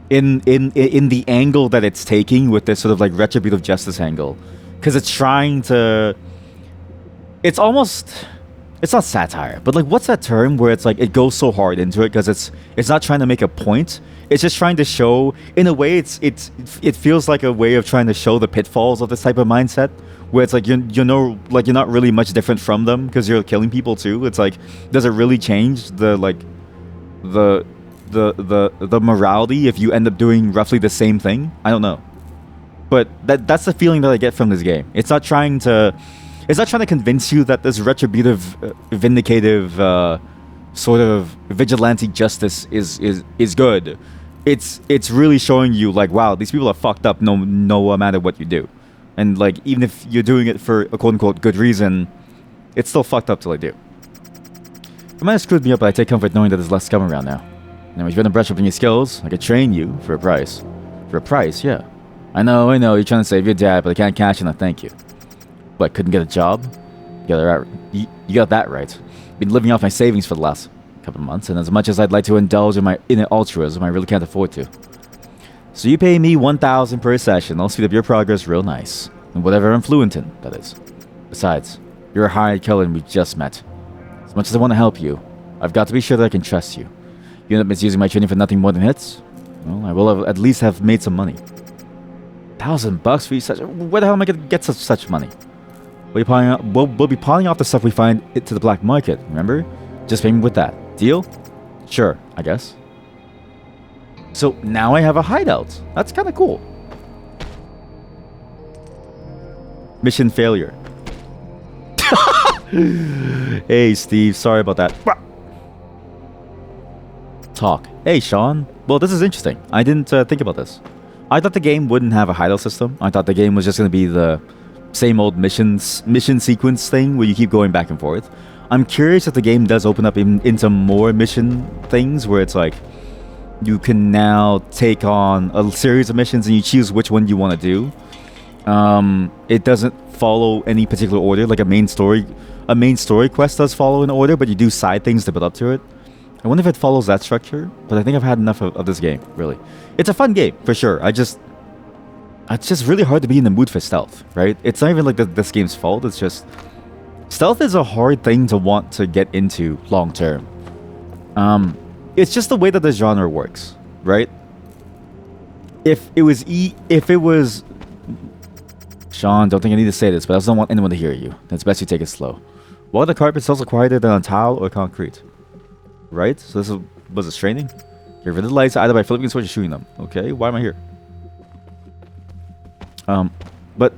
In the angle that it's taking with this sort of like retributive justice angle. Because it's trying to... It's almost... it's not satire, but like what's that term where it's like it goes so hard into it because it's not trying to make a point. It's just trying to show, in a way, it feels like a way of trying to show the pitfalls of this type of mindset, where it's like you're not really much different from them because you're killing people too. It's like, does it really change the morality if you end up doing roughly the same thing? I don't know, but that's the feeling that I get from this game. It's not trying to convince you that this retributive, vindicative sort of vigilante justice is good. It's really showing you like, wow, these people are fucked up no matter what you do. And like, even if you're doing it for a quote-unquote good reason, it's still fucked up to like do. It might have screwed me up, but I take comfort knowing that there's less scum around now. Now, if you want to brush up on your skills, I could train you for a price. For a price, yeah. I know, you're trying to save your dad, but I can't cash in a thank you. What, couldn't get a job? You got that right. Been living off my savings for the last couple of months, and as much as I'd like to indulge in my inner altruism, I really can't afford to. So you pay me 1,000 per session. I'll speed up your progress real nice. And whatever I'm fluent in, that is. Besides, you're a hired killer and we just met. As much as I want to help you, I've got to be sure that I can trust you. You end up misusing my training for nothing more than hits? Well, I will at least have made some money. $1,000 for each session? Where the hell am I going to get such money? We'll be piling off the stuff we find to the black market, remember? Just pay me with that. Deal? Sure, I guess. So now I have a hideout. That's kind of cool. Mission failure. Hey, Steve. Sorry about that. Talk. Hey, Sean. Well, this is interesting. I didn't think about this. I thought the game wouldn't have a hideout system. I thought the game was just going to be the same old mission sequence thing where you keep going back and forth. I'm curious if the game does open up into more mission things where it's like you can now take on a series of missions and you choose which one you want to do. It doesn't follow any particular order. Like a main story quest does follow an order, but you do side things to build up to it. I wonder if it follows that structure, but I think I've had enough of this game, really. It's a fun game, for sure. It's just really hard to be in the mood for stealth, right? It's not even like this game's fault, it's just... Stealth is a hard thing to want to get into long term. It's just the way that the genre works, right? If it was... Sean, don't think I need to say this, but I also don't want anyone to hear you. It's best you take it slow. Why are the carpet cells quieter than on tile or concrete? Right? So this was it straining? Get rid of the lights either by flipping a switch or shooting them. Okay, why am I here? But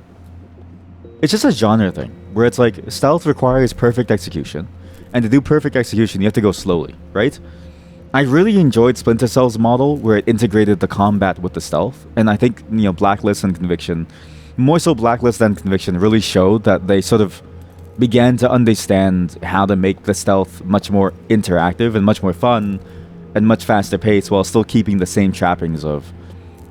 it's just a genre thing where it's like stealth requires perfect execution, and to do perfect execution you have to go slowly, right? I really enjoyed Splinter Cell's model where it integrated the combat with the stealth, and I think Blacklist and Conviction, more so Blacklist than Conviction, really showed that they sort of began to understand how to make the stealth much more interactive and much more fun and much faster paced while still keeping the same trappings of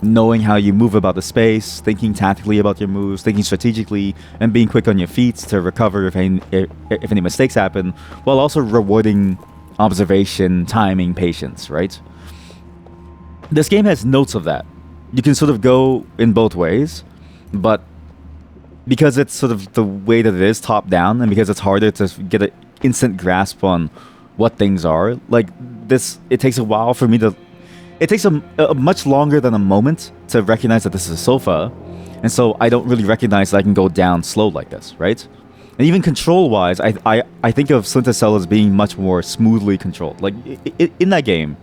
knowing how you move about the space, thinking tactically about your moves, thinking strategically, and being quick on your feet to recover if any mistakes happen, while also rewarding observation, timing, patience, right? This game has notes of that. You can sort of go in both ways, but because it's sort of the way that it is top down, and because it's harder to get an instant grasp on what things are, like this, it takes a while for me to... It takes a much longer than a moment to recognize that this is a sofa, and so I don't really recognize that I can go down slow like this, right? And even control-wise, I think of Splinter Cell as being much more smoothly controlled. Like, in that game,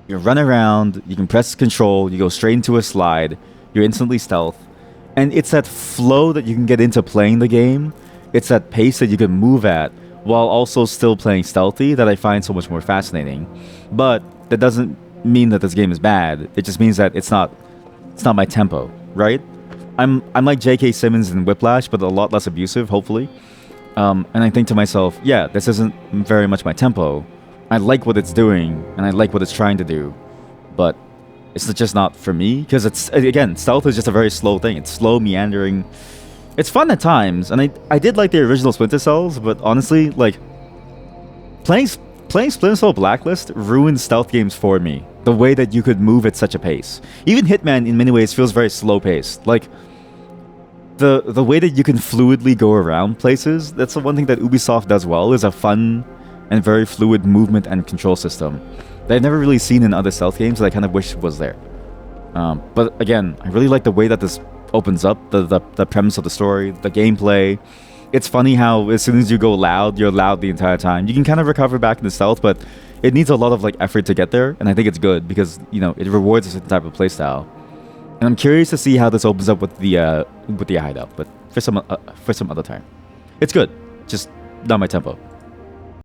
you run around, you can press control, you go straight into a slide, you're instantly stealth, and it's that flow that you can get into playing the game, it's that pace that you can move at, while also still playing stealthy, that I find so much more fascinating. But that doesn't mean that this game is bad. It just means that it's not my tempo, right? I'm like J.K. Simmons in Whiplash, but a lot less abusive, hopefully. And I think to myself, yeah, this isn't very much my tempo. I like what it's doing, and I like what it's trying to do, but it's just not for me, because it's, again, stealth is just a very slow thing. It's slow, meandering. It's fun at times, and I did like the original Splinter Cells, but honestly, like, playing Splinter Cell Blacklist ruined stealth games for me. The way that you could move at such a pace. Even Hitman, in many ways, feels very slow-paced. Like, the way that you can fluidly go around places, that's the one thing that Ubisoft does well, is a fun and very fluid movement and control system that I've never really seen in other stealth games that I kind of wish was there. But again, I really like the way that this opens up, the premise of the story, the gameplay. It's funny how as soon as you go loud, you're loud the entire time. You can kind of recover back into stealth, but it needs a lot of like effort to get there, and I think it's good because, you know, it rewards a certain type of playstyle. And I'm curious to see how this opens up with the hideout, but for some other time. It's good, just not my tempo.